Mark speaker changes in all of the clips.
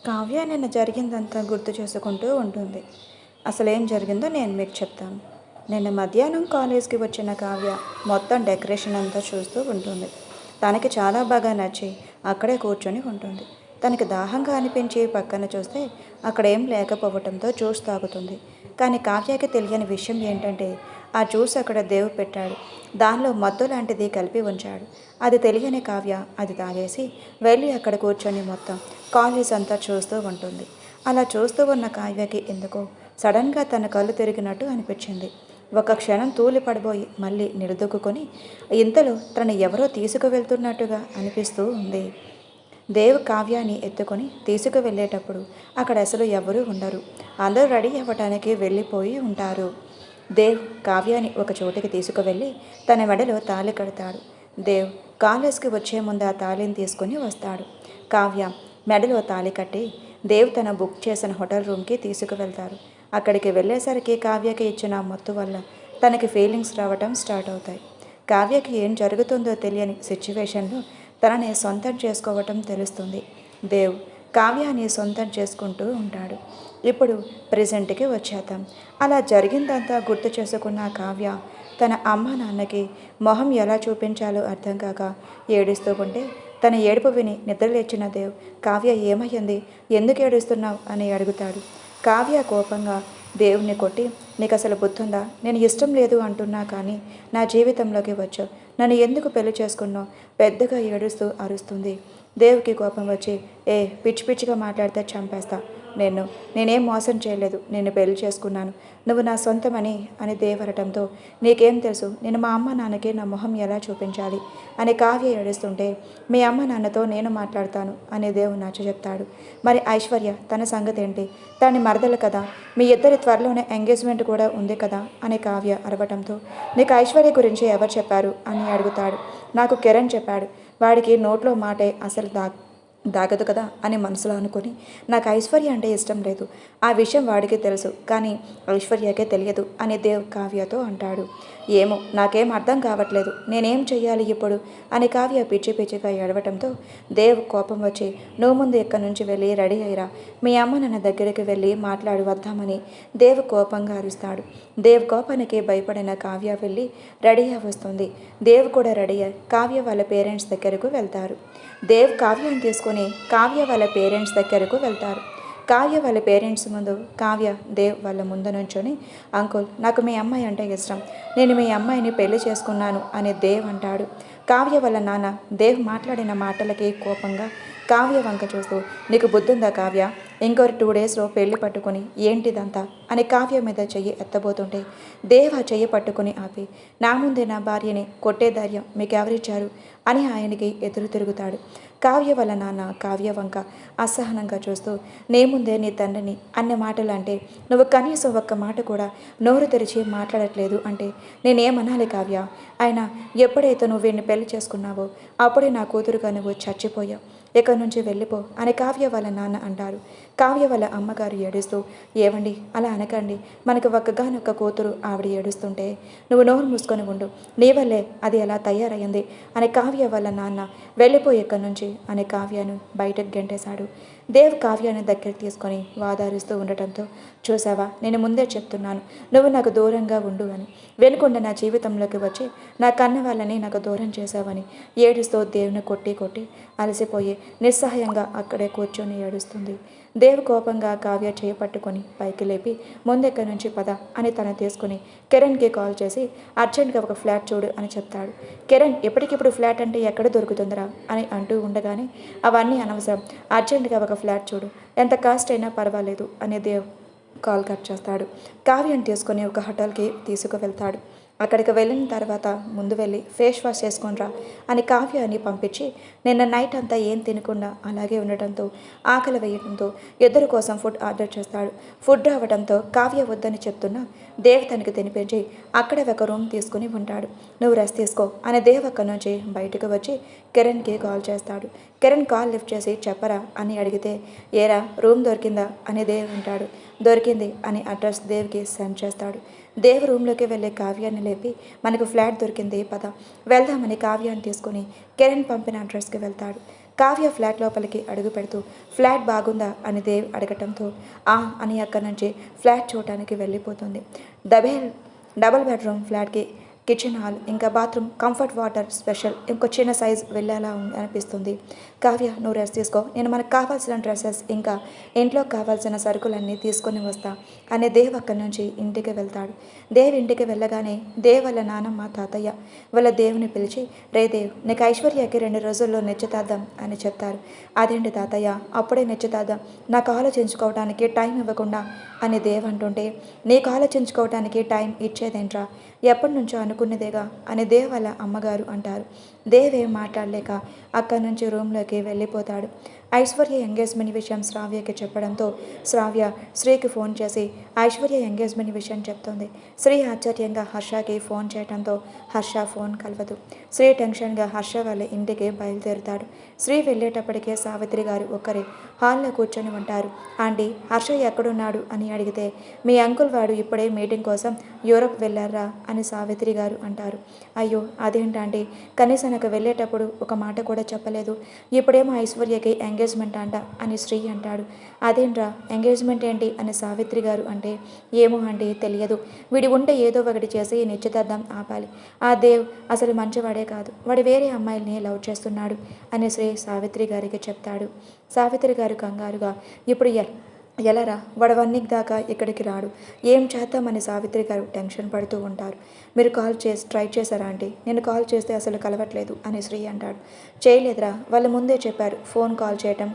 Speaker 1: కావ్య నిన్న జరిగిందంతా గుర్తు చేసుకుంటూ ఉంటుంది. అసలేం జరిగిందో నేను మీకు చెప్తాను. నిన్న మధ్యాహ్నం కాలేజ్కి వచ్చిన కావ్య మొత్తం డెకరేషన్ అంతా చూస్తూ ఉంటుంది. తనకి చాలా బాగా నచ్చి అక్కడే కూర్చొని ఉంటుంది. తనకి దాహంగా అనిపించి పక్కన చూస్తే అక్కడ ఏం లేకపోవటంతో జ్యూస్ తాగుతుంది. కానీ కావ్యకి తెలియని విషయం ఏంటంటే ఆ జ్యూస్ అక్కడ దేవుడు పెట్టాడు. దానిలో మత్తు లాంటిది కలిపి ఉంచాడు. అది తెలియని కావ్య అది తాగేసి వెళ్ళి అక్కడ కూర్చొని మొత్తం కాలేజ్ అంతా చూస్తూ ఉంటుంది. అలా చూస్తూ ఉన్న కావ్యకి ఎందుకో సడన్గా తన కళ్ళు తిరిగినట్టు అనిపించింది. ఒక క్షణం తూలి పడిపోయి మళ్ళీ నిలదొక్కుని ఇంతలో తనని ఎవరో తీసుకువెళ్తున్నట్టుగా అనిపిస్తూ ఉంది. దేవ్ కావ్యాన్ని ఎత్తుకొని తీసుకువెళ్ళేటప్పుడు అక్కడ అసలు ఎవరూ ఉండరు. అందరూ రెడీ అవ్వటానికి వెళ్ళిపోయి ఉంటారు. దేవ్ కావ్యాన్ని ఒక చోటికి తీసుకువెళ్ళి తన మెడలో తాళి కడతాడు. దేవ్ కాలేజ్కి వచ్చే ముందు ఆ తాళిని తీసుకుని వస్తాడు. కావ్య మెడలో తాళి కట్టి దేవ్ తన బుక్ చేసిన హోటల్ రూమ్కి తీసుకువెళ్తారు. అక్కడికి వెళ్ళేసరికి కావ్యకి ఇచ్చిన మత్తు వల్ల తనకి ఫీలింగ్స్ రావటం స్టార్ట్ అవుతాయి. కావ్యకి ఏం జరుగుతుందో తెలియని సిచ్యువేషన్లో తనని సొంతం చేసుకోవటం తెలుస్తుంది. దేవ్ కావ్యాన్ని సొంతం చేసుకుంటూ ఉంటాడు. ఇప్పుడు ప్రెజెంట్కి వచ్చేద్దాం. అలా జరిగిందంతా గుర్తు చేసుకున్న కావ్య తన అమ్మ నాన్నకి మొహం ఎలా చూపించాలో అర్థం కాక ఏడుస్తూ ఉంటే తన ఏడుపు విని నిద్రలేచిన దేవ్ కావ్య ఏమయ్యింది, ఎందుకు ఏడుస్తున్నావు అని అడుగుతాడు. కావ్య కోపంగా దేవుణ్ణి కొట్టి, నీకు అసలు బుద్ధుందా, నేను ఇష్టం లేదు అంటున్నా కానీ నా జీవితంలోకి వచ్చావు, నన్ను ఎందుకు పెళ్లి చేసుకున్నావు, పెద్దగా ఏడుస్తూ అరుస్తుంది. దేవుకి కోపం వచ్చి, పిచ్చి పిచ్చిగా మాట్లాడితే చంపేస్తా, నేనేం మోసం చేయలేదు, నేను పెళ్లి చేసుకున్నాను, నువ్వు నా సొంతమని అని దేవరటంతో నీకేం తెలుసు, నేను మా అమ్మ నాన్నకి నా మొహం ఎలా చూపించాలి అని కావ్య ఏడుస్తుంటే మీ అమ్మ నాన్నతో నేను మాట్లాడతాను అని దేవు నచ్చ చెప్తాడు. మరి ఐశ్వర్య తన సంగతి ఏంటి, తనని మరదలు కదా, మీ ఇద్దరి త్వరలోనే ఎంగేజ్మెంట్ కూడా ఉంది కదా అని కావ్య అరవటంతో నీకు ఐశ్వర్య గురించి ఎవరు చెప్పారు అని అడుగుతాడు. నాకు కిరణ్ చెప్పాడు, వాడికి నోట్లో మాటే అసలు దాగదు కదా అని మనసులో అనుకుని నాకు ఐశ్వర్య అంటే ఇష్టం లేదు, ఆ విషయం వాడికి తెలుసు కానీ ఐశ్వర్యకే తెలియదు అని దేవ్ కావ్యతో అంటాడు. ఏమో నాకేం అర్థం కావట్లేదు, నేనేం చెయ్యాలి ఇప్పుడు అని కావ్య పిచ్చి పిచ్చిగా ఏడవటంతో దేవ్ కోపం వచ్చి నువ్వు ముందు ఇక్కడి నుంచి వెళ్ళి రెడీ అయ్యిరా, మీ అమ్మ నాన్న దగ్గరికి వెళ్ళి మాట్లాడి వద్దామని దేవ్ కోపంగా అరుస్తాడు. దేవ్ కోపానికి భయపడిన కావ్య వెళ్ళి రెడీ వస్తుంది. దేవ్ కూడా రెడీ అయ్యి కావ్య వాళ్ళ పేరెంట్స్ దగ్గరకు వెళ్తారు. దేవ్ కావ్యని తీసుకొని కావ్య వాళ్ళ పేరెంట్స్ దగ్గరకు వెళ్తారు. కావ్య వాళ్ళ పేరెంట్స్ ముందు కావ్య దేవ్ వాళ్ళ ముందు నుంచొని అంకుల్ నాకు మీ అమ్మాయి అంటే ఇష్టం, నేను మీ అమ్మాయిని పెళ్లి చేసుకున్నాను అని దేవ్ అంటాడు. కావ్య వాళ్ళ నాన్న దేవ్ మాట్లాడిన మాటలకి కోపంగా కావ్య వంక చూస్తూ నీకు బుద్ధుందా కావ్య, ఇంకొక 2 డేస్లో పెళ్లి పట్టుకొని ఏంటిదంతా అని కావ్య మీద చెయ్యి ఎత్తబోతుంటే దేవ్ ఆ చెయ్యి పట్టుకుని ఆపి నా ముందే నా భార్యని కొట్టే ధైర్యం మీకెవరిచ్చారు అని ఆయనకి ఎదురు తిరుగుతాడు. కావ్య వాళ్ళ నాన్న కావ్య వంక అసహనంగా చూస్తూ నీ ముందే నీ తండ్రిని అన్ని మాటలు అంటే నువ్వు కనీసం ఒక్క మాట కూడా నోరు తెరిచి మాట్లాడట్లేదు అంటే నేనేమనాలి కావ్య, అయినా ఎప్పుడైతే నువ్వు వీడిని పెళ్లి చేసుకున్నావో అప్పుడే నా కూతురుగా నువ్వు చచ్చిపోయావు, ఇక్కడి నుంచి వెళ్ళిపో అని కావ్య వాళ్ళ నాన్న అంటారు. కావ్య వాళ్ళ అమ్మగారు ఏడుస్తూ ఏవండి అలా అనకండి, మనకు ఒక్కగానొక్క కూతురు ఆవిడ ఏడుస్తుంటే నువ్వు నోరు మూసుకొని ఉండు, నీ వల్లే అది ఎలా తయారయ్యింది అని కావ్య వాళ్ళ నాన్న వెళ్ళిపోయి ఇక్కడి నుంచి అని కావ్యను బయటకు గెంటేశాడు. దేవ్ కావ్యాన్ని దగ్గరికి తీసుకొని వాదారుస్తూ ఉండటంతో చూసావా నేను ముందే చెప్తున్నాను నువ్వు నాకు దూరంగా ఉండు అని, వెనుకొండ నా జీవితంలోకి వచ్చి నా కన్న వాళ్ళని నాకు దూరం చేశావని ఏడుస్తూ దేవుని కొట్టి కొట్టి అలసిపోయి నిస్సహాయంగా అక్కడే కూర్చొని ఏడుస్తుంది. దేవ్ కోపంగా కావ్య చేయపట్టుకొని పైకి లేపి ముందెక్కడి నుంచి పద అని తను తీసుకుని కిరణ్కి కాల్ చేసి అర్జెంట్గా ఒక ఫ్లాట్ చూడు అని చెప్తాడు. కిరణ్ ఎప్పటికిప్పుడు ఫ్లాట్ అంటే ఎక్కడ దొరుకుతుందిరా అని అంటూ ఉండగానే అవన్నీ అనవసరం, అర్జెంటుగా ఒక ఫ్లాట్ చూడు, ఎంత కాస్ట్ అయినా పర్వాలేదు అని దేవ్ కాల్ కట్ చేస్తాడు. కావ్యను తీసుకొని ఒక హోటల్కి తీసుకువెళ్తాడు. అక్కడికి వెళ్ళిన తర్వాత ముందు వెళ్ళి ఫేస్ వాష్ చేసుకొనిరా అని కావ్యాన్ని పంపించి నిన్న నైట్ అంతా ఏం తినకుండా అలాగే ఉండటంతో ఆకలి వేయడంతో ఇద్దరి కోసం ఫుడ్ ఆర్డర్ చేస్తాడు. ఫుడ్ రావడంతో కావ్య వద్దని చెప్తున్నా దేవ్ తనకి తినిపించి అక్కడే ఒక రూమ్ తీసుకుని ఉంటాడు. నువ్వు రెస్ట్ తీసుకో అని దేవ్ అక్కడి నుంచి బయటకు వచ్చి కిరణ్కి కాల్ చేస్తాడు. కిరణ్ కాల్ లిఫ్ట్ చేసి చెప్పరా అని అడిగితే ఏరా రూమ్ దొరికిందా అని దేవ్ అంటాడు. దొరికింది అని అడ్రస్ దేవ్కి సెండ్ చేస్తాడు. దేవ్ రూమ్లోకి వెళ్ళే కావ్యాన్ని లేపి మనకు ఫ్లాట్ దొరికింది పద వెళ్దామని కావ్యాన్ని తీసుకొని కిరణ్ పంపిన అడ్రస్కి వెళ్తాడు. కావ్య ఫ్లాట్ లోపలికి అడుగు పెడుతూ ఫ్లాట్ బాగుందా అని దేవ్ అడగటంతో అని అక్కడి నుంచి ఫ్లాట్ చూడటానికి వెళ్ళిపోతుంది. డబల్ డబల్ బెడ్రూమ్ ఫ్లాట్కి కిచెన్ హాల్ ఇంకా బాత్రూమ్ కంఫర్ట్ వాటర్ స్పెషల్ ఇంకో చిన్న సైజ్ వెళ్ళేలా అనిపిస్తుంది. కావ్య నువ్వు రెస్ట్ తీసుకో, నేను మనకు కావాల్సిన డ్రెస్సెస్ ఇంకా ఇంట్లో కావాల్సిన సరుకులన్నీ తీసుకొని వస్తా అనే దేవ్ అక్కడి నుంచి ఇంటికి వెళ్తాడు. దేవ్ ఇంటికి వెళ్ళగానే దేవ్ వాళ్ళ నానమ్మ తాతయ్య వాళ్ళ దేవుని పిలిచి, రే దేవ్, నీకు ఐశ్వర్యకి 2 రోజుల్లో నిశ్చితార్థం అని చెప్తారు. అదేంటి తాతయ్య, అప్పుడే నిశ్చితార్థం, నాకు ఆలోచించుకోవడానికి టైం ఇవ్వకుండా అని దేవ్ అంటుంటే, నీకు ఆలోచించుకోవడానికి టైం ఇచ్చేదేంట్రా, ఎప్పటి నుంచో అనుకున్నదేగా అని దేవ్ వాళ్ళ అమ్మగారు అంటారు. దేవ్ ఏం మాట్లాడలేక అక్కడి నుంచి రూమ్లోకి వెళ్ళిపోతాడు. ఐశ్వర్య ఎంగేజ్మెంట్ విషయం శ్రావ్యకి చెప్పడంతో శ్రావ్య శ్రీకి ఫోన్ చేసి ఐశ్వర్య ఎంగేజ్మెంట్ విషయం చెప్తుంది. శ్రీ ఆశ్చర్యంగా హర్షకి ఫోన్ చేయడంతో హర్ష ఫోన్ కలవదు. శ్రీ టెన్షన్గా హర్ష వాళ్ళ ఇంటికి బయలుదేరుతాడు. శ్రీ వెళ్ళేటప్పటికే సావిత్రి గారు ఒక్కరే హాల్లో కూర్చొని ఉంటారు. ఆంటీ, హర్ష ఎక్కడున్నాడు అని అడిగితే, మీ అంకుల్ వాడు ఇప్పుడే మీటింగ్ కోసం యూరోప్ వెళ్ళారా అని సావిత్రి గారు అంటారు. అయ్యో అదేంటండి, కనీసం నాకు వెళ్ళేటప్పుడు ఒక మాట కూడా చెప్పలేదు, ఇప్పుడేమో ఐశ్వర్యకి ఎంగేజ్మెంట్ అంట అని శ్రీ అంటాడు. అదేంట్రా ఎంగేజ్మెంట్ ఏంటి అని సావిత్రి గారు అంటే, ఏమో అండి తెలియదు, వీడి ఉంటే ఏదో ఒకటి చేసి నిశ్చితార్థం ఆపాలి. ఆ దేవ్ అసలు మంచివాడే కాదు, వాడు వేరే అమ్మాయిల్ని లవ్ చేస్తున్నాడు అని శ్రీ సావిత్రి గారికి చెప్తాడు. సావిత్రి గారు కంగారుగా, ఇప్పుడు ఎలారా, వాడు 1 వీక్ దాకా ఇక్కడికి రాడు, ఏం చేద్దామని సావిత్రి గారు టెన్షన్ పడుతూ ఉంటారు. మీరు కాల్ చేసి ట్రై చేశారా ఆంటీ, నేను కాల్ చేస్తే అసలు కలవట్లేదు అని శ్రీ అంటాడు. చేయలేదురా, వాళ్ళు ముందే చెప్పారు ఫోన్ కాల్ చేయటం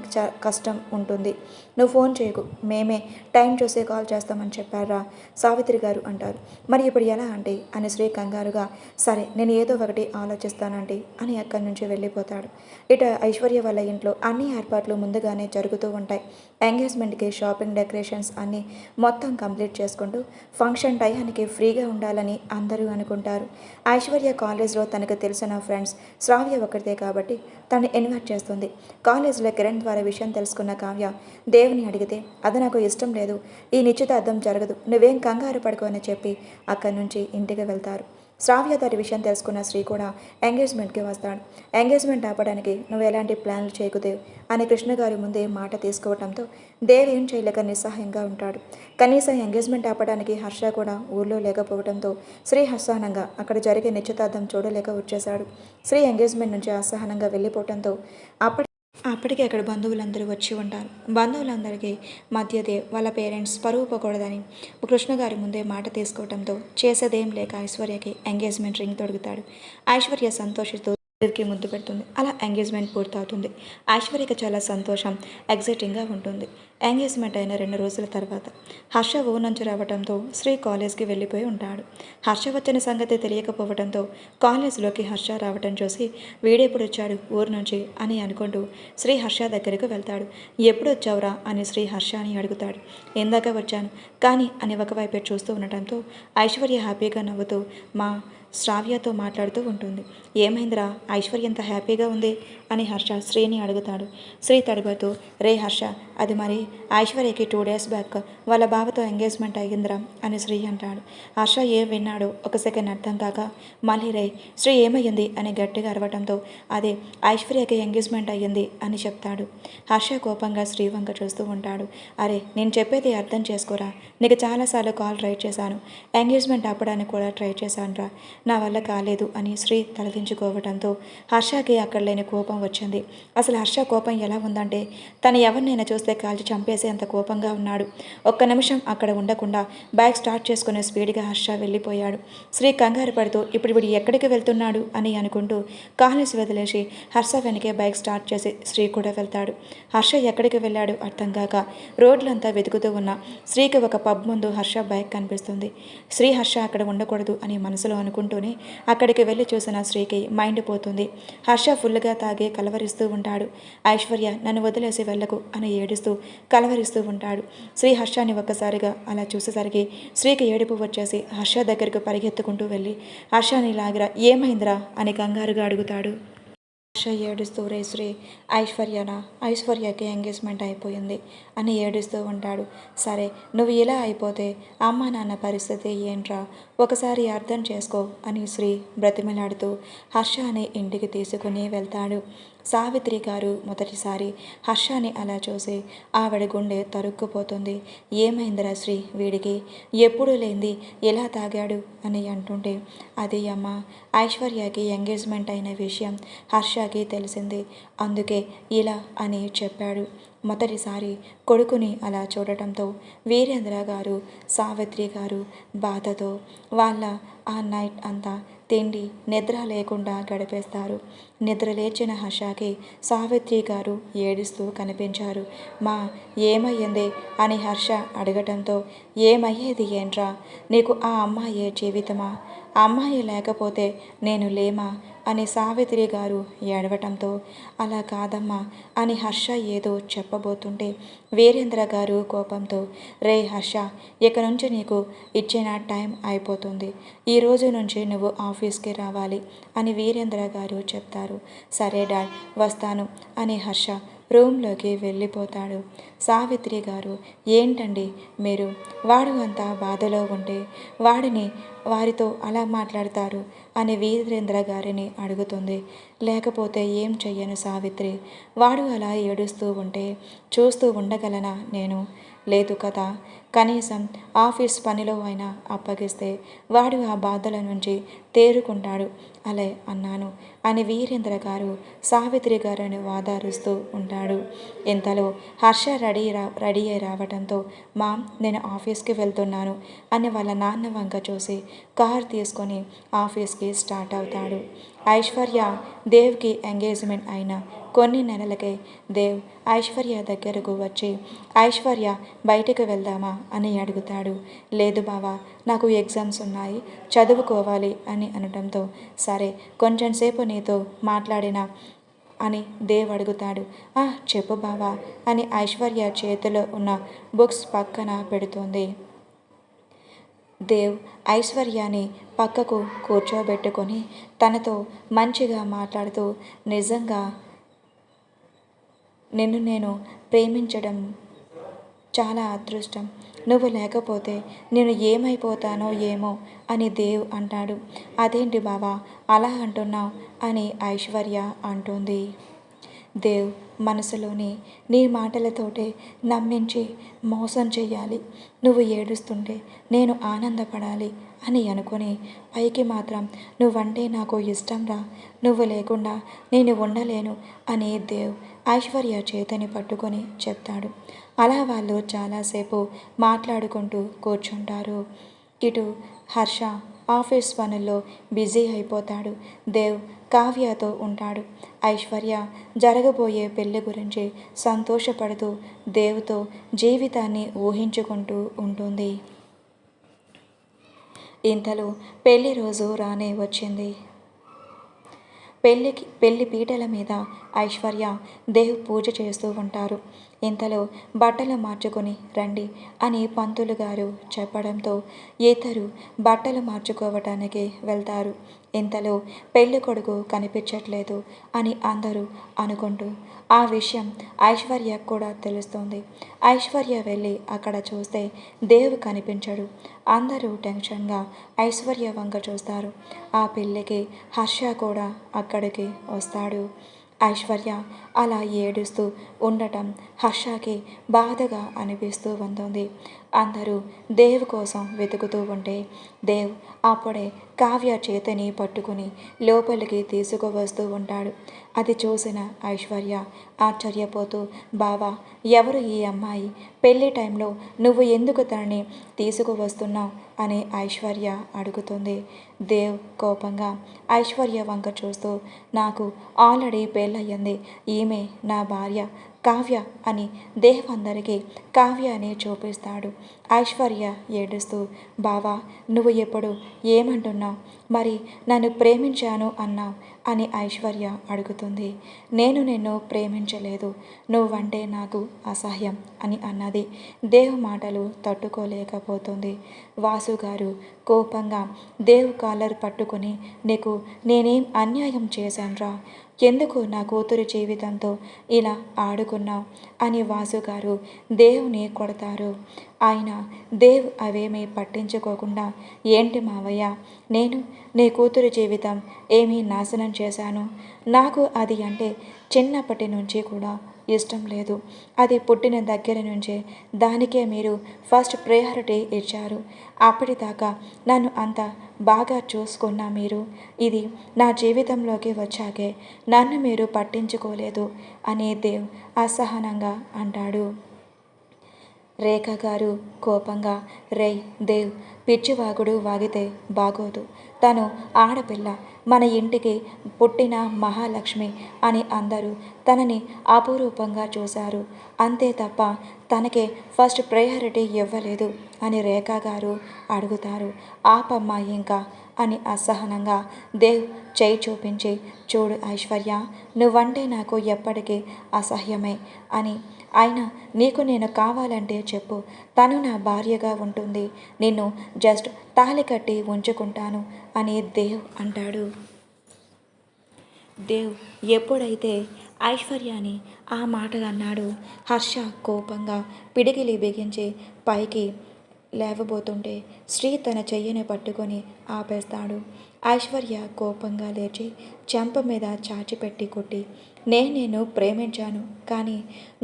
Speaker 1: కష్టం ఉంటుంది, నువ్వు ఫోన్ చేయకు, మేమే టైం చూసే కాల్ చేస్తామని చెప్పారా సావిత్రి గారు అంటారు. మరి ఇప్పుడు ఎలా ఆంటీ అని శ్రీ కంగారుగా, సరే నేను ఏదో ఒకటి ఆలోచిస్తానంటీ అని అక్కడి నుంచి వెళ్ళిపోతాడు. ఇట ఐశ్వర్య వాళ్ళ ఇంట్లో అన్ని ఏర్పాట్లు ముందుగానే జరుగుతూ ఉంటాయి. ఎంగేజ్మెంట్కి షాపింగ్ డెకరేషన్స్ అన్నీ మొత్తం కంప్లీట్ చేసుకుంటూ ఫంక్షన్ టయానికి ఫ్రీగా ఉండాలని అందరూ అనుకుంటారు. ఐశ్వర్య కాలేజ్లో తనకు తెలిసిన ఫ్రెండ్స్ శ్రావ్య ఒకరిదే కాబట్టి తను ఇన్వైట్ చేస్తుంది. కాలేజ్లో కిరణ్ ద్వారా విషయం తెలుసుకున్న కావ్య దేవుని అడిగితే, అది నాకు ఇష్టం లేదు, ఈ నిశ్చితార్థం జరగదు, నువ్వేం కంగారు పడుకో అని చెప్పి అక్కడి నుంచి ఇంటికి వెళ్తారు. శ్రావ్య దాటి విషయం తెలుసుకున్న శ్రీ కూడా ఎంగేజ్మెంట్కి వస్తాడు. ఎంగేజ్మెంట్ ఆపడానికి నువ్వు ఎలాంటి ప్లాన్లు చేయకుదేవ్ అని కృష్ణగారి ముందే మాట తీసుకోవడంతో దేవ్ ఏం చేయలేక నిస్సహాయంగా ఉంటాడు. కనీసం ఎంగేజ్మెంట్ ఆపడానికి హర్ష కూడా ఊర్లో లేకపోవడంతో శ్రీ అసహనంగా అక్కడ జరిగే నిశ్చితార్థం చూడలేక వచ్చేశాడు. శ్రీ ఎంగేజ్మెంట్ నుంచి అసహనంగా వెళ్ళిపోవడంతో అప్పటికే అక్కడ బంధువులందరూ వచ్చి ఉంటారు. బంధువులందరికీ మధ్యదే వాళ్ళ పేరెంట్స్ పరువు పోకూడదని కృష్ణగారి ముందే మాట తీసుకోవడంతో చేసేదేం లేక ఐశ్వర్యకి ఎంగేజ్మెంట్ రింగ్ తొడుగుతాడు. ఐశ్వర్య సంతోషిస్తూ కి ముద్దు పెడుతుంది. అలా ఎంగేజ్మెంట్ పూర్తవుతుంది. ఐశ్వర్యకి చాలా సంతోషం, ఎగ్జైటింగ్గా ఉంటుంది. ఎంగేజ్మెంట్ అయిన 2 రోజుల తర్వాత హర్ష ఊరు నుంచి రావడంతో శ్రీ కాలేజ్కి వెళ్ళిపోయి ఉంటాడు. హర్ష వచ్చిన సంగతి తెలియకపోవడంతో కాలేజ్లోకి హర్ష రావటం చూసి, వీడెప్పుడు వచ్చాడు ఊరు నుంచి అని అనుకుంటూ శ్రీ హర్ష దగ్గరకు వెళ్తాడు. ఎప్పుడు వచ్చావురా అని శ్రీ హర్ష అని అడుగుతాడు. ఇందాక వచ్చాను కానీ అని ఒకవైపే చూస్తూ ఉండటంతో ఐశ్వర్య హ్యాపీగా నవ్వుతూ మా శ్రావ్యతో మాట్లాడుతూ ఉంటుంది. ఏమైందిరా, ఐశ్వర్య ఎంత హ్యాపీగా ఉంది అని హర్ష శ్రీని అడుగుతాడు. శ్రీ తడిపోతూ, రే హర్ష, అది మరి ఐశ్వర్యకి 2 days బ్యాక్ వాళ్ళ బావతో ఎంగేజ్మెంట్ అయ్యిందిరా అని శ్రీ అంటాడు. హర్ష ఏం విన్నాడు ఒక సెకండ్ అర్థం కాక, మళ్ళీ రే శ్రీ ఏమయ్యింది అని గట్టిగా అరవటంతో, అదే ఐశ్వర్యకి ఎంగేజ్మెంట్ అయ్యింది అని చెప్తాడు. హర్ష కోపంగా శ్రీ వంక చూస్తూ ఉంటాడు. అరే నేను చెప్పేది అర్థం చేసుకోరా, నీకు చాలాసార్లు కాల్ ట్రై చేశాను, ఎంగేజ్మెంట్ ఆపడానికి కూడా ట్రై చేశాను రా, నా వల్ల కాలేదు అని శ్రీ తలదించుకోవడంతో హర్షకి అక్కడ లేని కోపం వచ్చింది. అసలు హర్ష కోపం ఎలా ఉందంటే, తను ఎవరినైనా చూస్తే కాల్చి చంపేసే అంత కోపంగా ఉన్నాడు. ఒక్క నిమిషం అక్కడ ఉండకుండా బైక్ స్టార్ట్ చేసుకునే స్పీడ్గా హర్ష వెళ్ళిపోయాడు. శ్రీ కంగారు పడుతూ ఇప్పుడు వీడు ఎక్కడికి వెళ్తున్నాడు అని అనుకుంటూ కాలేజ్ వదిలేసి హర్ష వెనకే బైక్ స్టార్ట్ చేసి శ్రీ కూడా వెళ్తాడు. హర్ష ఎక్కడికి వెళ్ళాడు అర్థం కాక రోడ్లంతా వెతుకుతూ ఉన్న శ్రీకి ఒక పబ్ ముందు హర్ష బైక్ కనిపిస్తుంది. శ్రీ హర్ష అక్కడ ఉండకూడదు అని మనసులో అనుకుంటూనే అక్కడికి వెళ్ళి చూసిన శ్రీకి మైండ్ పోతుంది. హర్ష ఫుల్గా తాగి కలవరిస్తూ ఉంటాడు. ఐశ్వర్య నన్ను వదిలేసి వెళ్ళకు అని ఏడుస్తూ కలవరిస్తూ ఉంటాడు. శ్రీ హర్షాన్ని ఒక్కసారిగా అలా చూసేసరికి శ్రీకి ఏడుపు వచ్చేసి హర్ష దగ్గరకు పరిగెత్తుకుంటూ వెళ్ళి హర్షాని లాగిరా, ఏమైందిరా అని కంగారుగా అడుగుతాడు. హర్ష ఏడుస్తూ, రే శ్రీ, ఐశ్వర్యకి ఎంగేజ్మెంట్ అయిపోయింది అని ఏడుస్తూ ఉంటాడు. సరే నువ్వు ఇలా అయిపోతే అమ్మ నాన్న పరిస్థితి ఏంట్రా, ఒకసారి అర్థం చేసుకో అని శ్రీ బ్రతిమలాడుతూ హర్ష అని ఇంటికి తీసుకుని వెళ్తాడు. సావిత్రి గారు మొదటిసారి హర్షాని అలా చూసి ఆవిడ గుండె తరుక్కుపోతుంది. ఏమైందిరా శ్రీ, వీడికి ఎప్పుడూ లేంది ఎలా తాగాడు అని అంటుంటే, అది అమ్మ, ఐశ్వర్యకి ఎంగేజ్మెంట్ అయిన విషయం హర్షకి తెలిసింది, అందుకే ఇలా అని చెప్పాడు. మొదటిసారి కొడుకుని అలా చూడటంతో వీరేంద్ర గారు, సావిత్రి గారు బాధతో వాళ్ళ ఆ నైట్ అంతా తిండి నిద్ర లేకుండా గడిపేస్తారు. నిద్ర లేచిన హర్షకి సావిత్రి గారు ఏడుస్తూ కనిపించారు. మా, ఏమయ్యింది అని హర్ష అడగటంతో, ఏమయ్యేది ఏంట్రా, నీకు ఆ అమ్మాయే జీవితమా, అమ్మాయి లేకపోతే నేను లేమా అని సావిత్రి గారు ఏడవటంతో, అలా కాదమ్మా అని హర్ష ఏదో చెప్పబోతుంటే వీరేంద్ర గారు కోపంతో, రే హర్ష, ఇక నుంచి నీకు ఇచ్చిన టైం అయిపోతుంది, ఈరోజు నుంచి నువ్వు ఆఫీస్కి రావాలి అని వీరేంద్ర గారు చెప్తారు. సరే డాడ్, వస్తాను అని హర్ష రూమ్లోకి వెళ్ళిపోతాడు. సావిత్రి గారు, ఏంటండి మీరు, వాడు అంత బాధలో ఉంటే వారితో అలా మాట్లాడతారు అని వీరేంద్ర గారిని అడుగుతుంది. లేకపోతే ఏం చెయ్యను సావిత్రి, వాడు అలా ఏడుస్తూ ఉంటే చూస్తూ ఉండగలనా నేను, లేదు కదా, కనీసం ఆఫీస్ పనిలో అయినా అప్పగిస్తే వాడు ఆ బాధల నుంచి తేరుకుంటాడు అలే అన్నాను అని వీరేంద్ర గారు సావిత్రి గారిని వాదారుస్తూ ఉంటాడు. ఇంతలో హర్ష రెడీ అయి రావడంతో, మా, నేను ఆఫీస్కి వెళ్తున్నాను అని వాళ్ళ నాన్న వంక చూసి కార్ తీసుకొని ఆఫీస్కి స్టార్ట్ అవుతాడు. ఐశ్వర్య దేవ్కి ఎంగేజ్మెంట్ అయిన కొన్ని నెలలకే దేవ్ ఐశ్వర్య దగ్గరకు వచ్చి, ఐశ్వర్య బయటకు వెళ్దామా అని అడుగుతాడు. లేదు బావా, నాకు ఎగ్జామ్స్ ఉన్నాయి, చదువుకోవాలి అని అనడంతో, సరే కొంచెం సేపు నీతో మాట్లాడినా అని దేవ్ అడుగుతాడు. చెప్పు బావా అని ఐశ్వర్య చేతిలో ఉన్న బుక్స్ పక్కన పెడుతుంది. దేవ్ ఐశ్వర్యని పక్కకు కూర్చోబెట్టుకొని తనతో మంచిగా మాట్లాడుతూ, నిజంగా నిన్ను నేను ప్రేమించడం చాలా అదృష్టం, నువ్వు లేకపోతే నేను ఏమైపోతానో ఏమో అని దేవ్ అంటాడు. అదేంటి బావా అలా అంటున్నావు అని ఐశ్వర్య అంటుంది. దేవ్ మనసులోని నీ మాటలతోటే నమ్మించి మోసం చేయాలి, నువ్వు ఏడుస్తుంటే నేను ఆనందపడాలి అని అనుకుని, పైకి మాత్రం నువ్వంటే నాకు ఇష్టం రా, నువ్వు లేకుండా నేను ఉండలేను అని దేవ్ ఐశ్వర్య చేతిని పట్టుకొని చెప్తాడు. అలా వాళ్ళు చాలాసేపు మాట్లాడుకుంటూ కూర్చుంటారు. ఇటు హర్ష ఆఫీస్ పనుల్లో బిజీ అయిపోతాడు. దేవ్ కావ్యతో ఉంటాడు. ఐశ్వర్య జరగబోయే పెళ్లి గురించి సంతోషపడుతూ దేవుతో జీవితాన్ని ఊహించుకుంటూ ఉంటుంది. ఇంతలో పెళ్లి రోజు రానే వచ్చింది. పెళ్లి పీటల మీద ఐశ్వర్య దేవ్ పూజ చేస్తూ ఉంటారు. ఇంతలో బట్టలు మార్చుకొని రండి అని పంతులు గారు చెప్పడంతో ఇద్దరు బట్టలు మార్చుకోవటానికి వెళ్తారు. ఇంతలో పెళ్లి కొడుకు కనిపించట్లేదు అని అందరూ అనుకుంటూ, ఆ విషయం ఐశ్వర్య కూడా తెలుస్తుంది. ఐశ్వర్య వెళ్ళి అక్కడ చూస్తే దేవ్ కనిపించడు. అందరూ టెన్షన్గా ఐశ్వర్య వంక చూస్తారు. ఆ పెళ్ళికి హర్ష కూడా అక్కడికి వస్తాడు. ఐశ్వర్య అలా ఏడుస్తూ ఉండటం హర్షకి బాధగా అనిపిస్తూ ఉంటుంది. అందరూ దేవ్ కోసం వెతుకుతూ ఉంటే దేవ్ అప్పుడే కావ్య చేతిని పట్టుకుని లోపలికి తీసుకువస్తూ ఉంటాడు. అది చూసిన ఐశ్వర్య ఆశ్చర్యపోతూ, బావా, ఎవరు ఈ అమ్మాయి, పెళ్లి టైంలో నువ్వు ఎందుకు తనని తీసుకువస్తున్నావు అని ఐశ్వర్య అడుగుతుంది. దేవ్ కోపంగా ఐశ్వర్య వంక చూస్తూ, నాకు ఆల్రెడీ పెళ్ళయ్యింది, ఈమె నా భార్య కావ్య అని దేవ్ అందరికీ కావ్య అని చూపిస్తాడు. ఐశ్వర్య ఏడుస్తూ, బావా, నువ్వు ఎప్పుడు ఏమంటున్నావు, మరి నన్ను ప్రేమించాను అన్నావు అని ఐశ్వర్య అడుగుతుంది. నేను నిన్ను ప్రేమించలేదు, నువ్వంటే నాకు అసహ్యం అని అన్నది. దేవ్ మాటలు తట్టుకోలేకపోతుంది. వాసుగారు కోపంగా దేవ్ కాలర్ పట్టుకుని, నీకు నేనేం అన్యాయం చేశానురా, ఎందుకు నా కూతురు జీవితంతో ఇలా ఆడుకున్నావు అని వాసుగారు దేవుని కొడతారు. ఆయన దేవ్ అవేమీ పట్టించుకోకుండా, ఏంటి మావయ్య, నేను నీ కూతురు జీవితం ఏమీ నాశనం చేశాను, నాకు అది అంటే చిన్నప్పటి నుంచి కూడా ఇష్టం లేదు. అది పుట్టిన దగ్గర నుంచే దానికే మీరు ఫస్ట్ ప్రయారిటీ ఇచ్చారు. అప్పటిదాకా నన్ను అంత బాగా చూసుకున్న మీరు ఇది నా జీవితంలోకి వచ్చాకే నన్ను మీరు పట్టించుకోలేదు అని దేవ్ అసహనంగా అంటాడు. రేఖ గారు కోపంగా, రేయ్ దేవ్, పిచ్చివాగుడు వాగితే బాగోదు. తను ఆడపిల్ల, మన ఇంటికి పుట్టిన మహాలక్ష్మి అని అందరూ తనని అపురూపంగా చూశారు. అంతే తప్ప తనకే ఫస్ట్ ప్రయారిటీ ఇవ్వలేదు అని రేఖ గారు అడుగుతారు. ఆపమ్మా ఇంకా అని అసహనంగా దేవ్ చేయి చూపించి, చూడు ఐశ్వర్య, నువ్వంటే నాకు ఎప్పటికీ అసహ్యమే అని, అయినా నీకు నేను కావాలంటే చెప్పు, తను నా భార్యగా ఉంటుంది, నిన్ను జస్ట్ తాళి కట్టి ఉంచుకుంటాను అని దేవ్ అంటాడు. దేవ్ ఎప్పుడైతే ఐశ్వర్యాని ఆ మాట అన్నాడు, హర్ష కోపంగా పిడికిలి బిగించి పైకి లేవబోతుంటే శ్రీ తన చెయ్యిని పట్టుకొని ఆపేస్తాడు. ఐశ్వర్య కోపంగా లేచి చెంప మీద చాచిపెట్టి కొట్టి, నేను ప్రేమించాను, కానీ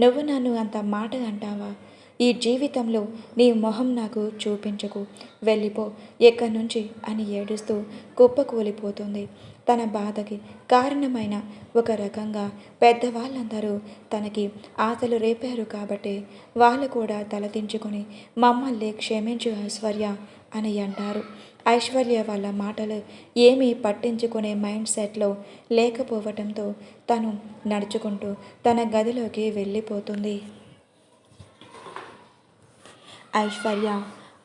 Speaker 1: నువ్వు నన్ను అంత మాట అంటావా? ఈ జీవితంలో నీ మొహం నాకు చూపించకు, వెళ్ళిపో ఎక్కడి నుంచి అని ఏడుస్తూ కుప్పకూలిపోతుంది. తన బాధకి కారణమైన ఒక రకంగా పెద్దవాళ్ళందరూ తనకి ఆశలు రేపారు కాబట్టి వాళ్ళు కూడా తలదించుకొని మమ్మల్ని క్షమించు ఐశ్వర్య అని అంటారు. ఐశ్వర్య వాళ్ళ మాటలు ఏమీ పట్టించుకునే మైండ్ సెట్లో లేకపోవటంతో తను నడుచుకుంటూ తన గదిలోకి వెళ్ళిపోతుంది. ఐశ్వర్య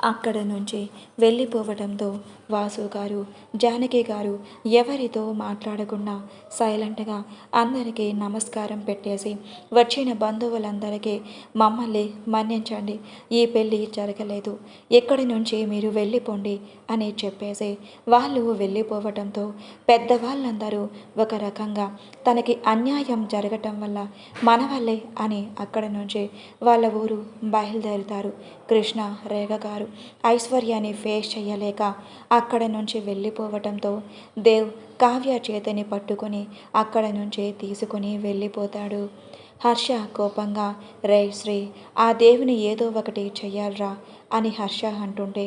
Speaker 1: అక్కడ నుంచి వెళ్ళిపోవడంతో వాసు గారు, జానకి గారు ఎవరితో మాట్లాడకుండా సైలెంట్గా అందరికీ నమస్కారం పెట్టేసి, వచ్చిన బంధువులందరికీ మమ్మల్ని మన్నించండి, ఈ పెళ్ళి జరగలేదు, ఇక్కడి నుంచి మీరు వెళ్ళిపోండి అని చెప్పేసి వాళ్ళు వెళ్ళిపోవడంతో పెద్దవాళ్ళందరూ ఒక రకంగా తనకి అన్యాయం జరగటం వల్ల మన వల్లే అని అక్కడి నుంచి వాళ్ళ ఊరు బయలుదేరుతారు. కృష్ణ, రేఖ గారు ఐశ్వర్యాన్ని ఫేస్ చేయలేక అక్కడ నుంచి వెళ్ళిపోవటంతో దేవ్ కావ్య చేతిని పట్టుకొని అక్కడ నుంచి తీసుకొని వెళ్ళిపోతాడు. హర్ష కోపంగా, రే శ్రీ, ఆ దేవుని ఏదో ఒకటి చెయ్యాలరా అని హర్ష అంటుంటే,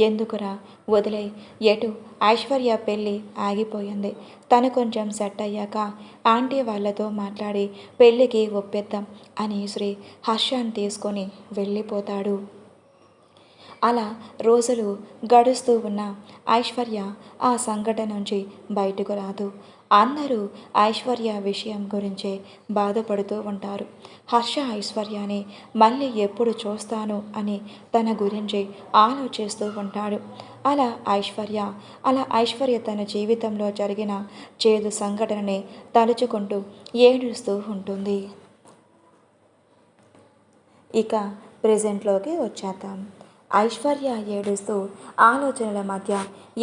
Speaker 1: ఎందుకురా, వదిలే, ఎటు ఐశ్వర్య పెళ్ళి ఆగిపోయింది, తను కొంచెం సెట్ అయ్యాక ఆంటీ వాళ్ళతో మాట్లాడి పెళ్ళికి ఒప్పిద్దాం అని శ్రీ హర్షాన్ని తీసుకొని వెళ్ళిపోతాడు. అలా రోజులు గడుస్తూ ఉన్న ఐశ్వర్య ఆ సంఘటన నుంచి బయటకు రాదు. అందరూ ఐశ్వర్య విషయం గురించే బాధపడుతూ ఉంటారు. హర్ష ఐశ్వర్యాని మళ్ళీ ఎప్పుడు చూస్తాను అని తన గురించి ఆలోచిస్తూ ఉంటాడు. అలా ఐశ్వర్య తన జీవితంలో జరిగిన చేదు సంఘటనని తలుచుకుంటూ ఏడుస్తూ ఉంటుంది. ఇక ప్రెజెంట్లోకి వచ్చేద్దాం. ఐశ్వర్య ఏడుస్తూ ఆలోచనల మధ్య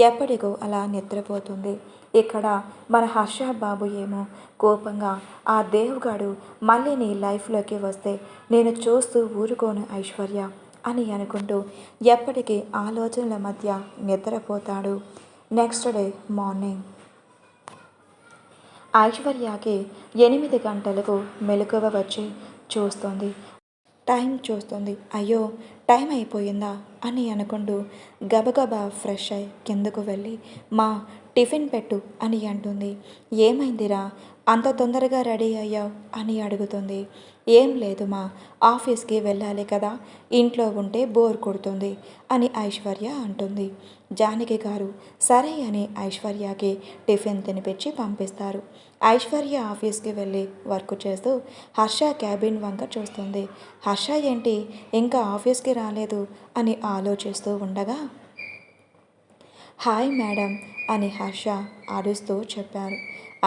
Speaker 1: ఎప్పటికో అలా నిద్రపోతుంది. ఇక్కడ మన హర్ష బాబు ఏమో కోపంగా, ఆ దేవుగాడు మళ్ళీ నీ లైఫ్లోకి వస్తే నేను చూస్తూ ఊరుకోను ఐశ్వర్య అని అనుకుంటూ ఎప్పటికీ ఆలోచనల మధ్య నిద్రపోతాడు. నెక్స్ట్ డే మార్నింగ్ ఐశ్వర్యకి 8 గంటలకు మెలకువ వచ్చి చూస్తుంది. టైం చూస్తుంది. అయ్యో, టైం అయిపోయిందా అని అనుకుంటూ గబగబా ఫ్రెష్ అయి కిందకు వెళ్ళి, మా టిఫిన్ పెట్టు అని అంటుంది. ఏమైందిరా, అంత తొందరగా రెడీ అయ్యావు అని అడుగుతుంది. ఏం లేదు మా, ఆఫీస్కి వెళ్ళాలి కదా, ఇంట్లో ఉంటే బోర్ కొడుతుంది అని ఐశ్వర్య అంటుంది. జానకి గారు సరే అని ఐశ్వర్యకి టిఫిన్ తినిపించి పంపిస్తారు. ఐశ్వర్య ఆఫీస్కి వెళ్ళి వర్క్ చేస్తూ హర్ష క్యాబిన్ వంక చూస్తుంది. హర్ష ఏంటి ఇంకా ఆఫీస్కి రాలేదు అని ఆలోచిస్తూ ఉండగా, హాయ్ మేడం అని హర్ష అరుస్తూ చెప్పారు.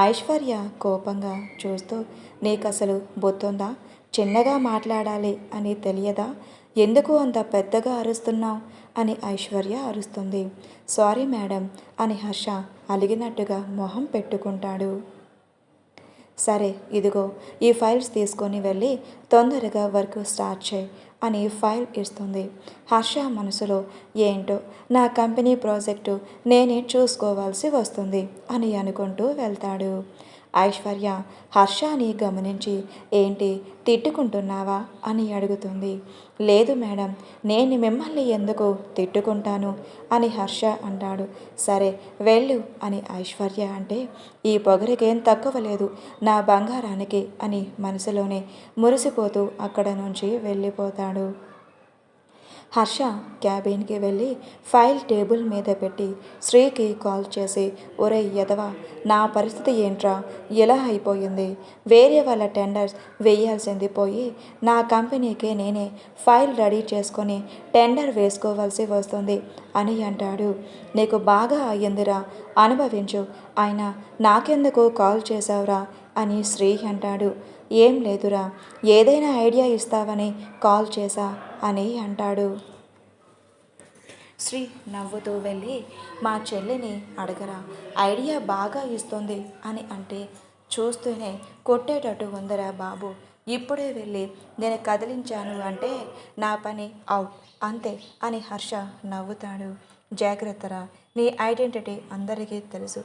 Speaker 1: ఐశ్వర్య కోపంగా చూస్తూ, నీకు అసలు బొత్తుందా, చిన్నగా మాట్లాడాలి అని తెలియదా, ఎందుకు అంత పెద్దగా అరుస్తున్నావు అని ఐశ్వర్య అరుస్తుంది. సారీ మేడం అని హర్ష అలిగినట్టుగా మొహం పెట్టుకుంటాడు. సరే ఇదిగో ఈ ఫైల్స్ తీసుకొని వెళ్ళి తొందరగా వర్క్ స్టార్ట్ చేయి అని ఫైల్ ఇస్తుంది. హర్ష మనసులో, ఏంటో నా కంపెనీ ప్రాజెక్టు నేనే చూసుకోవాల్సి వస్తుంది అని అనుకుంటూ వెళ్తాడు. ఐశ్వర్య హర్షని గమనించి ఏంటి తిట్టుకుంటున్నావా అని అడుగుతుంది. లేదు మేడం, నేను మిమ్మల్ని ఎందుకు తిట్టుకుంటాను అని హర్ష అంటాడు. సరే వెళ్ళు అని ఐశ్వర్య అంటే ఈ పొగరికేం తక్కువ లేదు నా బంగారానికి అని మనసులోనే మురిసిపోతూ అక్కడ నుంచి వెళ్ళిపోతాడు. హర్ష క్యాబిన్కి వెళ్ళి ఫైల్ టేబుల్ మీద పెట్టి శ్రీకి కాల్ చేసి, ఒరే యదవా, నా పరిస్థితి ఏంట్రా ఎలా అయిపోయింది, వేరే వాళ్ళ టెండర్స్ వేయాల్సింది పోయి నా కంపెనీకి నేనే ఫైల్ రెడీ చేసుకొని టెండర్ వేసుకోవాల్సి వస్తుంది అని అంటాడు. నీకు బాగా అయ్యిందిరా, అనుభవించు, అయినా నాకెందుకు కాల్ చేశావురా అని శ్రీ అంటాడు. ఏం లేదురా, ఏదైనా ఐడియా ఇస్తావని కాల్ చేశా అని అంటాడు. శ్రీ నవ్వుతూ వెళ్ళి మా చెల్లిని అడగరా, ఐడియా బాగా ఇస్తుంది అని అంటే చూస్తూనే కొట్టేటట్టు ఉందరా బాబు, ఇప్పుడే వెళ్ళి నేను కదిలించాను అంటే నా పని అవుట్ అంతే అని హర్ష నవ్వుతాడు. జాగ్రత్తరా, నీ ఐడెంటిటీ అందరికీ తెలుసు,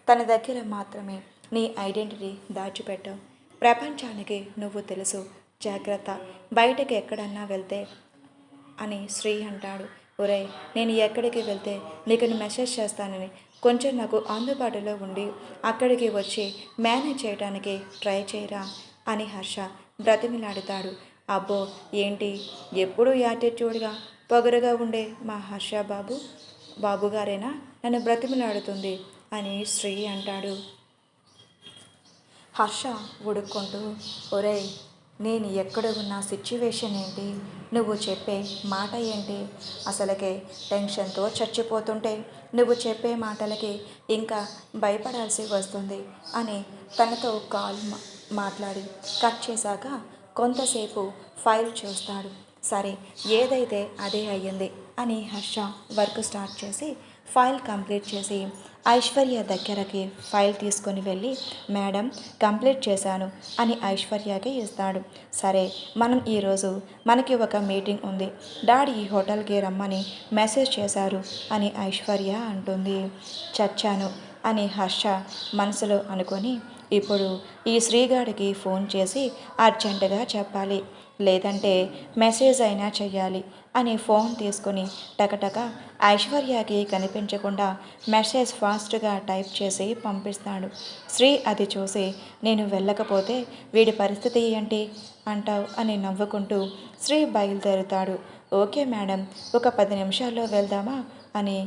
Speaker 1: తన దగ్గర మాత్రమే నీ ఐడెంటిటీ దాచిపెట్టావు, ప్రపంచానికి నువ్వు తెలుసు, జాగ్రత్త, బయటకి ఎక్కడన్నా వెళ్తే అని శ్రీ అంటాడు. ఒరే, నేను ఎక్కడికి వెళ్తే నీకు మెసేజ్ చేస్తానని కొంచెం నాకు అందుబాటులో ఉండి అక్కడికి వచ్చి మేనేజ్ చేయడానికి ట్రై చేయరా అని హర్ష బ్రతిమిలాడుతాడు. అబ్బో ఏంటి ఎప్పుడూ యాటిట్యూడ్గా పొగరుగా ఉండే మా హర్ష బాబుగారేనా నన్ను బ్రతిమిలాడుతుంది అని శ్రీ అంటాడు. హర్ష ఉడుక్కుంటూ, ఒరేయ్, నేను ఎక్కడ ఉన్న సిచ్యువేషన్ ఏంటి, నువ్వు చెప్పే మాట ఏంటి, అసలుకే టెన్షన్తో చచ్చిపోతుంటే నువ్వు చెప్పే మాటలకి ఇంకా భయపడాల్సి వస్తుంది అని తనతో కాల్ మాట్లాడి కట్ చేశాక కొంతసేపు ఫైల్ చూస్తాడు. సరే ఏదైతే అదే అయ్యింది అని హర్ష వర్క్ స్టార్ట్ చేసి ఫైల్ కంప్లీట్ చేసి ఐశ్వర్య దగ్గరకి ఫైల్ తీసుకొని వెళ్ళి, మేడం కంప్లీట్ చేశాను అని ఐశ్వర్యకి ఇస్తాడు. సరే మనం ఈరోజు మనకి ఒక మీటింగ్ ఉంది, డాడీ ఈ హోటల్కి రమ్మని మెసేజ్ చేశారు అని ఐశ్వర్య అంటుంది. చచ్చాను అని హర్ష మనసులో అనుకొని ఇప్పుడు ఈ శ్రీగాడికి ఫోన్ చేసి అర్జెంటుగా చెప్పాలి, లేదంటే మెసేజ్ అయినా చెయ్యాలి అని ఫోన్ తీసుకుని టకటక ఐశ్వర్యకి కనిపించకుండా మెసేజ్ ఫాస్ట్గా టైప్ చేసి పంపిస్తాడు. శ్రీ అది చూసి నేను వెళ్ళకపోతే వీడి పరిస్థితి ఏంటి అంటావు అని నవ్వుకుంటూ శ్రీ బయలుదేరుతాడు. ఓకే మేడం, ఒక 10 నిమిషాల్లో వెళ్దామా అని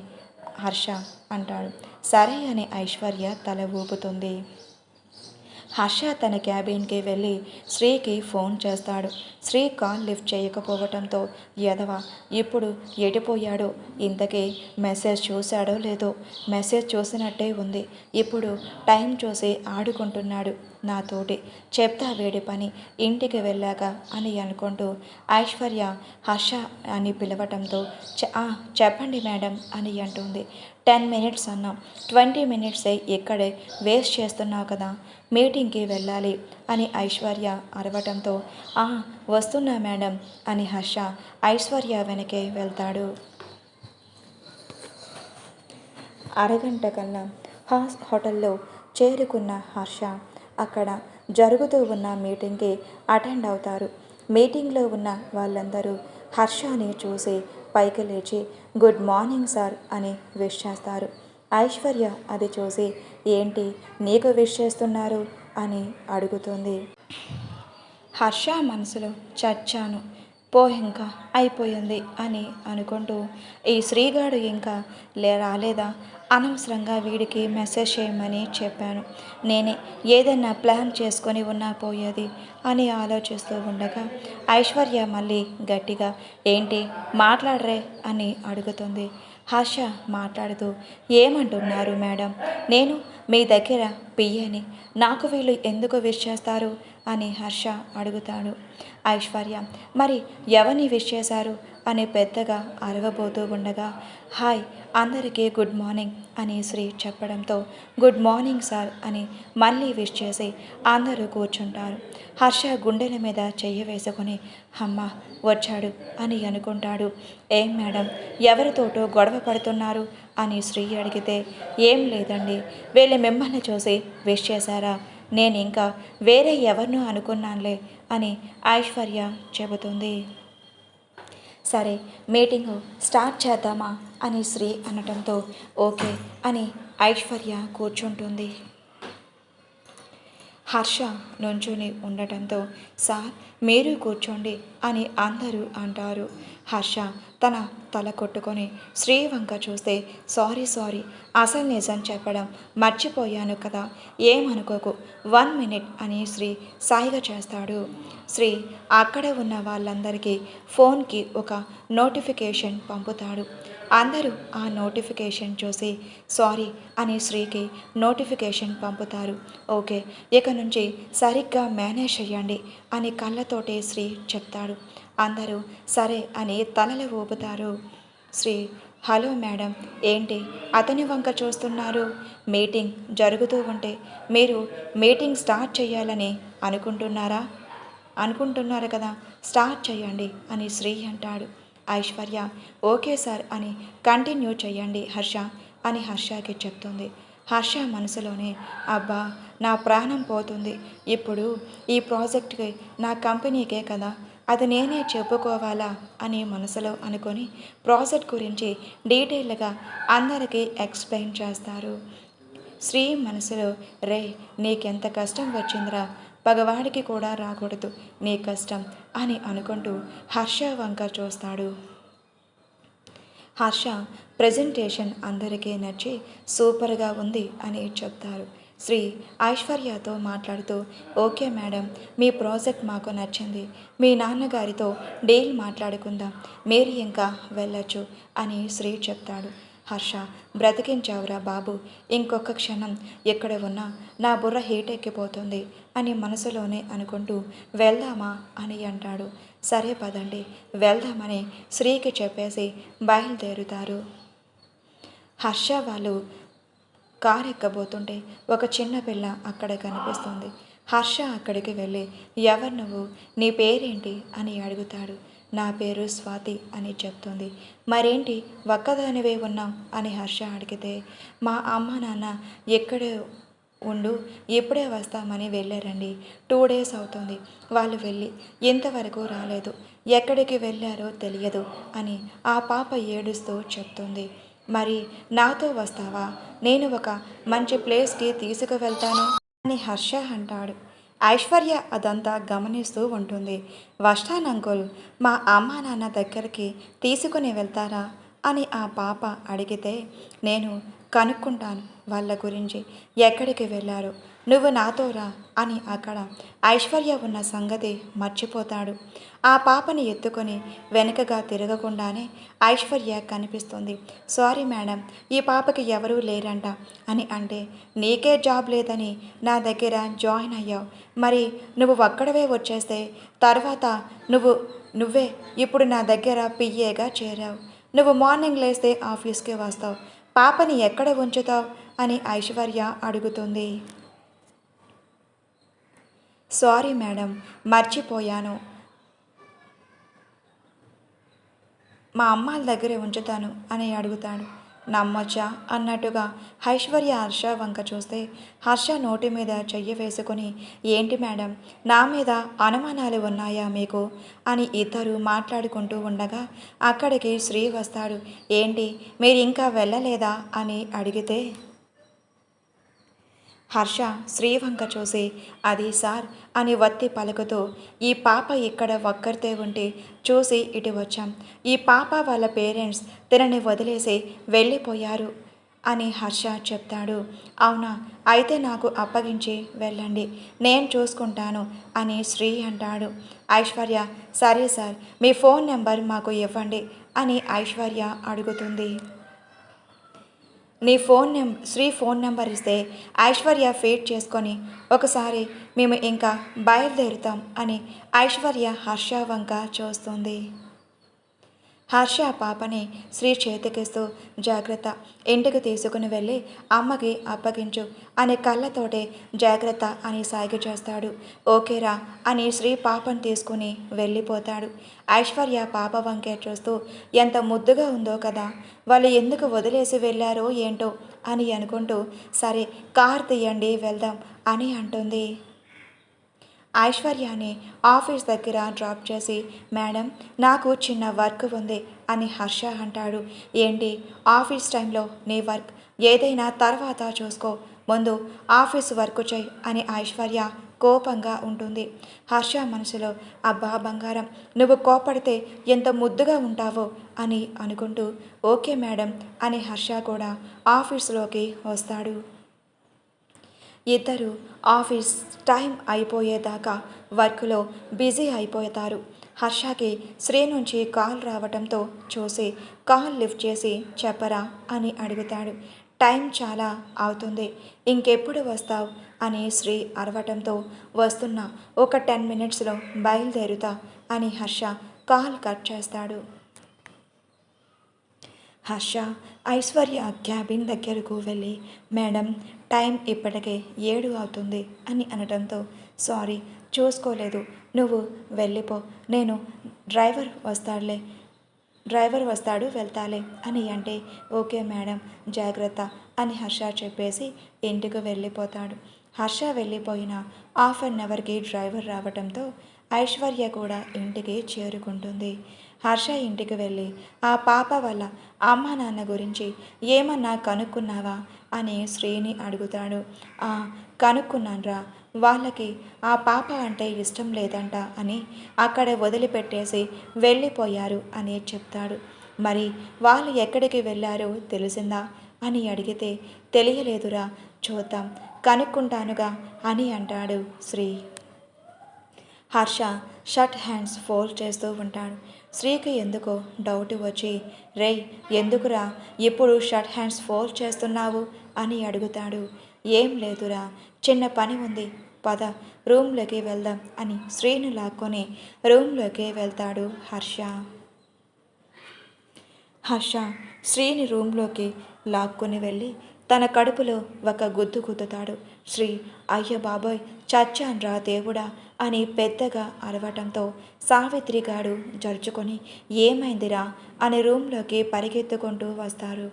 Speaker 1: హర్ష అంటాడు. సరే అని ఐశ్వర్య తల ఊపుతుంది. హర్ష తన క్యాబిన్కి వెళ్ళి శ్రీకి ఫోన్ చేస్తాడు. శ్రీ కాల్ లిఫ్ట్ చేయకపోవటంతో యదవ ఇప్పుడు ఎడిపోయాడో, ఇంతకీ మెసేజ్ చూశాడో లేదో, మెసేజ్ చూసినట్టే ఉంది, ఇప్పుడు టైం చూసి ఆడుకుంటున్నాడు నాతోటి, చెప్తా వీడి పని ఇంటికి వెళ్ళాక అని అనుకుంటూ ఐశ్వర్య హర్ష అని పిలవటంతో చెప్పండి మేడం అని అంటుంది. 10 మినిట్స్ అన్నాం, 20 మినిట్సే ఇక్కడే వేస్ట్ చేస్తున్నావు కదా, మీటింగ్కి వెళ్ళాలి అని ఐశ్వర్య అరవటంతో వస్తున్నా మేడం అని హర్ష ఐశ్వర్య వెనకే వెళ్తాడు. అరగంట కన్నా హోటల్లో చేరుకున్న హర్ష అక్కడ జరుగుతూ ఉన్న మీటింగ్కి అటెండ్ అవుతారు. మీటింగ్లో ఉన్న వాళ్ళందరూ హర్షని చూసి పైకి లేచి గుడ్ మార్నింగ్ సార్ అని విష్ చేస్తారు. ఐశ్వర్య అది చూసి ఏంటి నీకు విష్ చేస్తున్నారు అని అడుగుతుంది. హర్ష మనసులో చచ్చాను, పో ఇంకా అయిపోయింది అని అనుకుంటూ ఈ శ్రీగాడు ఇంకా రాలేదా, అనవసరంగా వీడికి మెసేజ్ చేయమని చెప్పాను, నేనే ఏదైనా ప్లాన్ చేసుకొని ఉన్నా పోయేది అని ఆలోచిస్తూ ఉండగా ఐశ్వర్య మళ్ళీ గట్టిగా ఏంటి మాట్లాడరే అని అడుగుతుంది. హర్ష మాట్లాడుతూ ఏమంటున్నారు మేడం, నేను మీ దగ్గర పియ్యని, నాకు వీళ్ళు ఎందుకు విష్ చేస్తారు అని హర్ష అడుగుతాడు. ఐశ్వర్య మరి ఎవరిని విష్ చేశారు అని పెద్దగా అరవబోతూ ఉండగా హాయ్ అందరికీ గుడ్ మార్నింగ్ అని శ్రీ చెప్పడంతో గుడ్ మార్నింగ్ సార్ అని మళ్ళీ విష్ చేసి అందరూ కూర్చుంటారు. హర్ష గుండెల మీద చెయ్యి వేసుకొని అమ్మ వచ్చాడు అని అనుకుంటాడు. ఏం మేడం ఎవరితోటో గొడవ పడుతున్నారు అని శ్రీ అడిగితే ఏం లేదండి వీళ్ళు మిమ్మల్ని చూసి విష్ చేశారా, నేను ఇంకా వేరే ఎవరినో అనుకున్నానులే అని ఐశ్వర్య చెబుతుంది. సరే మీటింగు స్టార్ట్ చేద్దామా అని శ్రీ అనటంతో ఓకే అని ఐశ్వర్య కూర్చుంటుంది. హర్ష నుంచుని ఉండటంతో సార్ మీరు కూర్చోండి అని అందరూ అంటారు. హర్ష తన తల కొట్టుకొని శ్రీ వంక చూస్తే సారీ అసలు నిజం చెప్పడం మర్చిపోయాను కదా, ఏమనుకోకు 1 మినిట్ అని శ్రీ సాయిగ చేస్తాడు. శ్రీ అక్కడ ఉన్న వాళ్ళందరికీ ఫోన్కి ఒక నోటిఫికేషన్ పంపుతాడు. అందరూ ఆ నోటిఫికేషన్ చూసి సారీ అని శ్రీకి నోటిఫికేషన్ పంపుతారు. ఓకే ఇక నుంచి సరిగ్గా మేనేజ్ చెయ్యండి అని కళ్ళతోటి శ్రీ చెప్తాడు. అందరూ సరే అని తలలు ఊపుతారు. శ్రీ హలో మేడం ఏంటి అతని వంక చూస్తున్నారు, మీటింగ్ జరుగుతూ ఉంటే మీరు మీటింగ్ స్టార్ట్ చేయాలని అనుకుంటున్నారు కదా, స్టార్ట్ చేయండి అని శ్రీ అంటాడు. ఐశ్వర్య ఓకే సార్ అని కంటిన్యూ చేయండి హర్ష అని హర్షకి చెప్తుంది. హర్ష మనసులోనే అబ్బా నా ప్రాణం పోతుంది, ఇప్పుడు ఈ ప్రాజెక్ట్కి నా కంపెనీకే కదా, అది నేనే చెప్పుకోవాలా అని మనసులో అనుకొని ప్రాజెక్ట్ గురించి డీటెయిల్గా అందరికీ ఎక్స్ప్లెయిన్ చేస్తారు. శ్రీ మనసులో రే నీకెంత కష్టం వచ్చిందిరా, పగవాడికి కూడా రాకూడదు నీ కష్టం అని అనుకుంటూ హర్ష వంక చూస్తాడు. హర్ష ప్రజెంటేషన్ అందరికీ నచ్చి సూపర్గా ఉంది అని చెప్తారు. శ్రీ ఐశ్వర్యతో మాట్లాడుతూ ఓకే మేడం మీ ప్రాజెక్ట్ మాకు నచ్చింది, మీ నాన్నగారితో డీల్ మాట్లాడుకుందాం, మీరు ఇంకా వెళ్ళొచ్చు అని శ్రీ చెప్తాడు. హర్ష బ్రతికించావురా బాబు, ఇంకొక క్షణం ఎక్కడ ఉన్నా నా బుర్ర హీట్ ఎక్కిపోతుంది అని మనసులోనే అనుకుంటూ వెళ్దామా అని అంటాడు. సరే పదండి వెళ్దామని శ్రీకి చెప్పేసి బయలుదేరుతారు. హర్ష వాళ్ళు కారు ఎక్కబోతుంటే ఒక చిన్న పిల్ల అక్కడ కనిపిస్తుంది. హర్ష అక్కడికి వెళ్ళి ఎవరు నువ్వు, నీ పేరేంటి అని అడుగుతాడు. నా పేరు స్వాతి అని చెప్తుంది. మరేంటి ఒక్కదానివే ఉన్నావు అని హర్ష అడిగితే మా అమ్మ నాన్న ఎక్కడే ఉండు ఇప్పుడే వస్తామని వెళ్ళారండి, 2 డేస్ అవుతుంది వాళ్ళు వెళ్ళి ఇంతవరకు రాలేదు, ఎక్కడికి వెళ్ళారో తెలియదు అని ఆ పాప ఏడుస్తూ చెప్తుంది. మరి నాతో వస్తావా, నేను ఒక మంచి ప్లేస్కి తీసుకువెళ్తాను అని హర్ష అంటాడు. ఐశ్వర్య అదంతా గమనిస్తూ ఉంటుంది. వస్తాను అంకుల్, మా అమ్మ నాన్న దగ్గరికి తీసుకుని వెళ్తారా అని ఆ పాప అడిగితే నేను కనుక్కుంటాను వాళ్ళ గురించి, ఎక్కడికి వెళ్ళారు, నువ్వు నాతో రా అని అక్కడ ఐశ్వర్య ఉన్న సంగతి మర్చిపోతాడు. ఆ పాపని ఎత్తుకొని వెనుకగా తిరగకుండానే ఐశ్వర్య కనిపిస్తుంది. సారీ మేడం ఈ పాపకి ఎవరూ లేరంట అని అంటే నీకే జాబ్ లేదని నా దగ్గర జాయిన్ అయ్యావు, మరి నువ్వు ఒక్కడవే వచ్చేస్తే తర్వాత నువ్వే ఇప్పుడు నా దగ్గర పిఏగా చేరావు, నువ్వు మార్నింగ్ లేస్తే ఆఫీస్కి వస్తావు, పాపని ఎక్కడ ఉంచుతావు అని ఐశ్వర్య అడుగుతుంది. సారీ మేడం మర్చిపోయాను, మా అమ్మాళ్ళ దగ్గరే ఉంచుతాను అని అడుగుతాడు. నమ్మొచ్చా అన్నట్టుగా ఐశ్వర్య హర్ష వంక చూస్తే హర్ష నోటి మీద చెయ్యి వేసుకొని ఏంటి మేడం నా మీద అనుమానాలు ఉన్నాయా మీకు అని ఇద్దరు మాట్లాడుకుంటూ ఉండగా అక్కడికి శ్రీ వస్తాడు. ఏంటి మీరు ఇంకా వెళ్ళలేదా అని అడిగితే హర్ష శ్రీ వంక చూసి అది సార్ అని వత్తి పలుకుతూ ఈ పాప ఇక్కడ ఒక్కరితే ఉంటే చూసి ఇటు వచ్చాం, ఈ పాప వాళ్ళ పేరెంట్స్ తనని వదిలేసి వెళ్ళిపోయారు అని హర్ష చెప్తాడు. అవునా అయితే నాకు అప్పగించి వెళ్ళండి నేను చూసుకుంటాను అని శ్రీ అంటాడు. ఐశ్వర్య సరే సార్ మీ ఫోన్ నెంబర్ మాకు ఇవ్వండి అని ఐశ్వర్య అడుగుతుంది. శ్రీ ఫోన్ నెంబర్ ఇస్తే ఐశ్వర్య ఫీడ్ చేసుకొని ఒకసారి మేము ఇంకా బయలుదేరుతాం అని ఐశ్వర్య హర్ష వంక చూస్తుంది. హర్ష ఆ పాపని శ్రీ చేతికిస్తూ జాగ్రత్త, ఇంటికి తీసుకుని వెళ్ళి అమ్మకి అప్పగించు అని కళ్ళతోటే జాగ్రత్త అని సాగి చేస్తాడు. ఓకేరా అని శ్రీ పాపను తీసుకుని వెళ్ళిపోతాడు. ఐశ్వర్య పాప వంకే చూస్తూ ఎంత ముద్దుగా ఉందో కదా, వాళ్ళు ఎందుకు వదిలేసి వెళ్ళారో ఏంటో అని అనుకుంటూ సరే కార్ తీయండి వెళ్దాం అని అంటుంది. ఐశ్వర్యాని ఆఫీస్ దగ్గర డ్రాప్ చేసి మేడం నాకు చిన్న వర్క్ ఉంది అని హర్ష అంటాడు. ఏంటి ఆఫీస్ టైంలో నీ వర్క్, ఏదైనా తర్వాత చూసుకో, ముందు ఆఫీస్ వర్క్ చేయి అని ఐశ్వర్య కోపంగా ఉంటుంది. హర్ష మనసులో అబ్బా బంగారం, నువ్వు కోపడితే ఎంత ముద్దుగా ఉంటావో అని అనుకుంటూ ఓకే మేడం అని హర్ష కూడా ఆఫీసులోకి వస్తాడు. ఇద్దరు ఆఫీస్ టైం అయిపోయేదాకా వర్క్లో బిజీ అయిపోతారు. హర్షకి శ్రీ నుంచి కాల్ రావటంతో చూసి కాల్ లిఫ్ట్ చేసి చెప్పరా అని అడుగుతాడు. టైం చాలా అవుతుంది, ఇంకెప్పుడు వస్తావు అని శ్రీ అరవటంతో వస్తున్నా, ఒక 10 మినిట్స్లో బయలుదేరుతా అని హర్ష కాల్ కట్ చేస్తాడు. హర్ష ఐశ్వర్య క్యాబిన్ దగ్గరకు వెళ్ళి మేడం టైం ఇప్పటికే 7 అవుతుంది అని అనడంతో సారీ చూసుకోలేదు, నువ్వు వెళ్ళిపో, నేను డ్రైవర్ వస్తాడు వెళ్తాలే అని అంటే ఓకే మేడం జాగ్రత్త అని హర్ష చెప్పేసి ఇంటికి వెళ్ళిపోతాడు. హర్ష వెళ్ళిపోయిన హాఫ్ అన్ అవర్కి డ్రైవర్ రావడంతో ఐశ్వర్య కూడా ఇంటికి చేరుకుంటుంది. హర్ష ఇంటికి వెళ్ళి ఆ పాప వల్ల అమ్మ నాన్న గురించి ఏమన్నా కనుక్కున్నావా అని శ్రీని అడుగుతాడు. కనుక్కున్నాన్రా, వాళ్ళకి ఆ పాప అంటే ఇష్టం లేదంట అని అక్కడే వదిలిపెట్టేసి వెళ్ళిపోయారు అని చెప్తాడు. మరి వాళ్ళు ఎక్కడికి వెళ్ళారో తెలిసిందా అని అడిగితే తెలియలేదురా, చూద్దాం కనుక్కుంటానుగా అని అంటాడు Sri. Harsha shirt hands fold చేస్తూ ఉంటాడు. శ్రీకి ఎందుకో డౌట్ వచ్చి రేయ్ ఎందుకురా ఇప్పుడు షర్ట్ హ్యాండ్స్ ఫోల్డ్ చేస్తున్నావు అని అడుగుతాడు. ఏం లేదురా, చిన్న పని ఉంది, పద రూమ్లోకి వెళ్దాం అని శ్రీని లాక్కొని రూమ్లోకి వెళ్తాడు హర్ష. హర్ష శ్రీని రూమ్లోకి లాక్కొని వెళ్ళి తన కడుపులో ఒక గుద్దు గుద్దుతాడు. శ్రీ అయ్య బాబోయ్ చచ్చాన్రా దేవుడా అని పెద్దగా అరవటంతో సావిత్రిగాడు జరుచుకొని ఏమైందిరా అని రూమ్లోకి పరిగెత్తుకుంటూ వస్తారు.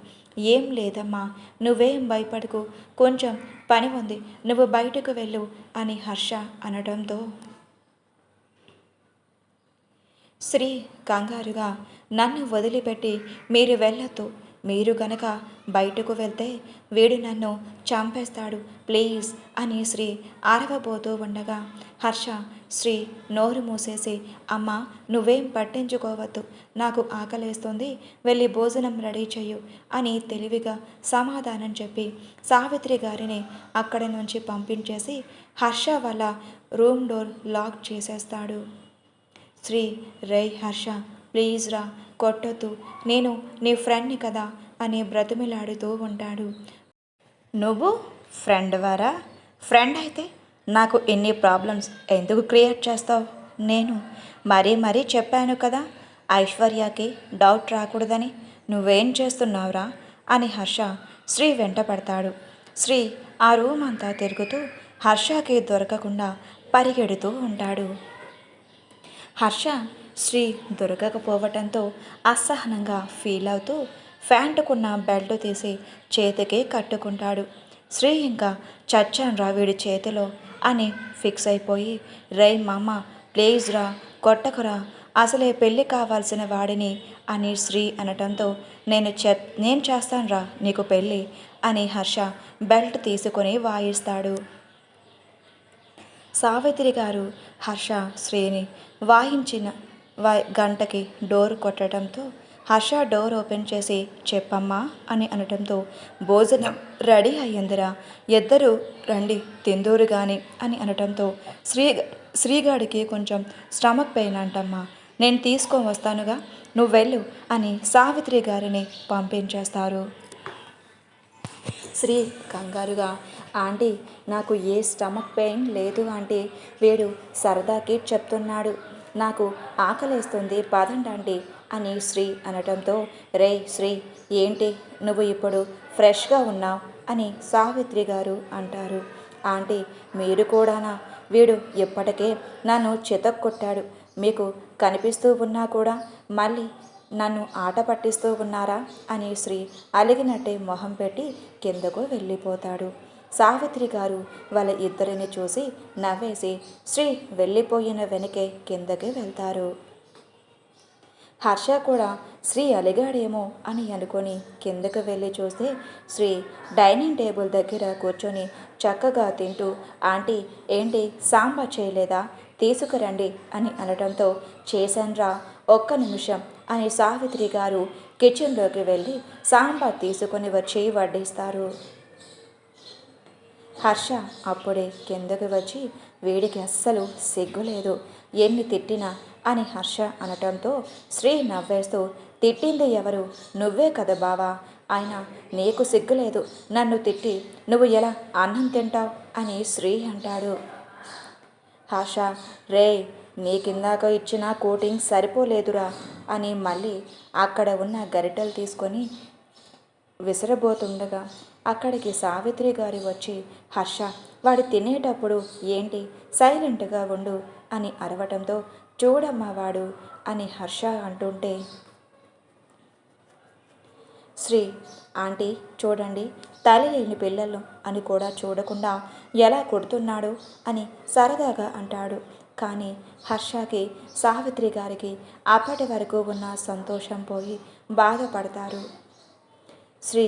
Speaker 1: ఏం లేదమ్మా, నువ్వేం భయపడకు, కొంచెం పని ఉంది, నువ్వు బయటకు వెళ్ళు అని హర్ష అనడంతో శ్రీ కంగారుగా నన్ను వదిలిపెట్టి మీరు వెళ్ళొద్దు, మీరు గనక బయటకు వెళ్తే వీడు నన్ను చంపేస్తాడు ప్లీజ్ అని శ్రీ అరవబోతూ ఉండగా హర్ష శ్రీ నోరు మూసేసి అమ్మ నువ్వేం పట్టించుకోవద్దు, నాకు ఆకలేస్తుంది, వెళ్ళి భోజనం రెడీ చెయ్యు అని తెలివిగా సమాధానం చెప్పి సావిత్రి గారిని అక్కడి నుంచి పంపించేసి హర్ష వాళ్ళ రూమ్ డోర్ లాక్ చేసేస్తాడు. శ్రీ రేయ్ హర్ష ప్లీజ్ రా, కొట్టొద్దు, నేను నీ ఫ్రెండ్ని కదా అని బ్రతిమిలాడుతూ ఉంటాడు. నువ్వు ఫ్రెండ్ వారా? ఫ్రెండ్ అయితే నాకు ఎన్ని ప్రాబ్లమ్స్ ఎందుకు క్రియేట్ చేస్తావు? నేను మరీ చెప్పాను కదా ఐశ్వర్యకి డౌట్ రాకూడదని, నువ్వేం చేస్తున్నావురా అని హర్ష శ్రీ వెంట పడతాడు. శ్రీ ఆ రూమ్ అంతా తిరుగుతూ హర్షకి దొరకకుండా పరిగెడుతూ ఉంటాడు. హర్ష శ్రీ దొరకకపోవటంతో అసహనంగా ఫీల్ అవుతూ ఫ్యాంటుకున్న బెల్ట్ తీసి చేతికి కట్టుకుంటాడు. శ్రీ ఇంకా చచ్చాన్రా వీడి చేతిలో అని ఫిక్స్ అయిపోయి రై మామ ప్లీజ్ రా, కొట్టకురా, అసలే పెళ్ళి కావాల్సిన వాడిని అని శ్రీ అనటంతో నేను చేస్తానురా నీకు పెళ్ళి అని హర్ష బెల్ట్ తీసుకొని వాయిస్తాడు. సావిత్రి గారు హర్ష శ్రీని వాయించిన గంటకి డోర్ కొట్టడంతో హర్ష డోర్ ఓపెన్ చేసి చెప్పమ్మా అని అనటంతో భోజనం రెడీ అయ్యిందిరా, ఇద్దరు రండి తిందూరు కానీ అని అనటంతో శ్రీగాడికి కొంచెం స్టమక్ పెయిన్ అంటమ్మా, నేను తీసుకొని వస్తానుగా, నువ్వు వెళ్ళు అని సావిత్రి గారిని పంపించేస్తారు. శ్రీ కంగారుగా ఆంటీ నాకు ఏ స్టమక్ పెయిన్ లేదు ఆంటీ, వీడు సరదాకి చెప్తున్నాడు, నాకు ఆకలేస్తుంది పదండి ఆంటీ అని శ్రీ అనటంతో, రే శ్రీ, ఏంటి నువ్వు ఇప్పుడు ఫ్రెష్గా ఉన్నావు అని సావిత్రి గారు అంటారు. ఆంటీ, మీరు కూడానా? వీడు ఇప్పటికే నన్ను చితక్కొట్టాడు. మీకు కనిపిస్తూ ఉన్నా కూడా మళ్ళీ నన్ను ఆట పట్టిస్తూ ఉన్నారా అని శ్రీ అలిగినట్టే మొహం పెట్టి కిందకు వెళ్ళిపోతాడు. సావిత్రి గారు వాళ్ళ ఇద్దరిని చూసి నవ్వేసి శ్రీ వెళ్ళిపోయిన వెనకే కిందకి వెళ్తారు. హర్ష కూడా శ్రీ అలిగాడేమో అని అనుకొని కిందకు వెళ్ళి చూస్తే శ్రీ డైనింగ్ టేబుల్ దగ్గర కూర్చొని చక్కగా తింటూ, ఆంటీ ఏంటి సాంబార్ చేయలేదా, తీసుకురండి అని అనడంతో, చేశాన్రా, ఒక్క నిమిషం అని సావిత్రి గారు కిచెన్లోకి వెళ్ళి సాంబార్ తీసుకొని వచ్చి వడ్డిస్తారు. హర్ష అప్పుడే కిందకి వచ్చి, వీడికి అస్సలు సిగ్గులేదు, ఎన్ని తిట్టినా అని హర్ష అనటంతో శ్రీ నవ్వేస్తూ, తిట్టింది ఎవరు, నువ్వే కదా బావా, అయినా నీకు సిగ్గులేదు, నన్ను తిట్టి నువ్వు ఎలా అన్నం తింటావు అని శ్రీ అంటాడు. హర్ష, రే, నీకిందాక ఇచ్చిన కోటింగ్ సరిపోలేదురా అని మళ్ళీ అక్కడ ఉన్న గరిటెలు తీసుకొని విసరబోతుండగా అక్కడికి సావిత్రి గారు వచ్చి, హర్ష, వాడు తినేటప్పుడు ఏంటి సైలెంట్గా ఉండు అని అరవటంతో, చూడమ్మా వాడు అని హర్ష అంటుంటే, శ్రీ, ఆంటీ చూడండి, తల్లి లేని పిల్లలు అని కూడా చూడకుండా ఎలా కొడుతున్నాడు అని సరదాగా అంటాడు. కానీ హర్షకి సావిత్రి గారికి అప్పటి వరకు ఉన్న సంతోషం పోయి బాధపడతారు. శ్రీ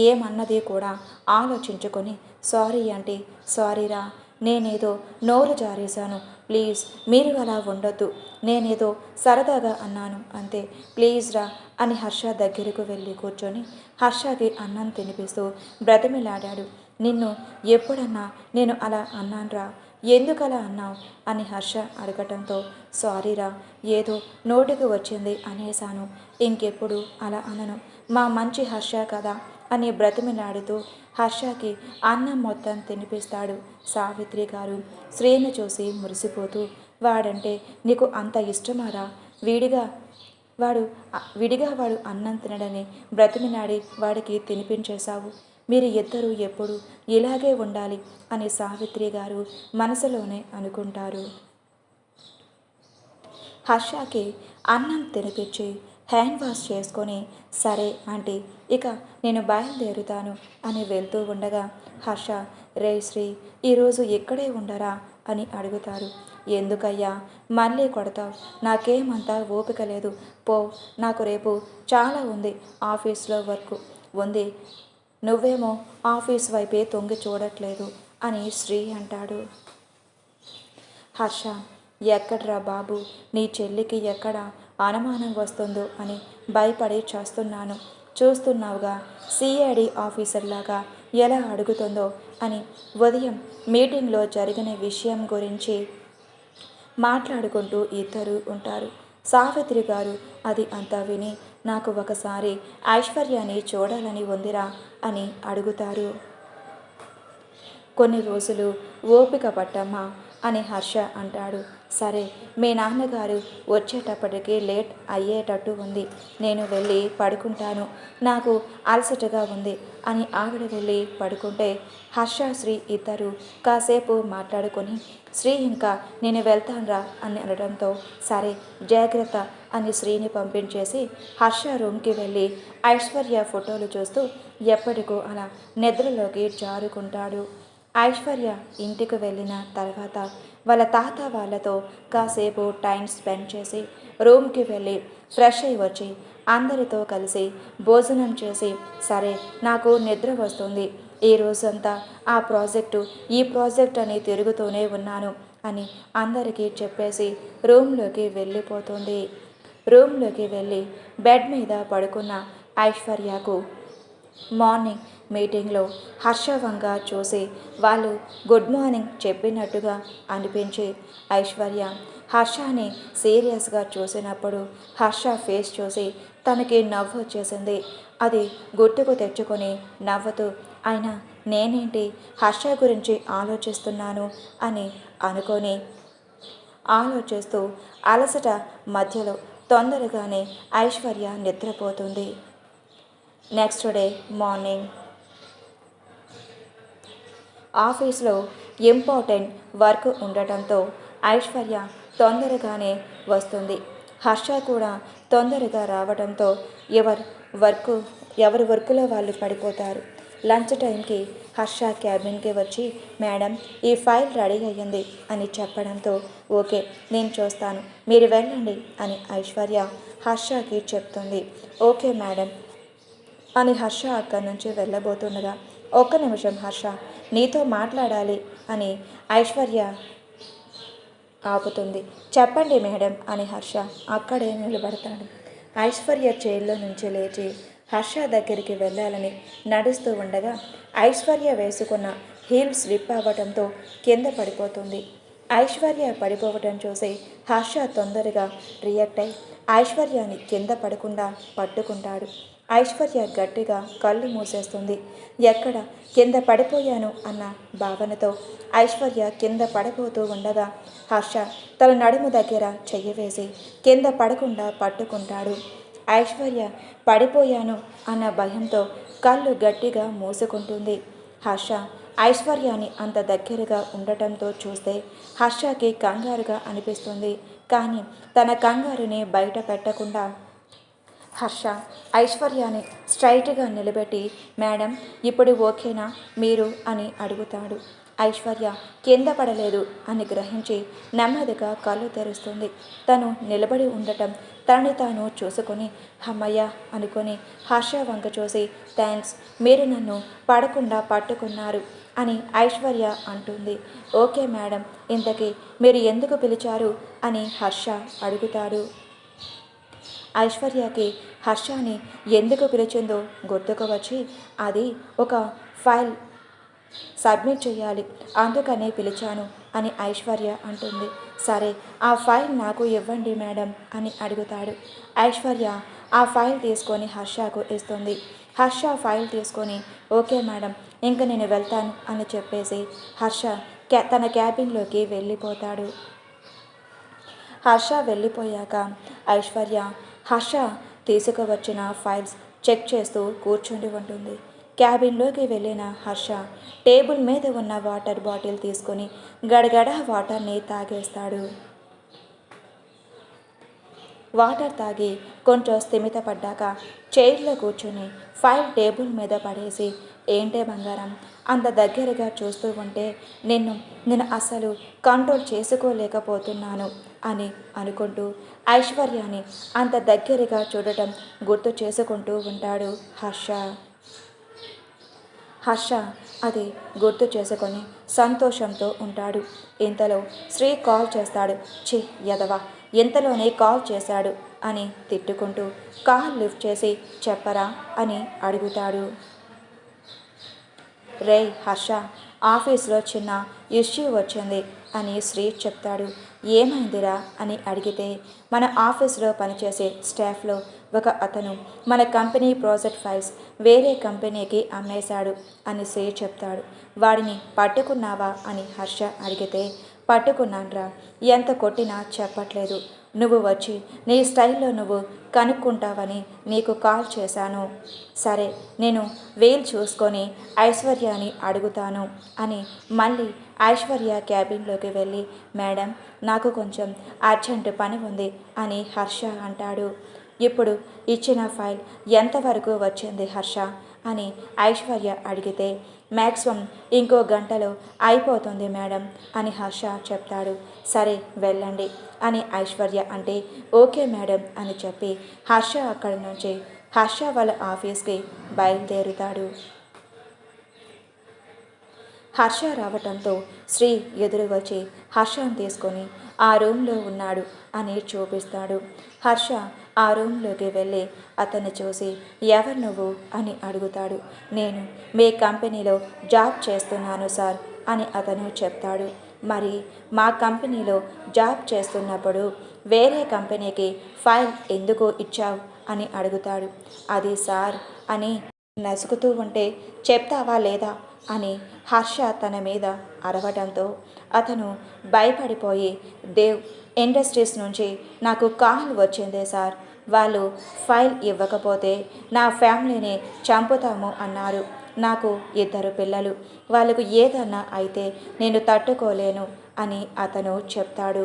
Speaker 1: ఏమన్నది కూడా ఆలోచించుకొని, సారీ ఆంటీ, సారీరా, నేనేదో నోరు జారేశాను, ప్లీజ్ మీరు అలా ఉండొద్దు, నేనేదో సరదాగా అన్నాను అంతే, ప్లీజ్ రా అని హర్ష దగ్గరకు వెళ్ళి కూర్చొని హర్షకి అన్నం తినిపిస్తూ బ్రతిమిలాడాడు. నిన్ను ఎప్పుడన్నా నేను అలా అన్నాన్రా, ఎందుకలా అన్నావు అని హర్ష అడగటంతో, సారీరా, ఏదో నోటికి వచ్చింది అనేశాను, ఇంకెప్పుడు అలా అనను, మా మంచి హర్ష కదా అని బ్రతిమిలాడుతూ హర్షకి అన్నం మొత్తం తినిపిస్తాడు. సావిత్రి గారు శ్రీని చూసి మురిసిపోతూ, వాడంటే నీకు అంత ఇష్టమారా, విడిగా వాడు అన్నం తినడని బ్రతిమిలాడి వాడికి తినిపించేశావు, మీరు ఇద్దరూ ఎప్పుడు ఇలాగే ఉండాలి అని సావిత్రి గారు మనసులోనే అనుకుంటారు. హర్షకి అన్నం తినిపించి హ్యాండ్ వాష్ చేసుకొని, సరే ఆంటీ, ఇక నేను బయలుదేరుతాను అని వెళ్తూ ఉండగా హర్ష, రే శ్రీ, ఈరోజు ఇక్కడే ఉండరా అని అడుగుతారు. ఎందుకయ్యా మళ్ళీ కొడతావు, నాకేమంతా ఓపిక లేదు, పో, నాకు రేపు చాలా ఉంది, ఆఫీస్లో వర్క్ ఉంది, నువ్వేమో ఆఫీస్ వైపే తొంగి చూడట్లేదు అని శ్రీ అంటాడు. హర్ష, ఎక్కడ్రా బాబు, నీ చెల్లికి ఎక్కడ అనుమానం వస్తుందో అని భయపడి చేస్తున్నాను, చూస్తున్నావుగా సిఐడి ఆఫీసర్లాగా ఎలా అడుగుతుందో అని. ఉదయం మీటింగ్లో జరిగిన విషయం గురించి మాట్లాడుకుంటూ ఇద్దరు ఉంటారు. సావిత్రి గారు అది అంతా విని, నాకు ఒకసారి ఐశ్వర్యాన్ని చూడాలని ఉందిరా అని అడుగుతారు. కొన్ని రోజులు ఓపిక పట్టమ్మా అని హర్ష అంటాడు. సరే, మీ నాన్నగారు వచ్చేటప్పటికి లేట్ అయ్యేటట్టు ఉంది, నేను వెళ్ళి పడుకుంటాను, నాకు అలసటగా ఉంది అని ఆవిడ వెళ్ళి పడుకుంటే హర్ష శ్రీ ఇద్దరు కాసేపు మాట్లాడుకొని, శ్రీ ఇంకా నేను వెళ్తాన్రా అని అనడంతో, సరే జాగ్రత్త అని శ్రీని పంపించేసి హర్ష రూమ్కి వెళ్ళి ఐశ్వర్య ఫోటోలు చూస్తూ ఎప్పటికో అలా నిద్రలోకి జారుకుంటాడు. ఐశ్వర్య ఇంటికి వెళ్ళిన తర్వాత వాళ్ళ తాత వాళ్ళతో కాసేపు టైం స్పెండ్ చేసి రూమ్కి వెళ్ళి ఫ్రెష్ అయి వచ్చి అందరితో కలిసి భోజనం చేసి, సరే నాకు నిద్ర వస్తుంది, ఈ రోజంతా ఈ ప్రాజెక్ట్ అని తిరుగుతూనే ఉన్నాను అని అందరికీ చెప్పేసి రూమ్లోకి వెళ్ళిపోతుంది. రూమ్లోకి వెళ్ళి బెడ్ మీద పడుకున్న ఐశ్వర్యకు మార్నింగ్ మీటింగ్లో హర్షవంగా చూసి వాళ్ళు గుడ్ మార్నింగ్ చెప్పినట్టుగా అనిపించి ఐశ్వర్య హర్షని సీరియస్గా చూసినప్పుడు హర్ష ఫేస్ చూసి తనకి నవ్వు వచ్చేసింది. అది గుర్తుకు తెచ్చుకొని నవ్వుతూ, అయినా నేనేంటి హర్ష గురించి ఆలోచిస్తున్నాను అని అనుకొని ఆలోచిస్తూ అలసట మధ్యలో తొందరగానే ఐశ్వర్య నిద్రపోతుంది. నెక్స్ట్ డే మార్నింగ్ ఆఫీస్లో ఇంపార్టెంట్ వర్క్ ఉండటంతో ఐశ్వర్య తొందరగానే వస్తుంది. హర్ష కూడా తొందరగా రావడంతో ఎవరి వర్కులో వాళ్ళు పడిపోతారు. లంచ్ టైంకి హర్ష క్యాబిన్కి వచ్చి మేడం ఈ ఫైల్ రెడీ అయ్యింది అని చెప్పడంతో ఓకే నేను చూస్తాను మీరు వెళ్ళండి అని ఐశ్వర్య హర్షకి చెప్తుంది. ఓకే మేడం అని హర్ష అక్కడి నుంచి వెళ్ళబోతుండగా ఒక్క నిమిషం హర్ష నీతో మాట్లాడాలి అని ఐశ్వర్య ఆపుతుంది. చెప్పండి మేడం అని హర్ష అక్కడే నిలబడతాడు. ఐశ్వర్య చైర్లో నుంచి లేచి హర్ష దగ్గరికి వెళ్ళాలని నడుస్తూ ఉండగా ఐశ్వర్య వేసుకున్న హీల్ స్లిప్ అవ్వడంతో కింద పడిపోతుంది. ఐశ్వర్య పడిపోవటం చూసి హర్ష తొందరగా రియాక్ట్ అయి ఐశ్వర్యాన్ని కింద పడకుండా పట్టుకుంటాడు. ఐశ్వర్య గట్టిగా కళ్ళు మూసేస్తుంది. ఎక్కడ కింద పడిపోయాను అన్న భావనతో ఐశ్వర్య కింద పడిపోతూ ఉండగా హర్ష తన నడుము దగ్గర చెయ్యి వేసి కింద పడకుండా పట్టుకుంటాడు. ఐశ్వర్య పడిపోయాను అన్న భయంతో కళ్ళు గట్టిగా మూసుకుంటుంది. హర్ష ఐశ్వర్యాన్ని అంత దగ్గరగా ఉండటంతో చూస్తే హర్షకి కంగారుగా అనిపిస్తుంది. కానీ తన కంగారుని బయట పెట్టకుండా హర్ష ఐశ్వర్యాన్ని స్ట్రైట్గా నిలబెట్టి మేడం ఇప్పుడు ఓకేనా మీరు అని అడుగుతాడు. ఐశ్వర్య కింద పడలేదు అని గ్రహించి నెమ్మదిగా కళ్ళు తెరుస్తుంది. తను నిలబడి ఉండటం తనని తాను చూసుకొని అమ్మయ్య అనుకొని హర్ష వంక చూసి థ్యాంక్స్ మీరు నన్ను పడకుండా పట్టుకున్నారు అని ఐశ్వర్య అంటుంది. ఓకే మేడం ఇంతకీ మీరు ఎందుకు పిలిచారు అని హర్ష అడుగుతాడు. ఐశ్వర్యకి హర్షని ఎందుకు పిలిచిందో గుర్తుకు వచ్చి అది ఒక ఫైల్ సబ్మిట్ చేయాలి అందుకనే పిలిచాను అని ఐశ్వర్య అంటుంది. సరే ఆ ఫైల్ నాకు ఇవ్వండి మేడం అని అడుగుతాడు. ఐశ్వర్య ఆ ఫైల్ తీసుకొని హర్షకు ఇస్తుంది. హర్ష ఫైల్ తీసుకొని ఓకే మేడం ఇంక నేను వెళ్తాను అని చెప్పేసి హర్ష తన క్యాబిన్లోకి వెళ్ళిపోతాడు. హర్ష వెళ్ళిపోయాక ఐశ్వర్య హర్ష తీసుకువచ్చిన ఫైల్స్ చెక్ చేస్తూ కూర్చుండి ఉంటుంది. క్యాబిన్లోకి వెళ్ళిన హర్ష టేబుల్ మీద ఉన్న వాటర్ బాటిల్ తీసుకొని గడగడ వాటర్ని తాగేస్తాడు. వాటర్ తాగి కొంచెం స్థిమితపడ్డాక చైర్లో కూర్చొని ఫైల్ టేబుల్ మీద పడేసి ఏంటే బంగారం అంత దగ్గరగా చూస్తూ ఉంటే నేను అసలు కంట్రోల్ చేసుకోలేకపోతున్నాను అని అనుకుంటూ ఐశ్వర్యాన్ని అంత దగ్గరగా చూడటం గుర్తు చేసుకుంటూ ఉంటాడు హర్ష అది గుర్తు చేసుకొని సంతోషంతో ఉంటాడు. ఇంతలో శ్రీ కాల్ చేస్తాడు. ఛీ యదవా ఇంతలోనే కాల్ చేశాడు అని తిట్టుకుంటూ కాల్ లిఫ్ట్ చేసి చెప్పరా అని అడుగుతాడు. రే హర్ష ఆఫీస్లో చిన్న ఇష్యూ వచ్చింది అని శ్రీ చెప్తాడు. ఏమైందిరా అని అడిగితే మన ఆఫీస్లో పనిచేసే స్టాఫ్లో ఒక అతను మన కంపెనీ ప్రాజెక్ట్ ఫైల్స్ వేరే కంపెనీకి అమ్మేశాడు అని శ్రీ చెప్తాడు. వాడిని పట్టుకున్నావా అని హర్ష అడిగితే పట్టుకున్నాన్రా ఎంత కొట్టినా చెప్పట్లేదు. నువ్వు వచ్చి నీ స్టైల్లో నువ్వు కనుక్కుంటావని నీకు కాల్ చేశాను. సరే నేను వీలు చూసుకొని ఐశ్వర్యాని అడుగుతాను అని మళ్ళీ ఐశ్వర్య క్యాబిన్లోకి వెళ్ళి మేడం నాకు కొంచెం అర్జెంట్ పని ఉంది అని హర్ష అంటాడు. ఇప్పుడు ఇచ్చిన ఫైల్ ఎంతవరకు వచ్చింది హర్ష అని ఐశ్వర్య అడిగితే మ్యాక్సిమం ఇంకో గంటలో అయిపోతుంది మేడం అని హర్ష చెప్తాడు. సరే వెళ్ళండి అని ఐశ్వర్య అంటే ఓకే మేడం అని చెప్పి హర్ష అక్కడి నుంచి హర్ష వాళ్ళ ఆఫీస్కి బయలుదేరుతాడు. హర్ష రావటంతో శ్రీ ఎదురు వచ్చి హర్షను తీసుకొని ఆ రూమ్లో ఉన్నాడు అని చూపిస్తాడు. హర్ష ఆ రూమ్లోకి వెళ్ళి అతన్ని చూసి ఎవరు నువ్వు అని అడుగుతాడు. నేను మీ కంపెనీలో జాబ్ చేస్తున్నాను సార్ అని అతను చెప్తాడు. మరి మా కంపెనీలో జాబ్ చేస్తున్నప్పుడు వేరే కంపెనీకి ఫైల్ ఎందుకు ఇచ్చావు అని అడుగుతాడు. అది సార్ అని నసుకుతూ ఉంటే చెప్తావా లేదా అని హర్ష తన మీద అరవడంతో అతను భయపడిపోయి, దేవ్ ఇండస్ట్రీస్ నుంచి నాకు కాల్ వచ్చిందే సార్, వాళ్ళు ఫైల్ ఇవ్వకపోతే నా ఫ్యామిలీని చంపుతాము అన్నారు. నాకు 2 పిల్లలు, వాళ్ళకు ఏదన్నా అయితే నేను తట్టుకోలేను అని అతను చెప్తాడు.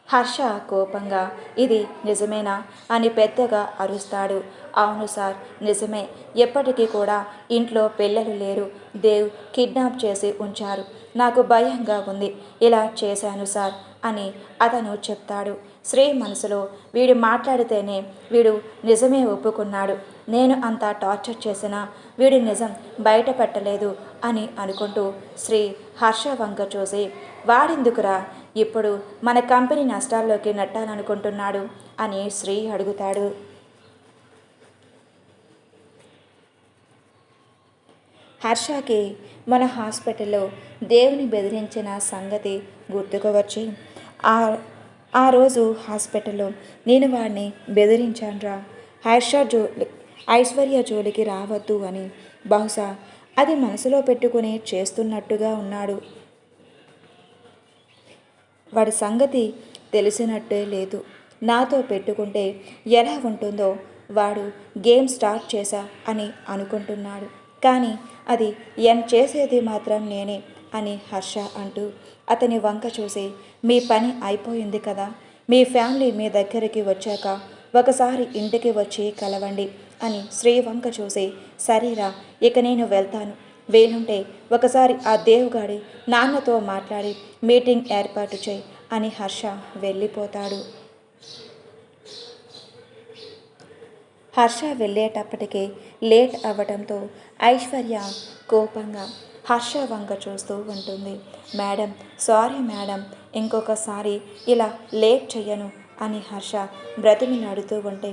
Speaker 1: హర్ష కోపంగా, ఇది నిజమేనా అని పెద్దగా అరుస్తాడు. అవును సార్, నిజమే. ఎప్పటికీ కూడా ఇంట్లో పిల్లలు లేరు. దేవ్ కిడ్నాప్ చేసి ఉంచారు. నాకు భయంగా ఉంది. ఇలా చేశాను సార్ అని అతను చెప్తాడు. శ్రీ మనసులో, వీడు మాట్లాడితేనే వీడు నిజమే ఒప్పుకున్నాడు. నేను అంత టార్చర్ చేసినా వీడి నిజం బయట పెట్టలేదు అని అనుకుంటూ శ్రీ హర్ష వంక చూసి, వాడెందుకురా ఇప్పుడు మన కంపెనీ నష్టాల్లోకి నెట్టాలనుకుంటున్నాడు అని శ్రీ అడుగుతాడు. హర్షకి మన హాస్పిటల్లో దేవుని బెదిరించిన సంగతి గుర్తుకు వచ్చి, ఆ రోజు హాస్పిటల్లో నేను వాడిని బెదిరించానురా, ఐశ్వర్య జోలికి రావద్దు అని. బహుశా అది మనసులో పెట్టుకుని చేస్తున్నట్టుగా ఉన్నాడు. వాడి సంగతి తెలిసినట్టే లేదు. నాతో పెట్టుకుంటే ఎలా ఉంటుందో వాడు గేమ్ స్టార్ట్ చేశా అని అనుకుంటున్నాడు. కానీ అది చేసేది మాత్రం నేనే అని హర్ష అంటూ అతని వంక చూసి, మీ పని అయిపోయింది కదా, మీ ఫ్యామిలీ మీ దగ్గరికి వచ్చాక ఒకసారి ఇంటికి వచ్చి కలవండి అని శ్రీ వంక చూసి, సరేరా, ఇక నేను వెళ్తాను. వీలుంటే ఒకసారి ఆ దేవుగాడి నాన్నతో మాట్లాడి మీటింగ్ ఏర్పాటు చేయి అని హర్ష వెళ్ళిపోతాడు. హర్ష వెళ్ళేటప్పటికే లేట్ అవ్వడంతో ఐశ్వర్య కోపంగా హర్ష వంక చూస్తూ ఉంటుంది. మేడం, సారీ మేడం, ఇంకొకసారి ఇలా లేట్ చెయ్యను అని హర్ష బ్రతిమిలాడుతూ ఉంటే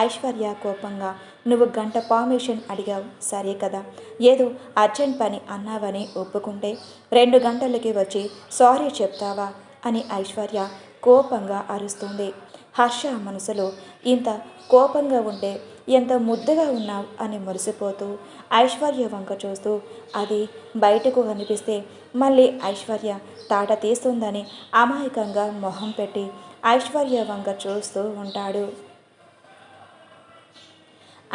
Speaker 1: ఐశ్వర్య కోపంగా, నువ్వు గంట పర్మిషన్ అడిగావు సరే కదా, ఏదో అర్జెంట్ పని అన్నావని ఒప్పుకుంటే 2 గంటలకి వచ్చి సారీ చెప్తావా అని ఐశ్వర్య కోపంగా అరుస్తుంది. హర్ష మనసులో, ఇంత కోపంగా ఉంటే ఎంత ముద్దుగా ఉన్నావు అని మురిసిపోతూ ఐశ్వర్య వంక చూస్తూ, అది బయటకు కనిపిస్తే మళ్ళీ ఐశ్వర్య తాట తీస్తుందని అమాయకంగా మొహం పెట్టి ఐశ్వర్య వంక చూస్తూ ఉంటాడు.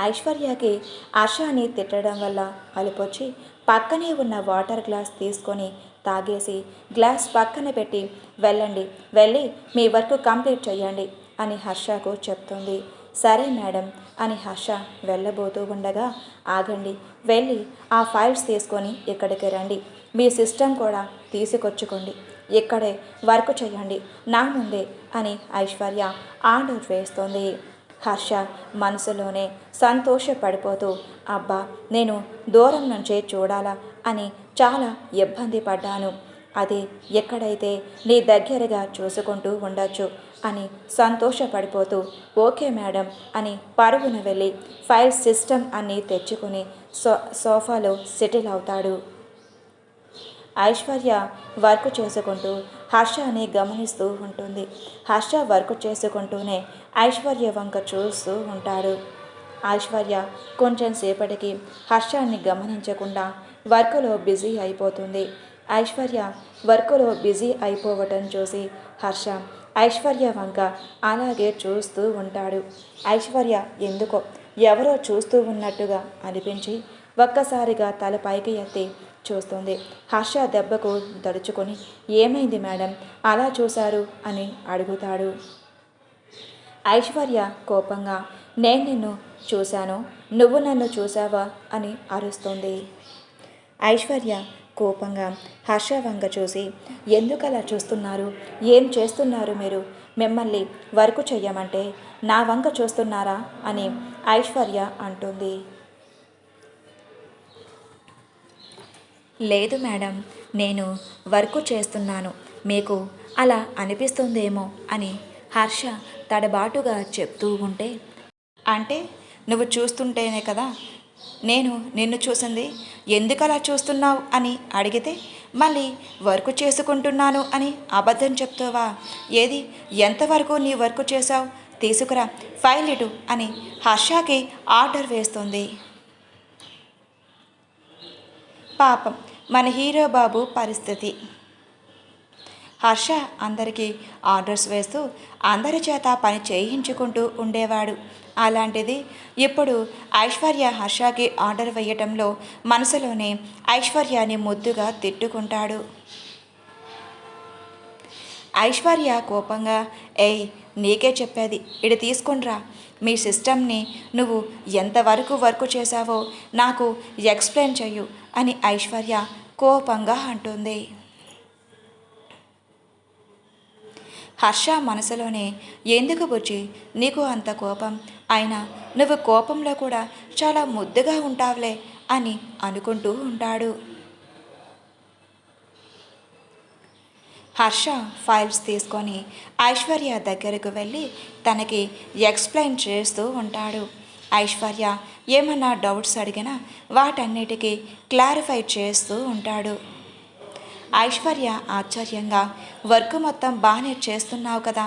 Speaker 1: ఐశ్వర్యకి హర్షని తిట్టడం వల్ల అలుపొచ్చి పక్కనే ఉన్న వాటర్ గ్లాస్ తీసుకొని తాగేసి గ్లాస్ పక్కన పెట్టి, వెళ్ళండి, వెళ్ళి మీ వర్క్ కంప్లీట్ చేయండి అని హర్షకు చెప్తుంది. సరే మేడం అని హర్ష వెళ్ళబోతూ ఉండగా, ఆగండి, వెళ్ళి ఆ ఫైల్స్ తీసుకొని ఇక్కడికి రండి, మీ సిస్టమ్ కూడా తీసుకొచ్చుకోండి, ఇక్కడే వర్క్ చేయండి నా ముందే అని ఐశ్వర్య ఆర్డర్ వేస్తుంది. హర్ష మనసులోనే సంతోషపడిపోతూ, అబ్బా, నేను దూరం నుంచే చూడాలా అని చాలా ఇబ్బంది పడ్డాను, అది ఎక్కడైతే నీ దగ్గరగా చూసుకుంటూ ఉండొచ్చు అని సంతోషపడిపోతూ, ఓకే మేడం అని పరుగున వెళ్ళి ఫైల్ సిస్టమ్ అన్నీ తెచ్చుకుని సోఫాలో సెటిల్ అవుతాడు. ఐశ్వర్య వర్క్ చేసుకుంటూ హర్షని గమనిస్తూ ఉంటుంది. హర్ష వర్క్ చేసుకుంటూనే ఐశ్వర్య వంక చూస్తూ ఉంటాడు. ఐశ్వర్య కొంచెం సేపటికి హర్షాన్ని గమనించకుండా వర్క్లో బిజీ అయిపోతుంది. ఐశ్వర్య వర్క్లో బిజీ అయిపోవటం చూసి హర్ష ఐశ్వర్య వంక అలాగే చూస్తూ ఉంటాడు. ఐశ్వర్య ఎందుకో ఎవరో చూస్తూ ఉన్నట్టుగా అనిపించి ఒక్కసారిగా తల పైకి ఎత్తి చూస్తుంది. హర్ష దెబ్బకు దడుచుకొని, ఏమైంది మేడం అలా చూశారు అని అడుగుతాడు. ఐశ్వర్య కోపంగా, నేను నిన్ను చూశాను, నువ్వు నన్ను చూసావా అని అరుస్తుంది. ఐశ్వర్య కోపంగా హర్ష వంక చూసి, ఎందుకలా చూస్తున్నారు, ఏం చేస్తున్నారు మీరు, మిమ్మల్ని వర్క్ చెయ్యమంటే నా వంక చూస్తున్నారా అని ఐశ్వర్య అంటుంది. లేదు మేడం, నేను వర్క్ చేస్తున్నాను, మీకు అలా అనిపిస్తుందేమో అని హర్ష తడబాటుగా చెప్తూ ఉంటే, అంటే నువ్వు చూస్తుంటేనే కదా నేను నిన్ను చూసింది, ఎందుకలా చూస్తున్నావు అని అడిగితే మళ్ళీ వర్క్ చేసుకుంటున్నాను అని అబద్ధం చెప్తావా, ఏది ఎంతవరకు నీ వర్క్ చేసావు, తీసుకురా ఫైల్ ఇటు అని హర్షకి ఆర్డర్ వేస్తుంది. పాపం మన హీరో బాబు పరిస్థితి. హర్ష అందరికీ ఆర్డర్స్ వేస్తూ అందరి చేత పని చేయించుకుంటూ ఉండేవాడు. అలాంటిది ఇప్పుడు ఐశ్వర్య హర్షకి ఆర్డర్ వేయటంలో మనసులోనే ఐశ్వర్యాన్ని ముద్దుగా తిట్టుకుంటాడు. ఐశ్వర్య కోపంగా, ఏయ్ నీకే చెప్పేది, ఇటు తీసుకునిరా, మీ సిస్టమ్ని నువ్వు ఎంతవరకు వర్క్ చేశావో నాకు ఎక్స్ప్లెయిన్ చెయ్యు అని ఐశ్వర్య కోపంగా అంటుంది. హర్ష మనసులోనే, ఎందుకు బుజ్జి నీకు అంత కోపం, అయినా నువ్వు కోపంలో కూడా చాలా ముద్దుగా ఉంటావులే అని అనుకుంటూ ఉంటాడు. హర్ష ఫైల్స్ తీసుకొని ఐశ్వర్య దగ్గరకు వెళ్ళి తనకి ఎక్స్ప్లెయిన్ చేస్తూ ఉంటాడు. ఐశ్వర్య ఏమన్నా డౌట్స్ అడిగినా వాటన్నిటికీ క్లారిఫై చేస్తూ ఉంటాడు. ఐశ్వర్య ఆశ్చర్యంగా, వర్క్ మొత్తం బాగానే చేస్తున్నావు కదా,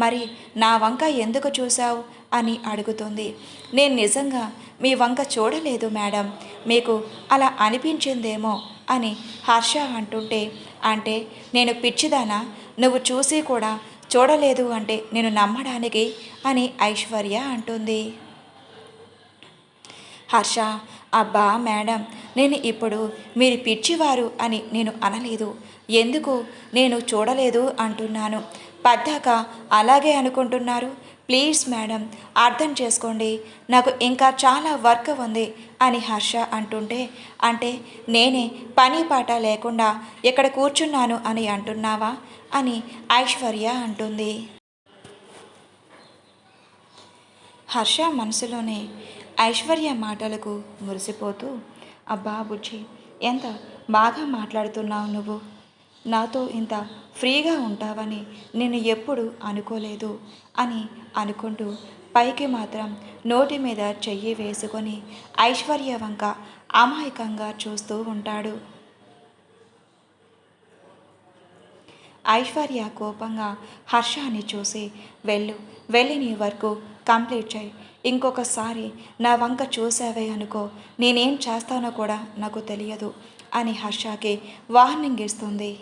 Speaker 1: మరి నా వంక ఎందుకు చూసావు అని అడుగుతుంది. నేను నిజంగా మీ వంక చూడలేదు మేడం, మీకు అలా అనిపించిందేమో అని హర్ష అంటుంటే, అంటే నేను పిచ్చిదానా, నువ్వు చూసి కూడా చూడలేదు అంటే నేను నమ్మడానికి అని ఐశ్వర్య అంటుంది. హర్ష, అబ్బా మేడం, నేను ఇప్పుడు మీరు పిచ్చివారు అని నేను అనలేదు, ఎందుకు నేను చూడలేదు అంటున్నాను, పద్దాక అలాగే అనుకుంటున్నారు, ప్లీజ్ మేడం అర్థం చేసుకోండి, నాకు ఇంకా చాలా వర్క్ ఉంది అని హర్ష అంటుంటే, అంటే నేనే పని పాట లేకుండా ఇక్కడ కూర్చున్నాను అని అంటున్నావా అని ఐశ్వర్య అంటుంది. హర్ష మనసులోనే ఐశ్వర్య మాటలకు మురిసిపోతూ, అబ్బా బుజ్జి ఎంత బాగా మాట్లాడుతున్నావు నువ్వు, నాతో ఇంత ఫ్రీగా ఉంటావని నేను ఎప్పుడు అనుకోలేదు అని అనుకుంటూ పైకి మాత్రం నోటి మీద చెయ్యి వేసుకొని ఐశ్వర్య వంక అమాయకంగా చూస్తూ ఉంటాడు. ఐశ్వర్య కోపంగా హర్షాన్ని చూసి, వెళ్ళి నీ వరకు కంప్లీట్ చేయి, ఇంకొకసారి నా వంక చూసావే అనుకో నేనేం చేస్తానో కూడా నాకు తెలియదు అని హర్షకి వార్నింగ్ ఇస్తుంది.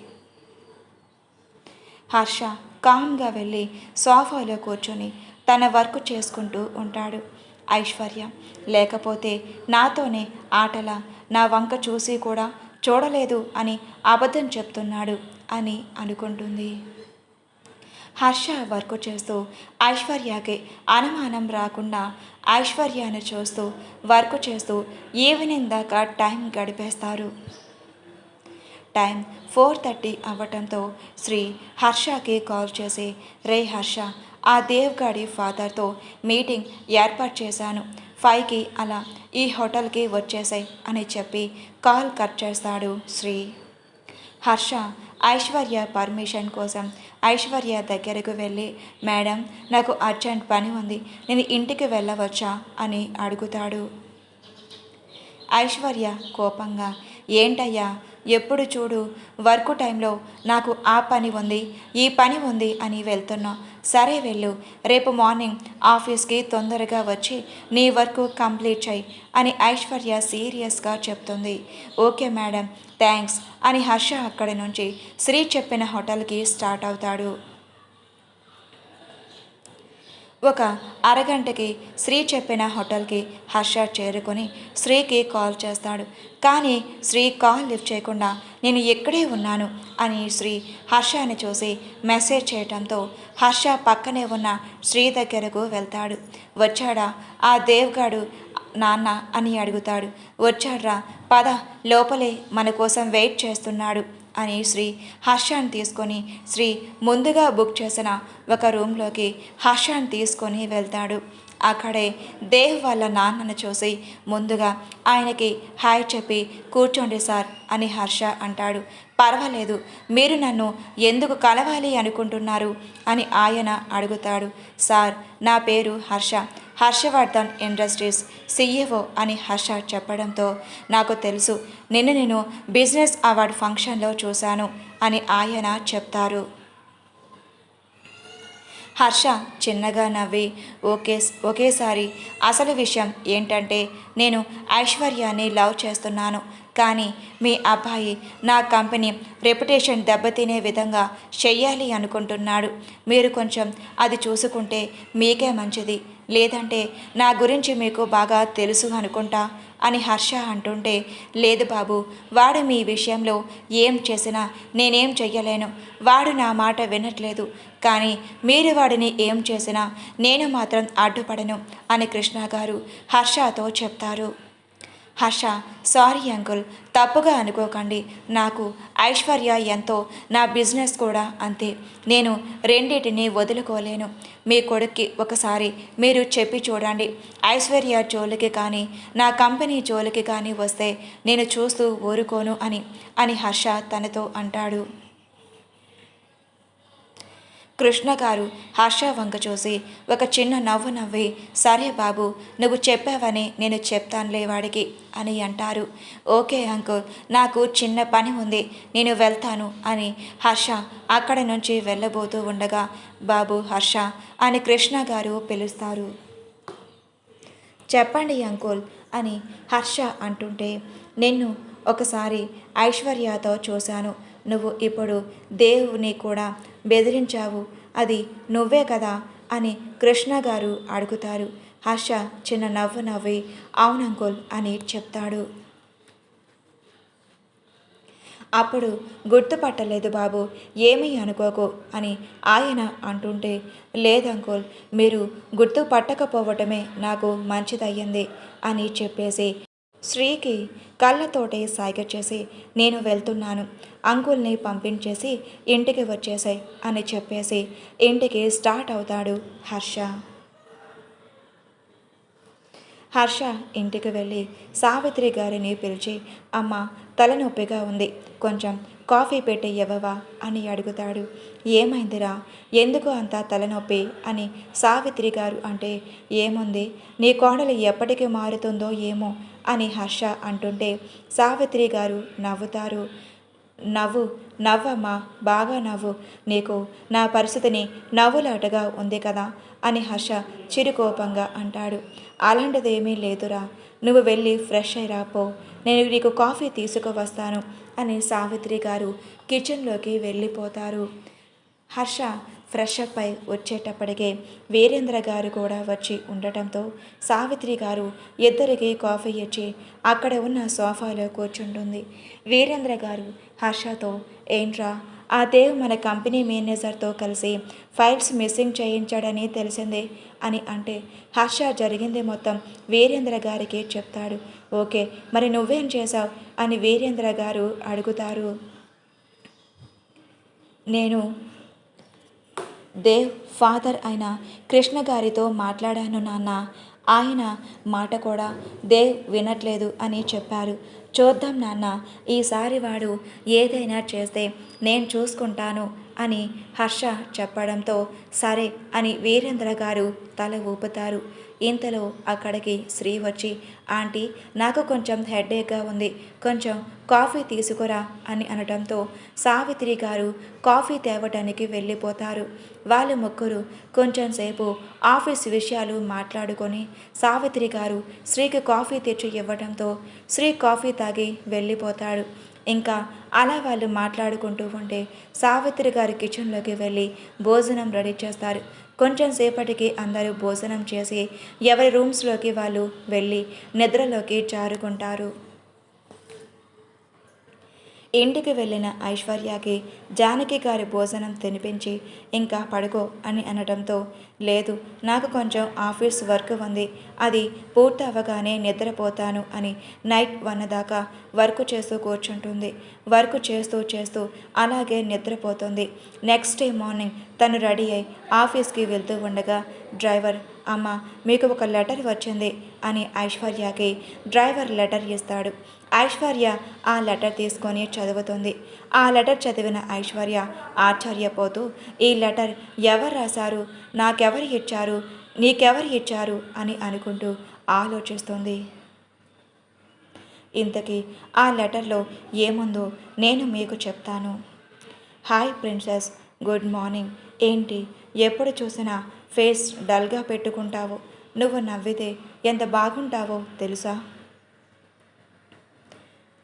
Speaker 1: హర్ష కామ్గా వెళ్ళి సోఫాలో కూర్చొని తన వర్క్ చేసుకుంటూ ఉంటాడు. ఐశ్వర్య లేకపోతే నాతోనే ఆటలా నా వంక చూసి కూడా చూడలేదు అని అబద్ధం చెప్తున్నాడు అని అనుకుంటుంది. హర్ష వర్క్ చేస్తూ ఐశ్వర్యకి అనుమానం రాకుండా ఐశ్వర్యాన్ని చూస్తూ వర్క్ చేస్తూ ఈవినింగ్ దాకా టైం గడిపేస్తారు. టైం 4:30 అవ్వటంతో శ్రీ హర్షకి కాల్ చేసి, రే హర్ష, ఆ దేవ్గాడి ఫాదర్తో మీటింగ్ ఏర్పాటు చేశాను, 5కి అలా ఈ హోటల్కి వచ్చేసాయి అని చెప్పి కాల్ కట్ చేస్తాడు శ్రీ. హర్ష ఐశ్వర్య పర్మిషన్ కోసం ఐశ్వర్య దగ్గరకు వెళ్ళి, మేడం నాకు అర్జెంట్ పని ఉంది, నేను ఇంటికి వెళ్ళవచ్చా అని అడుగుతాడు. ఐశ్వర్య కోపంగా, ఏంటయ్యా ఎప్పుడు చూడు వర్క్ టైంలో నాకు ఆ పని ఉంది ఈ పని ఉంది అని వెళ్తున్నా, సరే వెళ్ళు, రేపు మార్నింగ్ ఆఫీస్కి తొందరగా వచ్చి నీ వర్క్ కంప్లీట్ చేయి అని ఐశ్వర్య సీరియస్గా చెప్తుంది. ఓకే మేడం, థ్యాంక్స్ అని హర్ష అక్కడి నుంచి శ్రీ చెప్పిన హోటల్కి స్టార్ట్ అవుతాడు. ఒక అరగంటకి శ్రీ చెప్పిన హోటల్కి హర్ష చేరుకొని శ్రీకి కాల్ చేస్తాడు. కానీ శ్రీ కాల్ లిఫ్ట్ చేయకుండా నేను ఎక్కడే ఉన్నాను అని శ్రీ హర్షని చూసి మెసేజ్ చేయడంతో హర్ష పక్కనే ఉన్న శ్రీ దగ్గరకు వెళ్తాడు. వచ్చాడా ఆ దేవ్గాడు నాన్న అని అడుగుతాడు. వచ్చాడ్రా, పద లోపలే మన కోసం వెయిట్ చేస్తున్నాడు అని శ్రీ హర్షాన్ని తీసుకొని శ్రీ ముందుగా బుక్ చేసిన ఒక రూమ్లోకి హర్షాన్ని తీసుకొని వెళ్తాడు. అక్కడే దేవ్ వాళ్ళ నాన్నను చూసి ముందుగా ఆయనకి హాయ్ చెప్పి, కూర్చోండి సార్ అని హర్ష అంటాడు. పర్వాలేదు, మీరు నన్ను ఎందుకు కలవాలి అనుకుంటున్నారు అని ఆయన అడుగుతాడు. సార్ నా పేరు హర్ష, హర్షవర్ధన్ ఇండస్ట్రీస్ CEO అని హర్ష చెప్పడంతో, నాకు తెలుసు, నేను బిజినెస్ అవార్డ్ ఫంక్షన్లో చూశాను అని ఆయన చెప్తారు. హర్ష చిన్నగా నవ్వి, ఒకేసారి అసలు విషయం ఏంటంటే నేను ఐశ్వర్యాన్ని లవ్ చేస్తున్నాను, కానీ మీ అబ్బాయి నా కంపెనీ రెప్యుటేషన్ దెబ్బతినే విధంగా చెయ్యాలి అనుకుంటున్నాడు. మీరు కొంచెం అది చూసుకుంటే మీకే మంచిది. లేదంటే నా గురించి మీకు బాగా తెలుసు అనుకుంటా అని హర్ష అంటుంటే, లేదు బాబు, వాడు మీ విషయంలో ఏం చేసినా నేనేం చెయ్యలేను. వాడు నా మాట వినట్లేదు. కానీ మీరు వాడిని ఏం చేసినా నేను మాత్రం అడ్డుపడను అని కృష్ణ గారు హర్షతో చెప్తారు. హర్ష, సారీ అంకుల్, తప్పుగా అనుకోకండి. నాకు ఐశ్వర్య ఎంతో, నా బిజినెస్ కూడా అంతే. నేను రెండింటిని వదులుకోలేను. మీ కొడుక్కి ఒకసారి మీరు చెప్పి చూడండి. ఐశ్వర్య జోలికి కానీ నా కంపెనీ జోలికి కానీ వస్తే నేను చూస్తూ ఊరుకోను అని హర్ష తనతో అంటాడు. కృష్ణ గారు హర్ష వంక చూసి ఒక చిన్న నవ్వు నవ్వి, సరే బాబు, నువ్వు చెప్పావని నేను చెప్తానులే వాడికి అని అంటారు. ఓకే అంకుల్, నాకు చిన్న పని ఉంది, నేను వెళ్తాను అని హర్ష అక్కడి నుంచి వెళ్ళబోతూ ఉండగా, బాబు హర్ష అని కృష్ణ గారు పిలుస్తారు. చెప్పండి అంకుల్ అని హర్ష అంటుంటే, నిన్ను ఒకసారి ఐశ్వర్యతో చూశాను. నువ్వు ఇప్పుడు దేవుని కూడా బెదిరించావు, అది నువ్వే కదా అని కృష్ణ గారు అడుగుతారు. హర్ష చిన్న నవ్వు నవ్వి అవునంకుల్ అని చెప్తాడు. అప్పుడు గుర్తుపట్టలేదు బాబు, ఏమీ అనుకోకు అని ఆయన అంటుంటే, లేదంకుల్, మీరు గుర్తుపట్టకపోవటమే నాకు మంచిదయ్యింది అని చెప్పేసి శ్రీకి కళ్ళతోటే సైగ చేసి, నేను వెళ్తున్నాను, అంకుల్ని పంపించేసి ఇంటికి వచ్చేసాయి అని చెప్పేసి ఇంటికి స్టార్ట్ అవుతాడు హర్ష. హర్ష ఇంటికి వెళ్ళి సావిత్రి గారిని పిలిచి, అమ్మ, తలనొప్పిగా ఉంది, కొంచెం కాఫీ పెట్టి ఇవ్వవా అని అడుగుతాడు. ఏమైందిరా, ఎందుకు అంత తలనొప్పి అని సావిత్రి గారు అంటే, ఏముంది, నీ కోడలు ఎప్పటికి మారుతుందో ఏమో అని హర్ష అంటుంటే సావిత్రి గారు నవ్వుతారు. నవ్వమ్మా, బాగా నవ్వు, నీకు నా పరిస్థితిని నవ్వులాటగా ఉంది కదా అని హర్ష చిరుకోపంగా అంటాడు. అలాంటిదేమీ లేదురా, నువ్వు వెళ్ళి ఫ్రెష్ అయ్యి రాపో, నేను నీకు కాఫీ తీసుకువస్తాను అని సావిత్రి గారు కిచెన్లోకి వెళ్ళిపోతారు. హర్ష ఫ్రెష్ అప్ అయి వచ్చేటప్పటికే వీరేంద్ర గారు కూడా వచ్చి ఉండటంతో సావిత్రి గారు ఇద్దరికి కాఫీ ఇచ్చి అక్కడ ఉన్న సోఫాలో కూర్చుంటుంది. వీరేంద్ర గారు హర్షతో, ఏంట్రా, ఆ దేవ్ మన కంపెనీ మేనేజర్తో కలిసి ఫైల్స్ మిస్సింగ్ చేయించాడని తెలిసిందే అని అంటే, హర్ష జరిగింది మొత్తం వీరేంద్ర గారికి చెప్తాడు. ఓకే, మరి నువ్వేం చేశావు అని వీరేంద్ర గారు అడుగుతారు. నేను దేవ్ ఫాదర్ అయిన కృష్ణ గారితో మాట్లాడాను నాన్న, ఆయన మాట కూడా దేవ్ వినట్లేదు అని చెప్పారు. చూద్దాం నాన్న, ఈసారి వాడు ఏదైనా చేస్తే నేను చూసుకుంటాను అని హర్ష చెప్పడంతో సరే అని వీరేంద్ర గారు తల ఊపుతారు. ఇంతలో అక్కడికి శ్రీ వచ్చి, ఆంటీ, నాకు కొంచెం హెడేక్గా ఉంది, కొంచెం కాఫీ తీసుకురా అని అనడంతో సావిత్రి గారు కాఫీ తేవటానికి వెళ్ళిపోతారు. వాళ్ళు ముగ్గురు కొంచెం సేపు ఆఫీస్ విషయాలు మాట్లాడుకొని సావిత్రి గారు శ్రీకి కాఫీ తెచ్చి ఇవ్వడంతో శ్రీ కాఫీ తాగి వెళ్ళిపోతాడు. ఇంకా అలా వాళ్ళు మాట్లాడుకుంటూ ఉంటే సావిత్రి గారు కిచెన్లోకి వెళ్ళి భోజనం రెడీ చేస్తారు. కొంచెం సేపటికి అందరూ భోజనం చేసి ఎవరి రూమ్స్లోకి వాళ్ళు వెళ్ళి నిద్రలోకి జారుకుంటారు. ఇంటికి వెళ్ళిన ఐశ్వర్యకి జానకి గారి భోజనం తినిపించి ఇంకా పడుకో అని అనడంతో, లేదు, నాకు కొంచెం ఆఫీస్ వర్క్ ఉంది, అది పూర్తి అవ్వగానే నిద్రపోతాను అని నైట్ 1 దాకా వర్క్ చేస్తూ కూర్చుంటుంది. వర్క్ చేస్తూ చేస్తూ అలాగే నిద్రపోతుంది. నెక్స్ట్ డే మార్నింగ్ తను రెడీ అయి ఆఫీస్కి వెళ్తూ ఉండగా డ్రైవర్, అమ్మ, మీకు ఒక లెటర్ వచ్చింది అని ఐశ్వర్యకి డ్రైవర్ లెటర్ ఇస్తాడు. ఐశ్వర్య ఆ లెటర్ తీసుకొని చదువుతుంది. ఆ లెటర్ చదివిన ఐశ్వర్య ఆశ్చర్యపోతూ, ఈ లెటర్ ఎవరు రాశారు, నాకెవరు ఇచ్చారు, నీకెవరు ఇచ్చారు అని అనుకుంటూ ఆలోచిస్తుంది. ఇంతకీ ఆ లెటర్లో ఏముందో నేను మీకు చెప్తాను. Hi princess, good morning. ఏంటి ఎప్పుడు చూసినా ఫేస్ డల్గా పెట్టుకుంటావు, నువ్వు నవ్వితే ఎంత బాగుంటావో తెలుసా?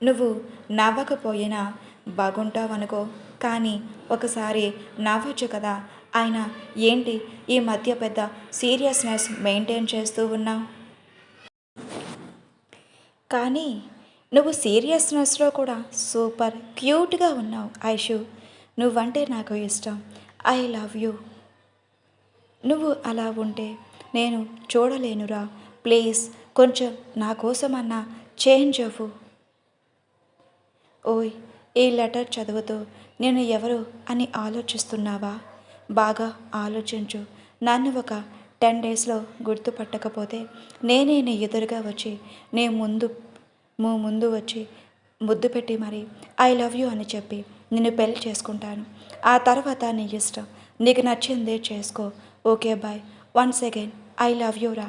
Speaker 1: నువ్వు నవ్వకపోయినా బాగుంటావనుకో, కానీ ఒకసారి నవ్వచ్చు కదా. అయినా ఏంటి ఈ మధ్య పెద్ద సీరియస్నెస్ మెయింటైన్ చేస్తూ ఉన్నావు? కానీ నువ్వు సీరియస్నెస్లో కూడా సూపర్ క్యూట్గా ఉన్నావు ఐషు. నువ్వంటే నాకు ఇష్టం. I love you. నువ్వు అలా ఉంటే నేను చూడలేనురా. ప్లీజ్ కొంచెం నా కోసమన్నా చేంజ్ అవ్వు. ఓయ్, ఈ లెటర్ చదువుతూ నేను ఎవరు అని ఆలోచిస్తున్నావా? బాగా ఆలోచించు. నన్ను ఒక 10 డేస్లో గుర్తుపట్టకపోతే నేనే నీ ఎదురుగా వచ్చి నీ ముందు వచ్చి ముద్దు పెట్టి మరి ఐ లవ్ యూ అని చెప్పి నిన్ను పెళ్లి చేసుకుంటాను. ఆ తర్వాత నీ ఇష్టం. నీకు నచ్చిందే చేసుకో. Okay bye. Once again I love you రా.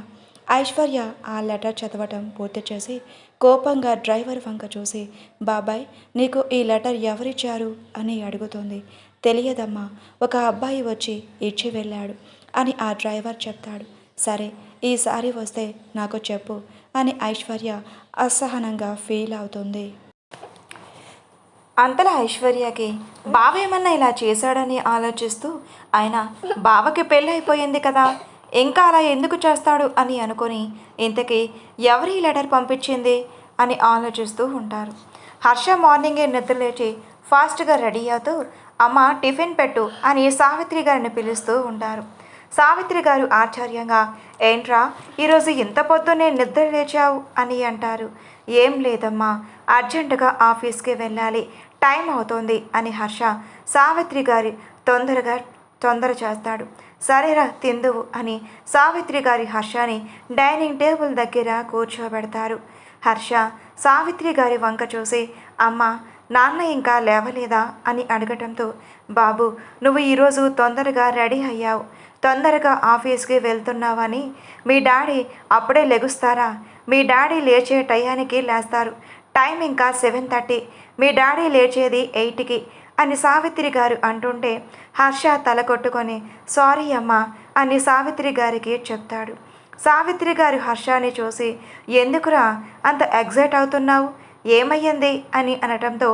Speaker 1: ఐశ్వర్య ఆ లెటర్ చదవటం పూర్తి చేసి కోపంగా డ్రైవర్ వంక చూసి, బాబాయ్ నీకు ఈ లెటర్ ఎవరిచ్చారు అని అడుగుతుంది. తెలియదమ్మా, ఒక అబ్బాయి వచ్చి ఇచ్చి వెళ్ళాడు అని ఆ డ్రైవర్ చెప్తాడు. సరే, ఈసారి వస్తే నాకు చెప్పు అని ఐశ్వర్య అసహనంగా ఫీల్ అవుతుంది. అంతలా ఐశ్వర్యకి బావేమన్నా ఇలా చేశాడని ఆలోచిస్తూ, అయినా బావకి పెళ్ళి అయిపోయింది కదా, ఇంకా అలా ఎందుకు చేస్తాడు అని అనుకొని ఇంతకీ ఎవరి లెటర్ పంపించింది అని ఆలోచిస్తూ ఉంటారు. హర్ష మార్నింగే నిద్ర లేచి ఫాస్ట్గా రెడీ అవుతూ అమ్మ టిఫిన్ పెట్టు అని సావిత్రి గారిని పిలుస్తూ ఉంటారు. సావిత్రి గారు ఆశ్చర్యంగా, ఏంట్రా ఈరోజు ఇంత పొద్దున్నే నిద్ర లేచావు అని అంటారు. ఏం లేదమ్మా, అర్జెంటుగా ఆఫీస్కి వెళ్ళాలి, టైం అవుతోంది అని హర్ష సావిత్రి గారి తొందర చేస్తాడు. సరేరా తిందువు అని సావిత్రి గారి హర్షని డైనింగ్ టేబుల్ దగ్గర కూర్చోబెడతారు. హర్ష సావిత్రి గారి వంక చూసి, అమ్మ నాన్న ఇంకా లేవలేదా అని అడగటంతో, బాబు నువ్వు ఈరోజు తొందరగా రెడీ అయ్యావు, తొందరగా ఆఫీస్కి వెళ్తున్నావని మీ డాడీ అప్పుడే లెగుస్తారా? మీ డాడీ లేచే టయానికి లేస్తారు. టైం ఇంకా 7:30. మీ డాడీ లేచేది 8కి అని సావిత్రి గారు అంటుంటే హర్ష తల కొట్టుకొని సారీ అమ్మా అని సావిత్రి గారికి చెప్తాడు. సావిత్రి గారు హర్షని చూసి, ఎందుకురా అంత ఎగ్జైట్ అవుతున్నావు, ఏమయ్యింది అని అనటంతో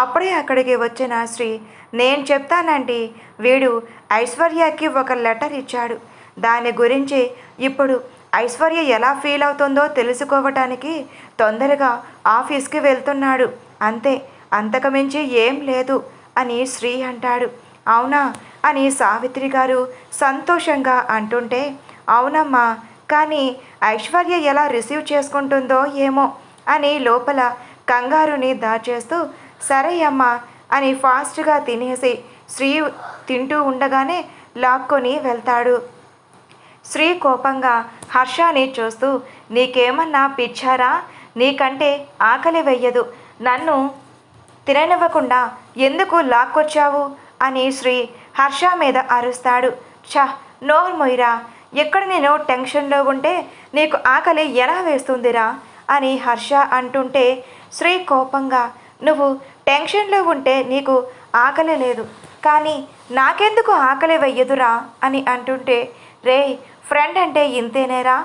Speaker 1: అప్పుడే అక్కడికి వచ్చిన శ్రీ, నేను చెప్తానండి, వీడు ఐశ్వర్యకి ఒక లెటర్ ఇచ్చాడు. దాని గురించి ఇప్పుడు ఐశ్వర్య ఎలా ఫీల్ అవుతుందో తెలుసుకోవటానికి తొందరగా ఆఫీస్కి వెళ్తున్నాడు, అంతే, అంతకుమించి ఏం లేదు అని శ్రీ అంటాడు. అవునా అని సావిత్రి గారు సంతోషంగా అంటుంటే, అవునమ్మా, కానీ ఐశ్వర్య ఎలా రిసీవ్ చేసుకుంటుందో ఏమో అని లోపల కంగారుని దాచేస్తూ, సరే అమ్మా అని ఫాస్ట్గా తినేసి శ్రీ తింటూ ఉండగానే లాక్కొని వెళ్తాడు. శ్రీ కోపంగా హర్షని చూస్తూ, నీకేమన్నా పిచ్చారా, నీకంటే ఆకలి వెయ్యదు, నన్ను తిననివ్వకుండా ఎందుకు లాక్కొచ్చావు అని శ్రీ హర్ష మీద అరుస్తాడు. ఛ, నోరు మొయ్యరా, ఎక్కడ నేను టెన్షన్లో ఉంటే నీకు ఆకలి ఎలా వేస్తుందిరా అని హర్ష అంటుంటే శ్రీ కోపంగా, నువ్వు టెన్షన్లో ఉంటే నీకు ఆకలి లేదు, కానీ నాకెందుకు ఆకలి వెయ్యదురా అని అంటుంటే, రే ఫ్రెండ్ అంటే ఇంతేనేరా,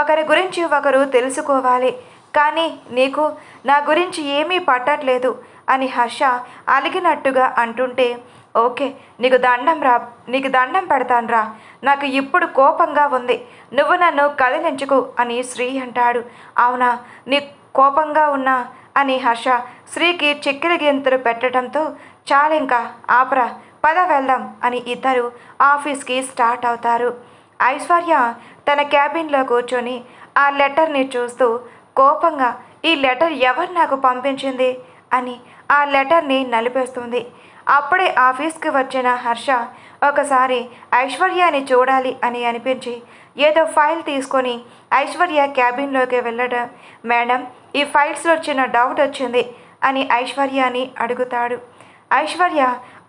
Speaker 1: ఒకరి గురించి ఒకరు తెలుసుకోవాలి, కానీ నీకు నా గురించి ఏమీ పట్టట్లేదు అని హర్ష అలిగినట్టుగా అంటుంటే, ఓకే నీకు దండం పెడతానురా, నాకు ఇప్పుడు కోపంగా ఉంది, నువ్వు నన్ను కదిలించుకు అని శ్రీ అంటాడు. అవునా, నీ కోపంగా ఉన్నా అని హర్ష శ్రీకి చిక్కిరి గెంతులు పెట్టడంతో, చాలింకా ఆపరా, పద వెళ్దాం అని ఇద్దరు ఆఫీస్కి స్టార్ట్ అవుతారు. ఐశ్వర్య తన క్యాబిన్లో కూర్చొని ఆ లెటర్ని చూస్తూ కోపంగా, ఈ లెటర్ ఎవరు నాకు పంపించింది అని ఆ లెటర్ని నలిపేస్తుంది. అప్పుడే ఆఫీస్కి వచ్చిన హర్ష ఒకసారి ఐశ్వర్యని చూడాలి అని అనిపించి ఏదో ఫైల్ తీసుకొని ఐశ్వర్య క్యాబిన్లోకి వెళ్ళడం, మేడం ఈ ఫైల్స్లో చిన్న డౌట్ వచ్చింది అని ఐశ్వర్యని అడుగుతాడు. ఐశ్వర్య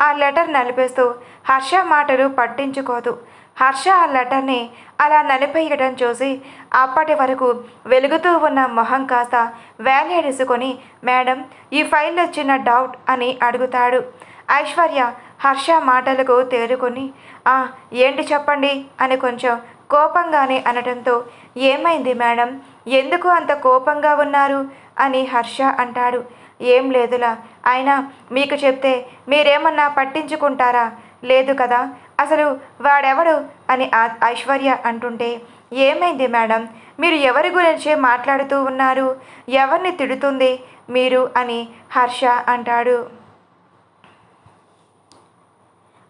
Speaker 1: ఆ లెటర్ నలిపేస్తూ హర్ష మాటలు పట్టించుకోదు. హర్ష ఆ లెటర్ని అలా నలిపేయడం చూసి అప్పటి వరకు వెలుగుతూ ఉన్న మొహం కాస్త వేలేడుసుకొని, మేడం ఈ ఫైల్లో చిన్న డౌట్ అని అడుగుతాడు. ఐశ్వర్య హర్ష మాటలకు తేరుకొని, ఏంటి చెప్పండి అని కొంచెం కోపంగానే అనడంతో, ఏమైంది మేడం, ఎందుకు అంత కోపంగా ఉన్నారు అని హర్ష అంటాడు. ఏం లేదులా, అయినా మీకు చెప్తే మీరేమన్నా పట్టించుకుంటారా? లేదు కదా, అసలు వాడెవడు అని ఐశ్వర్య అంటుంటే, ఏమైంది మేడం, మీరు ఎవరి గురించి మాట్లాడుతూ ఉన్నారు? ఎవరిని తిడుతుంది మీరు అని హర్ష అంటాడు.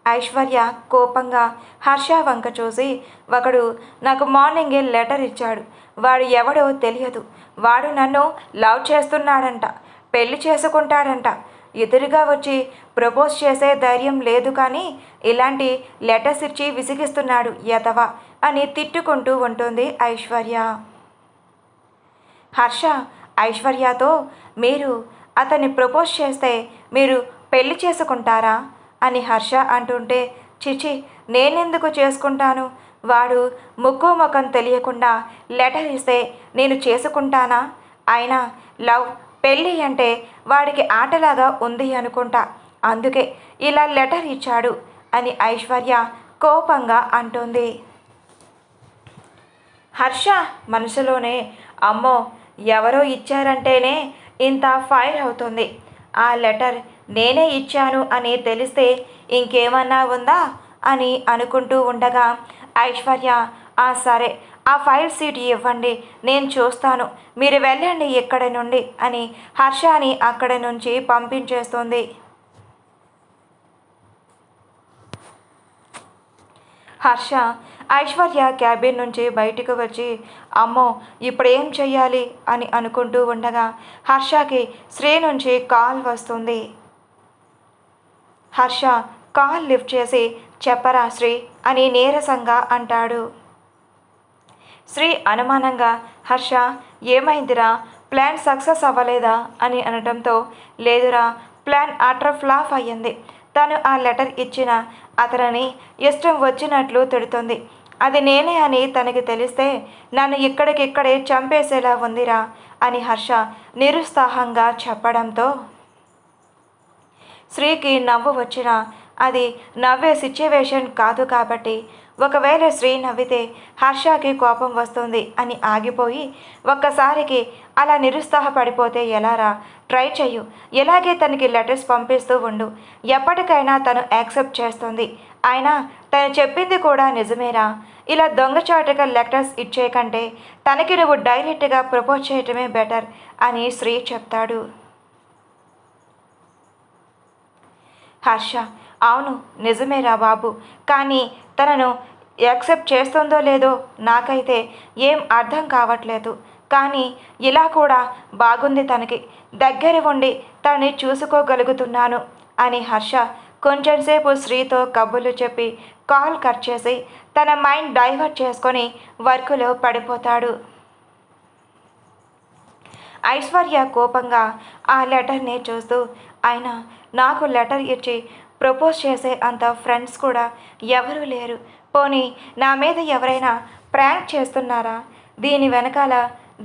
Speaker 1: ఐశ్వర్య కోపంగా హర్ష వంక చూసి, ఒకడు నాకు మార్నింగే లెటర్ ఇచ్చాడు, వాడు ఎవడో తెలియదు, వాడు నన్ను లవ్ చేస్తున్నాడంట, పెళ్లి చేసుకుంటాడంట, ఎదురుగా వచ్చి ప్రపోజ్ చేసే ధైర్యం లేదు కానీ ఇలాంటి లెటర్స్ ఇచ్చి విసిగిస్తున్నాడు యతవ అని తిట్టుకుంటూ ఉంటుంది ఐశ్వర్య. హర్ష ఐశ్వర్యతో, మీరు అతన్ని ప్రపోజ్ చేస్తే మీరు పెళ్లి చేసుకుంటారా అని హర్ష అంటుంటే, చిచి, నేనెందుకు చేసుకుంటాను, వాడు ముక్కు ముఖం తెలియకుండా లెటర్ ఇస్తే నేను చేసుకుంటానా? అయినా లవ్ పెళ్ళి అంటే వాడికి ఆటలాగా ఉంది అనుకుంటా, అందుకే ఇలా లెటర్ ఇచ్చాడు అని ఐశ్వర్య కోపంగా అంటుంది. హర్ష మనసులోనే, అమ్మో, ఎవరో ఇచ్చారంటేనే ఇంత ఫైర్ అవుతుంది, ఆ లెటర్ నేనే ఇచ్చాను అని తెలిస్తే ఇంకేమన్నా ఉందా అని అనుకుంటూ ఉండగా ఐశ్వర్య, సరే, ఆ ఫైల్ సీట్ ఇవ్వండి, నేను చూస్తాను, మీరు వెళ్ళండి ఇక్కడి నుండి అని హర్షని అక్కడి నుంచి పంపించేస్తుంది. హర్ష ఐశ్వర్య క్యాబిన్ నుంచి బయటకు వచ్చి, అమ్మో, ఇప్పుడు ఏం చెయ్యాలి అని అనుకుంటూ ఉండగా హర్షకి శ్రీ నుంచి కాల్ వస్తుంది. హర్ష కాల్ లిఫ్ట్ చేసి, చెప్పరా శ్రీ అని నీరసంగా అంటాడు. శ్రీ అనుమానంగా, హర్ష, ఏమైందిరా, ప్లాన్ సక్సెస్ అవ్వలేదా అని అనడంతో, లేదురా, ప్లాన్ అటర్ ఫ్లాప్ అయ్యింది, తను ఆ లెటర్ ఇచ్చిన అతనిని ఇష్టం వచ్చినట్లు తిడుతుంది, అది నేనే అని తనకి తెలిస్తే నన్ను ఇక్కడికిక్కడే చంపేసేలా ఉందిరా అని హర్ష నిరుత్సాహంగా చెప్పడంతో శ్రీకి నవ్వు వచ్చినా అది నవ్వే సిచ్యువేషన్ కాదు కాబట్టి, ఒకవేళ శ్రీ నవ్వితే హర్షకి కోపం వస్తుంది అని ఆగిపోయి, ఒక్కసారికి అలా నిరుత్సాహపడిపోతే ఎలారా, ట్రై చెయ్యు, ఇలాగే తనకి లెటర్స్ పంపిస్తూ ఉండు, ఎప్పటికైనా తను యాక్సెప్ట్ చేస్తుంది, అయినా తను చెప్పింది కూడా నిజమేరా, ఇలా దొంగచాటుగా లెటర్స్ ఇచ్చే కంటే తనకి నువ్వు డైరెక్ట్గా ప్రపోజ్ చేయటమే బెటర్ అని శ్రీ చెప్తాడు. హర్ష, అవును నిజమేరా బాబు, కానీ తనను యాక్సెప్ట్ చేస్తుందో లేదో నాకైతే ఏం అర్థం కావట్లేదు, కానీ ఇలా కూడా బాగుంది, తనకి దగ్గర ఉండి తనని చూసుకోగలుగుతున్నాను అని హర్ష కొంచెంసేపు శ్రీతో కబుర్లు చెప్పి కాల్ కట్ చేసి తన మైండ్ డైవర్ట్ చేసుకొని వర్కులో పడిపోతాడు. ఐశ్వర్య కోపంగా ఆ లెటర్ని చూస్తూ, అయినా నాకు లెటర్ ఇచ్చి ప్రపోజ్ చేసే అంత ఫ్రెండ్స్ కూడా ఎవరూ లేరు, పోనీ నా మీద ఎవరైనా ప్రాంక్ చేస్తున్నారా, దీని వెనకాల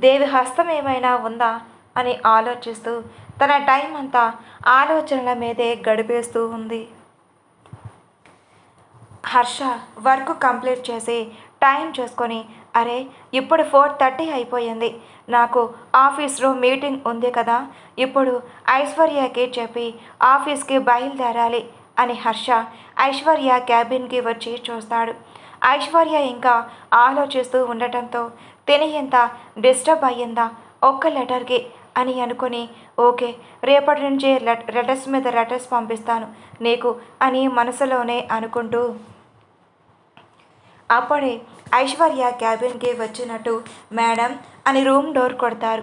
Speaker 1: దేవి హస్తం ఏమైనా ఉందా అని ఆలోచిస్తూ తన టైం అంతా ఆలోచనల మీదే గడిపేస్తూ ఉంది. హర్ష వర్క్ కంప్లీట్ చేసి టైం చూసుకొని, అరే ఇప్పుడు 4:30 అయిపోయింది, నాకు ఆఫీస్లో మీటింగ్ ఉంది కదా, ఇప్పుడు ఐశ్వర్యకి చెప్పి ఆఫీస్కి బయలుదేరాలి అని హర్ష ఐశ్వర్య క్యాబిన్కి వచ్చి చూస్తాడు. ఐశ్వర్య ఇంకా ఆలోచిస్తూ ఉండటంతో తిని ఎంత డిస్టర్బ్ అయ్యిందా ఒక్క లెటర్కి అని అనుకుని, ఓకే, రేపటి నుంచి లెటర్స్ మీద లెటర్స్ పంపిస్తాను నీకు అని మనసులోనే అనుకుంటూ అప్పుడే ఐశ్వర్య క్యాబిన్కి వచ్చినట్టు మేడం అని రూమ్ డోర్ కొడతారు.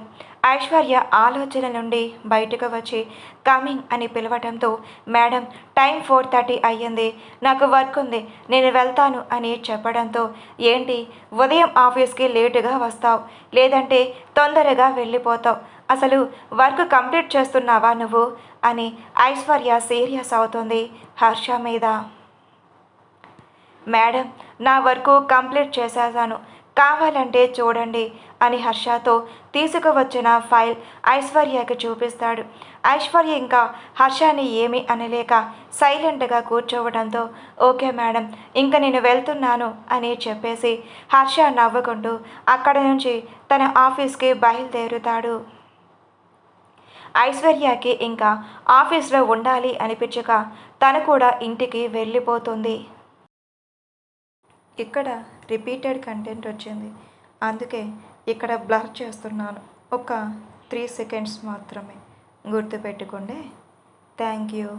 Speaker 1: ఐశ్వర్య ఆలోచన నుండి బయటకు వచ్చి కమింగ్ అని పిలవటంతో, మేడం టైం 4:30 అయ్యింది, నాకు వర్క్ ఉంది, నేను వెళ్తాను అని చెప్పడంతో, ఏంటి ఉదయం ఆఫీస్కి లేటుగా వస్తావు, లేదంటే తొందరగా వెళ్ళిపోతావు, అసలు వర్క్ కంప్లీట్ చేస్తున్నావా నువ్వు అని ఐశ్వర్య సీరియస్ అవుతుంది హర్ష మీద. మేడం నా వర్క్ కంప్లీట్ చేసేసాను, కావాలంటే చూడండి అని హర్షతో తీసుకువచ్చిన ఫైల్ ఐశ్వర్యకి చూపిస్తాడు. ఐశ్వర్య ఇంకా హర్షని ఏమీ అనలేక సైలెంట్గా కూర్చోవడంతో, ఓకే మేడం, ఇంకా నేను వెళ్తున్నాను అని చెప్పేసి హర్ష నవ్వుకుంటూ అక్కడ నుంచి తన ఆఫీస్కి బయలుదేరుతాడు. ఐశ్వర్యకి ఇంకా ఆఫీస్లో ఉండాలి అనిపించక తను కూడా ఇంటికి వెళ్ళిపోతుంది. ఇక్కడ రిపీటెడ్ కంటెంట్ వచ్చింది, అందుకే ఇక్కడ బ్లర్ చేస్తున్నాను. ఒక 3 సెకండ్స్ మాత్రమే, గుర్తుపెట్టుకోండి. Thank you.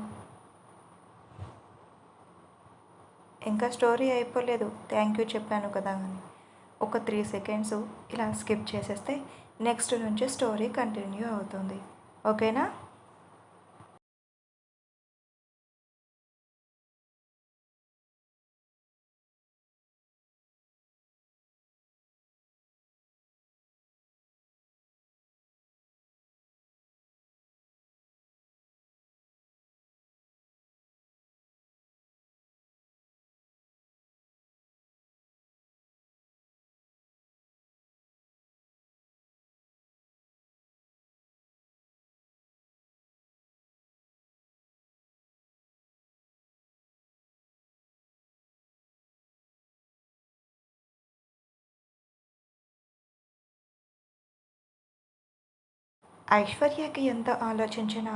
Speaker 1: ఇంకా స్టోరీ అయిపోలేదు, థ్యాంక్ యూ చెప్పాను కదా అని. ఒక 3 సెకండ్స్ ఇలా స్కిప్ చేసేస్తే నెక్స్ట్ నుంచి స్టోరీ కంటిన్యూ అవుతుంది. ఓకేనా? ఐశ్వర్యకి ఎంత ఆలోచించినా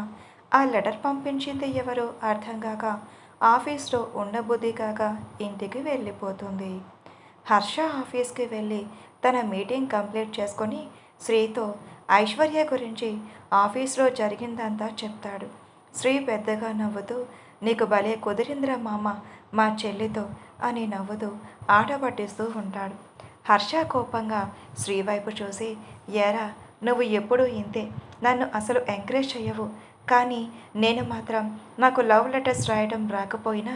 Speaker 1: ఆ లెటర్ పంపించింది ఎవరో అర్థం కాక ఆఫీస్లో ఉండబుద్ధి కాక ఇంటికి వెళ్ళిపోతుంది. హర్ష ఆఫీస్కి వెళ్ళి తన మీటింగ్ కంప్లీట్ చేసుకొని శ్రీతో ఐశ్వర్య గురించి ఆఫీస్లో జరిగిందంతా చెప్తాడు. శ్రీ పెద్దగా నవ్వుతూ, నీకు భలే కుదిరిందిరా మామ మా చెల్లితో అని నవ్వుతూ ఆట పట్టిస్తూ ఉంటాడు. హర్ష కోపంగా శ్రీ వైపు చూసి, ఏరా నువ్వు ఎప్పుడూ ఇంతే, నన్ను అసలు ఎంకరేజ్ చేయవు, కానీ నేను మాత్రం నాకు లవ్ లెటర్స్ రాయడం రాకపోయినా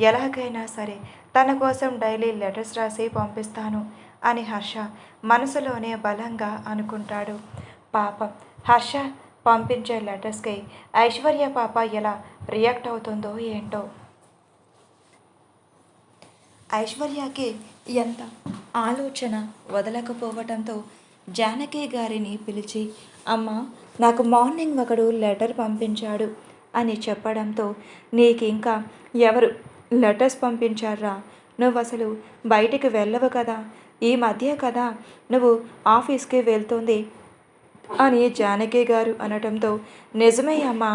Speaker 1: ఎలాగైనా సరే తన కోసం డైలీ లెటర్స్ రాసి పంపిస్తాను అని హర్ష మనసులోనే బలంగా అనుకుంటాడు. పాపం హర్ష పంపించే లెటర్స్కి ఐశ్వర్య పాప ఎలా రియాక్ట్ అవుతుందో ఏంటో. ఐశ్వర్యకి ఎంత ఆలోచన వదలకపోవడంతో జానకి గారిని పిలిచి, అమ్మ నాకు మార్నింగ్ ఒకడు లెటర్ పంపించాడు అని చెప్పడంతో, నీకు ఇంకా ఎవరు లెటర్స్ పంపించారా? నువ్వు అసలు బయటికి వెళ్ళవు కదా, ఈ మధ్య కదా నువ్వు ఆఫీస్కి వెళ్తుంది అని జానకి గారు అనటంతో, నిజమే అమ్మా,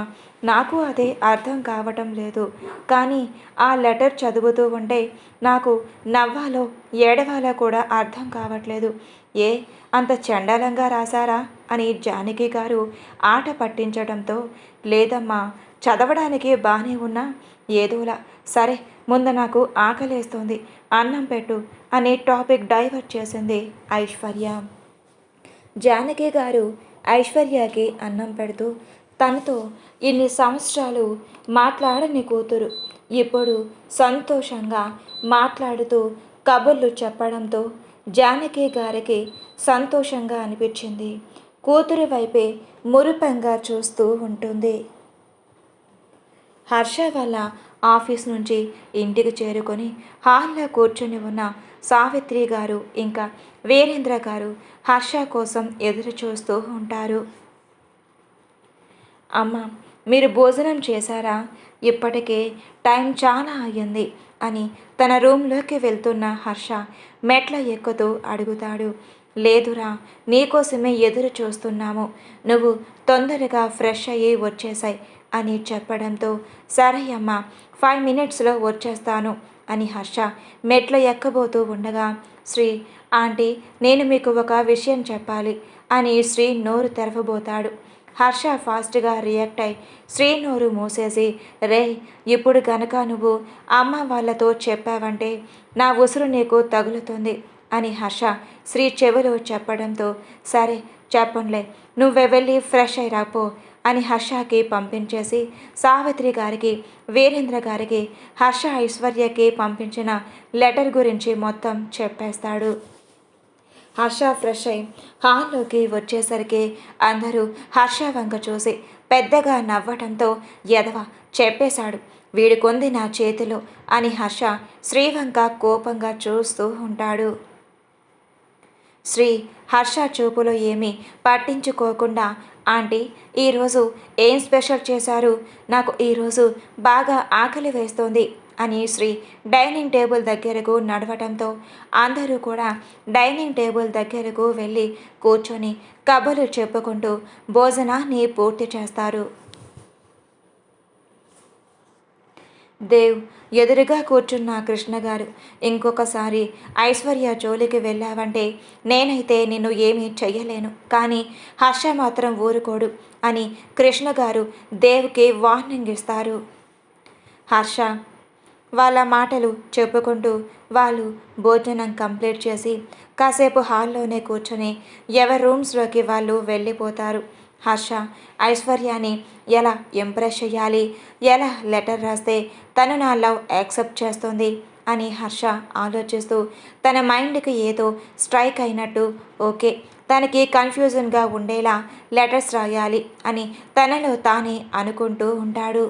Speaker 1: నాకు అదే అర్థం కావటం లేదు, కానీ ఆ లెటర్ చదువుతూ ఉంటే నాకు నవ్వాలో ఏడవాలో కూడా అర్థం కావట్లేదు. ఏ అంత చండాలంగా రాశారా అని జానకి గారు ఆట పట్టించడంతో, లేదమ్మా చదవడానికి బాగానే ఉన్నా ఏదోలా, సరే ముందు నాకు ఆకలేస్తోంది, అన్నం పెట్టు అని టాపిక్ డైవర్ట్ చేసింది ఐశ్వర్య. జానకి గారు ఐశ్వర్యకి అన్నం పెడుతూ, తనతో ఇన్ని సంవత్సరాలు మాట్లాడని కూతురు ఇప్పుడు సంతోషంగా మాట్లాడుతూ కబుర్లు చెప్పడంతో జానకి గారికి సంతోషంగా అనిపించింది. కూతురి వైపే మురిపంగా చూస్తూ ఉంటుంది. హర్ష వాళ్ళ ఆఫీస్ నుంచి ఇంటికి చేరుకొని హాల్లో కూర్చొని ఉన్న సావిత్రి గారు ఇంకా వీరేంద్ర గారు హర్ష కోసం ఎదురు చూస్తూ ఉంటారు. అమ్మ మీరు భోజనం చేశారా? ఇప్పటికే టైం చాలా అయ్యింది అని తన రూమ్లోకి వెళ్తున్న హర్ష మెట్ల ఎక్కుతూ అడుగుతాడు. లేదురా, నీకోసమే ఎదురు చూస్తున్నాము, నువ్వు తొందరగా ఫ్రెష్ అయ్యి వచ్చేసాయి అని చెప్పడంతో, సరే అమ్మ 5 మినిట్స్లో వచ్చేస్తాను అని హర్ష మెట్ల ఎక్కబోతూ ఉండగా, శ్రీ ఆంటీ నేను మీకు ఒక విషయం చెప్పాలి అని శ్రీ నోరు తెరవబోతాడు. హర్ష ఫాస్ట్గా రియాక్ట్ అయి శ్రీ నోరు మూసేసి, రే ఇప్పుడు కనుక నువ్వు అమ్మ వాళ్ళతో చెప్పావంటే నా ఉసురు నీకు తగులుతుంది అని హర్ష శ్రీ చెవిలో చెప్పడంతో, సరే చెప్పండిలే, నువ్వే వెళ్ళి ఫ్రెష్ అయి రాపో అని హర్షకి పంపించేసి సావిత్రి గారికి వీరేంద్ర గారికి హర్ష ఐశ్వర్యకి పంపించిన లెటర్ గురించి మొత్తం చెప్పేస్తాడు. హర్ష ఫ్రెష్ అయి హాల్లోకి వచ్చేసరికి అందరూ హర్ష వంక చూసి పెద్దగా నవ్వటంతో, ఎదవ చెప్పేశాడు, వీడికొంది నా చేతిలో అని హర్ష శ్రీ వంక కోపంగా చూస్తూ ఉంటాడు. శ్రీ హర్ష చూపులో ఏమీ పట్టించుకోకుండా, ఆంటీ ఈరోజు ఏం స్పెషల్ చేశారు? నాకు ఈరోజు బాగా ఆకలి వేస్తోంది అని శ్రీ డైనింగ్ టేబుల్ దగ్గరకు నడవటంతో అందరూ కూడా డైనింగ్ టేబుల్ దగ్గరకు వెళ్ళి కూర్చొని కబుర్లు చెప్పుకుంటూ భోజనాన్ని పూర్తి చేస్తారు. దేవ్ ఎదురుగా కూర్చున్న కృష్ణగారు, ఇంకొకసారి ఐశ్వర్య జోలికి వెళ్ళావంటే నేనైతే నిన్ను ఏమీ చెయ్యలేను, కానీ హర్ష మాత్రం ఊరుకోడు అని కృష్ణగారు దేవ్కి వార్నింగ్ ఇస్తారు. హర్ష వాళ్ళ మాటలు చెప్పుకుంటూ వాళ్ళు భోజనం కంప్లీట్ చేసి కాసేపు హాల్లోనే కూర్చొని ఎవరి రూమ్స్లోకి వాళ్ళు వెళ్ళిపోతారు. హర్ష ఐశ్వర్యాని ఎలా ఇంప్రెస్ చేయాలి, ఎలా లెటర్ రాస్తే తను నా లవ్ యాక్సెప్ట్ చేస్తుంది అని హర్ష ఆలోచిస్తూ తన మైండ్కి ఏదో స్ట్రైక్ అయినట్టు, ఓకే తనకి కన్ఫ్యూజన్గా ఉండేలా లెటర్స్ రాయాలి అని తనలో తానే అనుకుంటూ ఉంటాడు.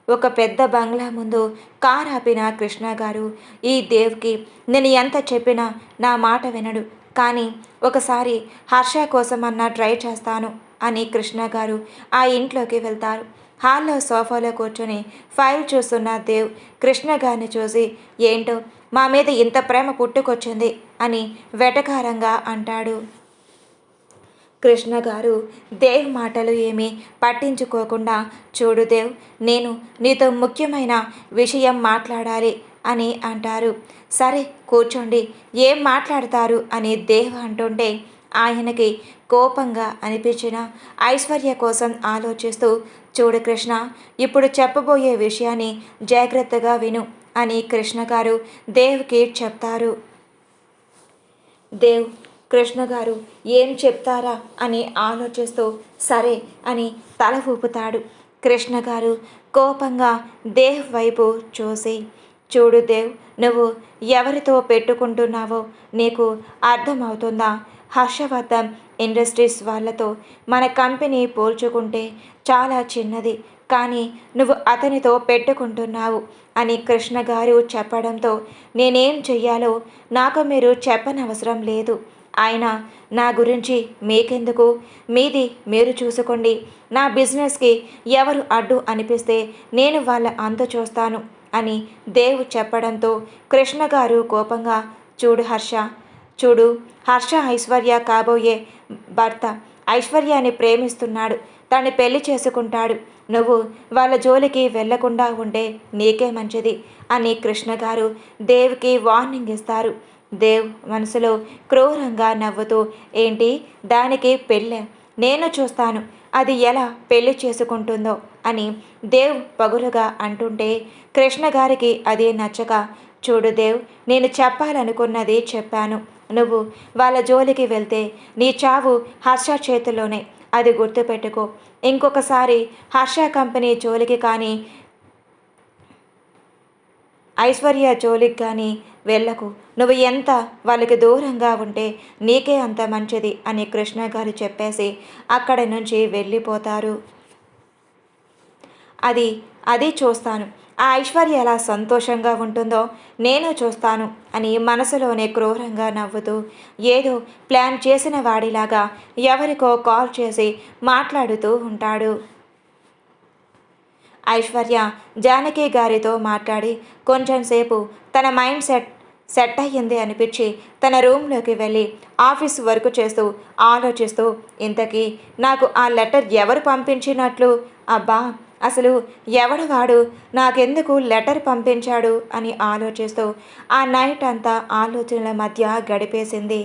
Speaker 1: ఒక పెద్ద బంగ్లా ముందు కార్ ఆపిన కృష్ణగారు, ఈ దేవ్కి నేను ఎంత చెప్పినా నా మాట వినడు, కానీ ఒకసారి హర్ష కోసమన్నా ట్రై చేస్తాను అని కృష్ణగారు ఆ ఇంట్లోకి వెళ్తారు. హాల్లో సోఫాలో కూర్చొని ఫైల్ చూస్తున్న దేవ్ కృష్ణగారిని చూసి, ఏంటో మా మీద ఇంత ప్రేమ పుట్టుకొచ్చింది అని వెటకారంగా అంటాడు. కృష్ణగారు దేవ్ మాటలు ఏమీ పట్టించుకోకుండా, చూడు దేవ్, నేను నీతో ముఖ్యమైన విషయం మాట్లాడాలి అని అంటారు. సరే కూర్చోండి, ఏం మాట్లాడతారు అని దేవ్ అంటుంటే ఆయనకి కోపంగా అనిపించిన ఐశ్వర్య కోసం ఆలోచిస్తూ, చూడు కృష్ణ, ఇప్పుడు చెప్పబోయే విషయాన్ని జాగ్రత్తగా విను అని కృష్ణగారు దేవ్కి చెప్తారు. దేవ్ కృష్ణగారు ఏం చెప్తారా అని ఆలోచిస్తూ సరే అని తల ఊపుతాడు. కృష్ణగారు కోపంగా దేవ్ వైపు చూసి, చూడు దేవ్, నువ్వు ఎవరితో పెట్టుకుంటున్నావో నీకు అర్థమవుతుందా? హర్షవర్ధన్ ఇండస్ట్రీస్ వాళ్ళతో మన కంపెనీ పోల్చుకుంటే చాలా చిన్నది, కానీ నువ్వు అతనితో పెట్టుకుంటున్నావు అని కృష్ణగారు చెప్పడంతో నేనేం చెయ్యాలో నాకు మీరు చెప్పనవసరం లేదు. ఆయన నా గురించి మీకెందుకు, మీది మీరు చూసుకోండి. నా బిజినెస్కి ఎవరు అడ్డు అనిపిస్తే నేను వాళ్ళ అంతు చూస్తాను అని దేవ్ చెప్పడంతో కృష్ణగారు కోపంగా, చూడు హర్ష, చూడు, హర్ష ఐశ్వర్య కాబోయే భర్త ఐశ్వర్యాన్ని ప్రేమిస్తున్నాడు, తను పెళ్లి చేసుకుంటాడు. నువ్వు వాళ్ళ జోలికి వెళ్లకుండా ఉంటే నీకే మంచిది అని కృష్ణగారు దేవ్కి వార్నింగ్ ఇస్తారు. దేవ్ మనసులో క్రూరంగా నవ్వుతూ, ఏంటి దానికి పెళ్ళే, నేను చూస్తాను అది ఎలా పెళ్లి చేసుకుంటుందో అని దేవ్ పగులుగా అంటుంటే కృష్ణగారికి అది నచ్చక, చూడు దేవ్, నేను చెప్పాలనుకున్నది చెప్పాను. నువ్వు వాళ్ళ జోలికి వెళ్తే నీ చావు హర్ష చేతిలోనే, అది గుర్తుపెట్టుకో. ఇంకొకసారి హర్ష కంపెనీ జోలికి కానీ ఐశ్వర్య జోలికి కానీ వెళ్ళకు. నువ్వు ఎంత వాళ్ళకి దూరంగా ఉంటే నీకే అంత మంచిది అని కృష్ణగారు చెప్పేసి అక్కడి నుంచి వెళ్ళిపోతారు. అది చూస్తాను, ఆ ఐశ్వర్య ఎలా సంతోషంగా ఉంటుందో నేను చూస్తాను అని మనసులోనే క్రూరంగా నవ్వుతూ ఏదో ప్లాన్ చేసిన వాడిలాగా ఎవరికో కాల్ చేసి మాట్లాడుతూ ఉంటాడు. ఐశ్వర్య జానకి గారితో మాట్లాడి కొంచెం సేపు తన మైండ్ సెట్ అయ్యింది అనిపించి తన రూమ్లోకి వెళ్ళి ఆఫీస్ వర్క్ చేస్తూ ఆలోచిస్తూ, ఇంతకీ నాకు ఆ లెటర్ ఎవరు పంపించినట్లు, అబ్బా అసలు ఎవడు వాడు, నాకెందుకు లెటర్ పంపించాడు అని ఆలోచిస్తూ ఆ నైట్ అంతా ఆలోచనల మధ్య గడిపేసింది.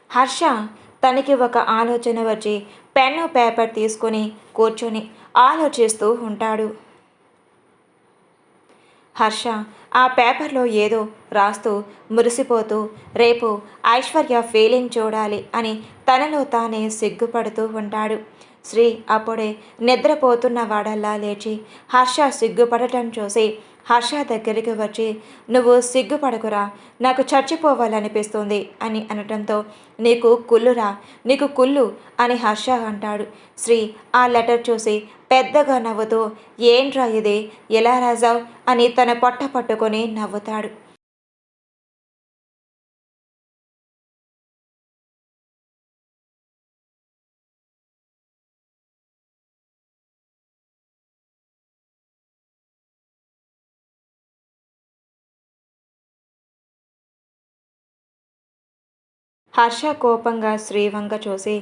Speaker 1: హర్ష తనకి ఒక ఆలోచన వచ్చి పెన్ను పేపర్ తీసుకొని కూర్చొని ఆలోచిస్తూ ఉంటాడు. హర్ష ఆ పేపర్లో ఏదో రాస్తూ మురిసిపోతూ రేపు ఐశ్వర్య ఫీలింగ్ చూడాలి అని తనలో తానే సిగ్గుపడుతూ ఉంటాడు. శ్రీ అప్పుడే నిద్రపోతున్న వాడల్లా లేచి హర్ష సిగ్గుపడటం చూసి హర్ష దగ్గరికి వచ్చి, నువ్వు సిగ్గుపడకురా, నాకు చచ్చిపోవాలనిపిస్తుంది అని అనటంతో నీకు కుళ్ళురా, నీకు కుళ్ళు అని హర్ష అంటాడు. శ్రీ ఆ లెటర్ చూసి పెద్దగా నవ్వుతూ, ఏంట్రా ఇది, ఎలా రాజావు అని తన పొట్ట పట్టుకొని నవ్వుతాడు. హర్ష కోపంగా శ్రీవంక చూసి,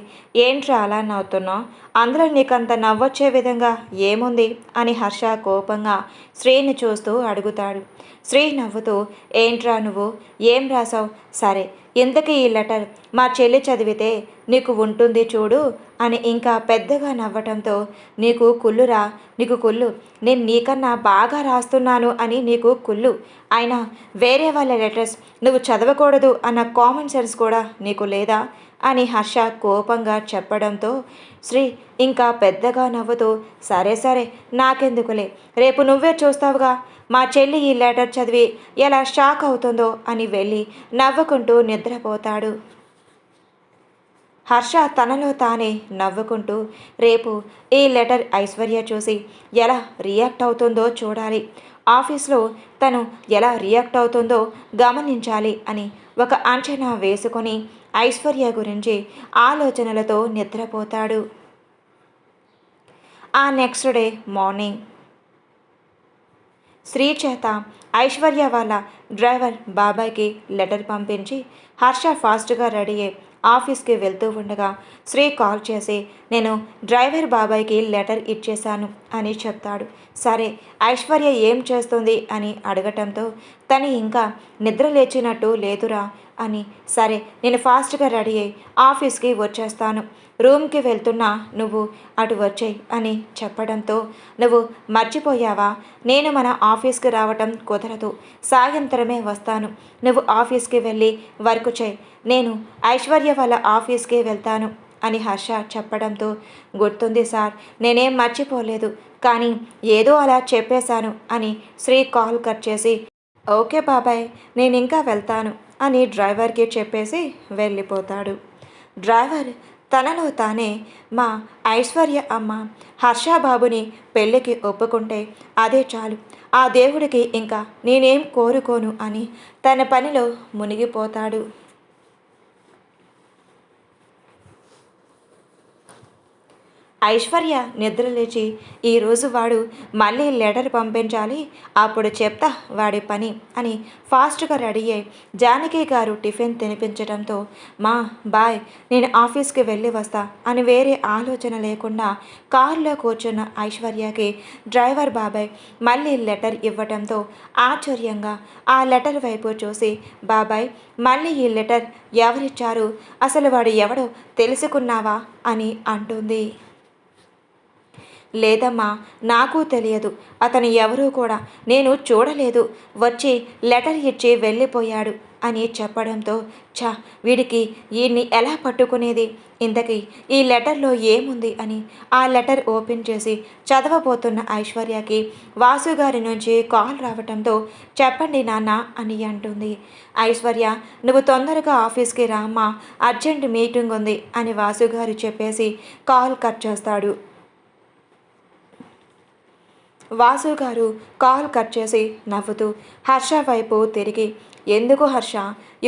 Speaker 1: ఏంట్రా అలా నవ్వుతున్నావు? అందులో నీకంత నవ్వొచ్చే విధంగా ఏముంది అని హర్ష కోపంగా శ్రీని చూస్తూ అడుగుతాడు. శ్రీ నవ్వుతూ, ఏంట్రా నువ్వు ఏం రాసావు? సరే, ఇంతకీ ఈ లెటర్ మా చెల్లి చదివితే నీకు ఉంటుంది చూడు అని ఇంకా పెద్దగా నవ్వటంతో, నీకు కుళ్ళురా, నీకు కుళ్ళు, నేను నీకన్నా బాగా రాస్తున్నాను అని నీకు కుళ్ళు, అయినా వేరే వాళ్ళ లెటర్స్ నువ్వు చదవకూడదు అన్న కామన్ సెన్స్ కూడా నీకు లేదా అని హర్ష కోపంగా చెప్పడంతో శ్రీ ఇంకా పెద్దగా నవ్వుతూ, సరే సరే నాకెందుకులే, రేపు నువ్వే చూస్తావుగా మా చెల్లి ఈ లెటర్ చదివి ఎలా షాక్ అవుతుందో అని వెళ్ళి నవ్వుకుంటూ నిద్రపోతాడు. హర్ష తనలో తానే నవ్వుకుంటూ, రేపు ఈ లెటర్ ఐశ్వర్య చూసి ఎలా రియాక్ట్ అవుతుందో చూడాలి, ఆఫీస్లో తను ఎలా రియాక్ట్ అవుతుందో గమనించాలి అని ఒక అంచనా వేసుకొని ఐశ్వర్య గురించి ఆలోచనలతో నిద్రపోతాడు. ఆ నెక్స్ట్ డే మార్నింగ్ శ్రీ చేత ఐశ్వర్య వాళ్ళ డ్రైవర్ బాబాయ్కి లెటర్ పంపించి హర్ష ఫాస్ట్గా రెడీ అయ్యి ఆఫీస్కి వెళ్తూ ఉండగా శ్రీ కాల్ చేసి, నేను డ్రైవర్ బాబాయ్కి లెటర్ ఇచ్చేశాను అని చెప్తాడు. సరే, ఐశ్వర్య ఏం చేస్తుంది అని అడగటంతో, తను ఇంకా నిద్ర లేచినట్టు లేదురా అని, సరే నేను ఫాస్ట్గా రెడీ అయ్యి ఆఫీస్కి వచ్చేస్తాను, రూమ్కి వెళ్తున్నా నువ్వు అటు వచ్చేయి అని చెప్పడంతో, నువ్వు మర్చిపోయావా, నేను మన ఆఫీస్కి రావటం కుదరదు, సాయంత్రమే వస్తాను, నువ్వు ఆఫీస్కి వెళ్ళి వర్క్ చేయి, నేను ఐశ్వర్య వాళ్ళ ఆఫీస్కి వెళ్తాను అని హర్ష చెప్పడంతో, గుర్తుంది సార్, నేనేం మర్చిపోలేదు, కానీ ఏదో అలా చెప్పేశాను అని శ్రీ కాల్ కట్ చేసి, ఓకే బాబాయ్, నేను ఇంకా వెళ్తాను అని డ్రైవర్కి చెప్పేసి వెళ్ళిపోతాడు. డ్రైవర్ తనలో తానే, మా ఐశ్వర్య అమ్మ హర్షబాబుని పెళ్ళికి ఒప్పుకుంటే అదే చాలు, ఆ దేవుడికి ఇంకా నేనేం కోరుకోను అని తన పనిలో మునిగిపోతాడు. ఐశ్వర్య నిద్రలేచి, ఈరోజు వాడు మళ్ళీ లెటర్ పంపించాలి, అప్పుడు చెప్తా వాడి పని అని ఫాస్ట్గా రెడీ అయ్యి జానకి గారు టిఫిన్ తినిపించడంతో, మా బాయ్, నేను ఆఫీస్కి వెళ్ళి వస్తా అని వేరే ఆలోచన లేకుండా కారులో కూర్చున్న ఐశ్వర్యకి డ్రైవర్ బాబాయ్ మళ్ళీ లెటర్ ఇవ్వడంతో ఆశ్చర్యంగా ఆ లెటర్ వైపు చూసి, బాబాయ్ మళ్ళీ ఈ లెటర్ ఎవరిచ్చారు, అసలు వాడు ఎవడో తెలుసుకున్నావా అని అంటుంది. లేదమ్మా, నాకు తెలియదు, అతను ఎవరూ కూడా నేను చూడలేదు, వచ్చి లెటర్ ఇచ్చి వెళ్ళిపోయాడు అని చెప్పడంతో, ఛా, వీడికి ఈయన్ని ఎలా పట్టుకునేది, ఇంతకీ ఈ లెటర్లో ఏముంది అని ఆ లెటర్ ఓపెన్ చేసి చదవబోతున్న ఐశ్వర్యకి వాసుగారి నుంచి కాల్ రావటంతో, చెప్పండి నాన్న అని అంటుంది. ఐశ్వర్య, నువ్వు తొందరగా ఆఫీస్కి రామ్మా, అర్జెంట్ మీటింగ్ ఉంది అని వాసుగారు చెప్పేసి కాల్ కట్ చేస్తాడు. వాసు గారు కాల్ కట్ చేసి నవ్వుతూ హర్ష వైపు తిరిగి, ఎందుకు హర్ష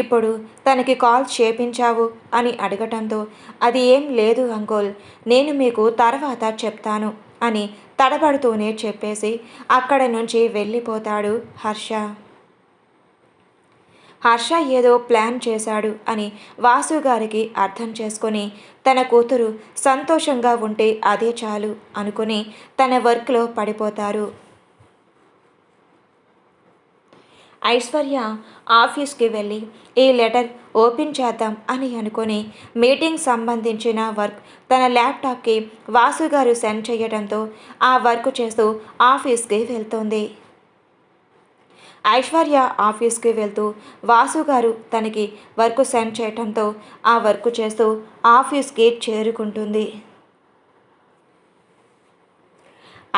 Speaker 1: ఇప్పుడు తనకి కాల్ చేపించావు అని అడగటంతో, అది ఏం లేదు అంకుల్, నేను మీకు తర్వాత చెప్తాను అని తడబడుతూనే చెప్పేసి అక్కడ నుంచి వెళ్ళిపోతాడు హర్ష. హర్ష ఏదో ప్లాన్ చేశాడు అని వాసుగారికి అర్థం చేసుకొని, తన కూతురు సంతోషంగా ఉంటే అదే చాలు అనుకుని తన వర్క్లో పడిపోతారు. ఐశ్వర్య ఆఫీస్కి వెళ్ళి ఈ లెటర్ ఓపెన్ చేద్దాం అని అనుకుని మీటింగ్ సంబంధించిన వర్క్ తన ల్యాప్టాప్కి వాసుగారు సెండ్ చేయడంతో ఆ వర్క్ చేస్తూ ఆఫీస్కి వెళ్తుంది. ఐశ్వర్య ఆఫీస్కి వెళ్తూ వాసుగారు తనకి వర్క్ సెండ్ చేయడంతో ఆ వర్క్ చేస్తూ ఆఫీస్కి చేరుకుంటుంది.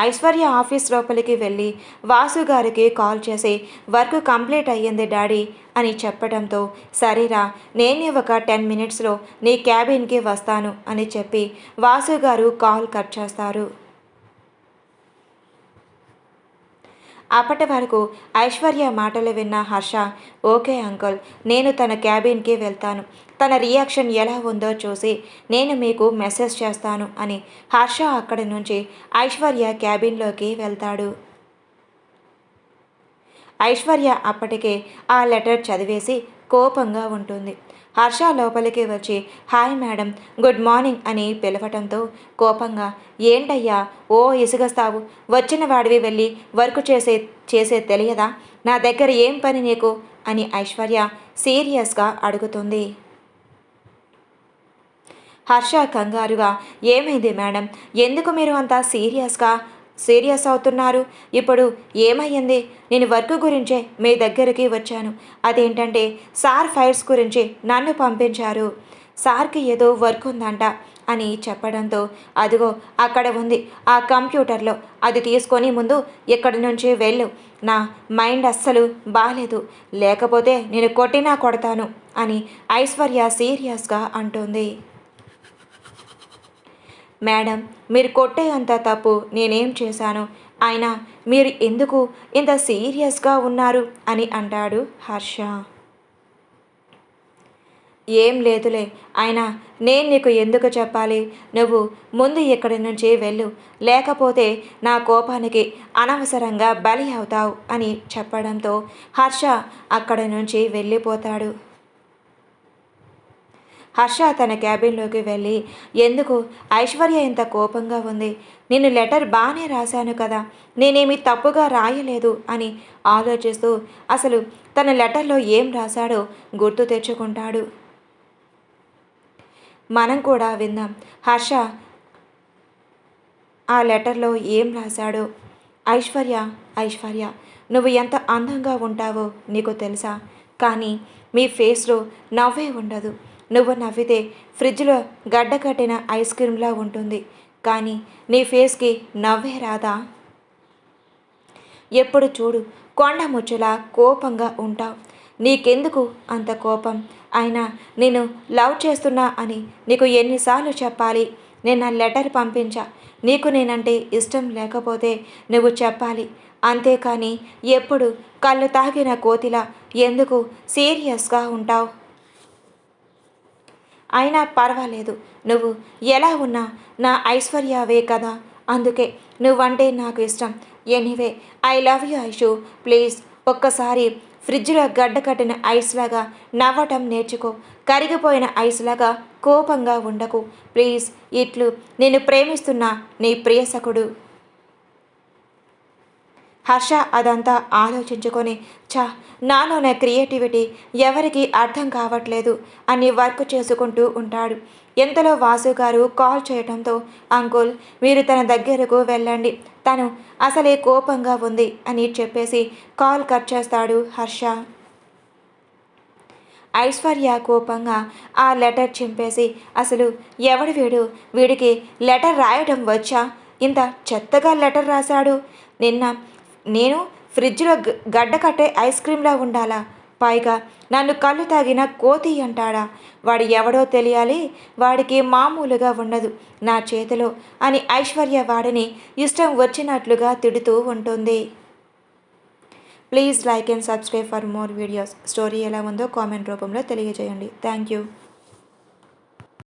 Speaker 1: ఐశ్వర్య ఆఫీస్ లోపలికి వెళ్ళి వాసుగారికి కాల్ చేసి, వర్క్ కంప్లీట్ అయ్యింది డాడీ అని చెప్పడంతో, సరేరా, నేను ఒక 10 మినిట్స్లో నీ క్యాబిన్కి వస్తాను అని చెప్పి వాసుగారు కాల్ కట్ చేస్తారు. అప్పటి వరకు ఐశ్వర్య మాటలు విన్న హర్ష, ఓకే అంకుల్, నేను తన క్యాబిన్కి వెళ్తాను, తన రియాక్షన్ ఎలా ఉందో చూసి నేను మీకు మెసేజ్ చేస్తాను అని హర్ష అక్కడి నుంచి ఐశ్వర్య క్యాబిన్లోకి వెళ్తాడు. ఐశ్వర్య అప్పటికే ఆ లెటర్ చదివేసి కోపంగా ఉంటుంది. హర్ష లోపలికి వచ్చి హాయ్ మేడం, గుడ్ మార్నింగ్ అని పిలవటంతో కోపంగా ఏంటయ్యా ఓ ఇసుగస్తావు, వచ్చిన వాడివి వెళ్ళి వర్క్ చేసే తెలియదా, నా దగ్గర ఏం పని నీకు అని ఐశ్వర్య సీరియస్గా అడుగుతుంది. హర్ష కంగారుగా ఏమైంది మేడం, ఎందుకు మీరు అంత సీరియస్ అవుతున్నారు, ఇప్పుడు ఏమయ్యింది, నేను వర్క్ గురించే మీ దగ్గరికి వచ్చాను, అదేంటంటే సార్ ఫైల్స్ గురించి నన్ను పంపించారు, సార్కి ఏదో వర్క్ ఉందంట అని చెప్పడంతో అదిగో అక్కడ ఉంది ఆ కంప్యూటర్లో, అది తీసుకొని ముందు ఇక్కడి నుంచి వెళ్ళు, నా మైండ్ అస్సలు బాలేదు, లేకపోతే నేను కొట్టినా కొడతాను అని ఐశ్వర్య సీరియస్గా అంటుంది. మేడం, మీరు కొట్టే అంత తప్పు నేనేం చేశాను, అయినా మీరు ఎందుకు ఇంత సీరియస్గా ఉన్నారు అని అంటాడు హర్ష. ఏం లేదులే, అయినా నేను నీకు ఎందుకు చెప్పాలి, నువ్వు ముందు ఇక్కడి నుంచి వెళ్ళు, లేకపోతే నా కోపానికి అనవసరంగా బలి అవుతావు అని చెప్పడంతో హర్ష అక్కడి నుంచి వెళ్ళిపోతాడు. హర్ష తన క్యాబిన్లోకి వెళ్ళి ఎందుకు ఐశ్వర్య ఇంత కోపంగా ఉంది, నేను లెటర్ బాగానే రాశాను కదా, నేనేమి తప్పుగా రాయలేదు అని ఆలోచిస్తూ అసలు తన లెటర్లో ఏం రాశాడో గుర్తు తెచ్చుకుంటాడు. మనం కూడా విందాం హర్ష ఆ లెటర్లో ఏం రాశాడో. ఐశ్వర్య, నువ్వు ఎంత అందంగా ఉంటావో నీకు తెలుసా, కానీ మీ ఫేస్లో నవ్వే ఉండదు, నువ్వు నవ్వితే ఫ్రిడ్జ్లో గడ్డ కట్టిన ఐస్ క్రీమ్లా ఉంటుంది, కానీ నీ ఫేస్కి నవ్వే రాదా, ఎప్పుడు చూడు కొండ ముచ్చులా కోపంగా ఉంటావు, నీకెందుకు అంత కోపం, అయినా నేను లవ్ చేస్తున్నా అని నీకు ఎన్నిసార్లు చెప్పాలి, నేను నా లెటర్ పంపించా, నీకు నేనంటే ఇష్టం లేకపోతే నువ్వు చెప్పాలి, అంతేకాని ఎప్పుడు కళ్ళు తాగిన కోతిలా ఎందుకు సీరియస్గా ఉంటావు, అయినా పర్వాలేదు, నువ్వు ఎలా ఉన్నా నా ఐశ్వర్యవే కదా, అందుకే నువ్వంటే నాకు ఇష్టం, anyway I love you Aishu, please ఒక్కసారి ఫ్రిడ్జ్లో గడ్డ కట్టిన ఐస్ లాగా నవ్వటం నేర్చుకో, కరిగిపోయిన ఐస్ లాగా కోపంగా ఉండకు ప్లీజ్, ఇట్లు నేను ప్రేమిస్తున్న నీ ప్రియసకుడు. హర్ష అదంతా ఆలోచించుకొని నాలోనే క్రియేటివిటీ ఎవరికి అర్థం కావట్లేదు అని వర్క్ చేసుకుంటూ ఉంటాడు. ఇంతలో వాసు గారు కాల్ చేయడంతో అంకుల్ మీరు తన దగ్గరకు వెళ్ళండి, తను అసలే కోపంగా ఉంది అని చెప్పేసి కాల్ కట్ చేస్తాడు హర్ష. ఐశ్వర్య కోపంగా ఆ లెటర్ చింపేసి అసలు ఎవడు వీడికి లెటర్ రాయడం వచ్చా, ఇంత చెత్తగా లెటర్ రాశాడు, నేను ఫ్రిడ్జ్లో గడ్డ కట్టే ఐస్ క్రీమ్లా ఉండాలా, పైగా నన్ను కళ్ళు తాగిన కోతి అంటాడా, వాడు ఎవడో తెలియాలి, వాడికి మామూలుగా ఉండదు నా చేతిలో అని ఐశ్వర్య వాడిని ఇష్టం వచ్చినట్లుగా తిడుతూ ఉంటుంది. Please like and subscribe for more videos. Story ఎలా ఉందో కామెంట్ రూపంలో తెలియజేయండి. Thank you.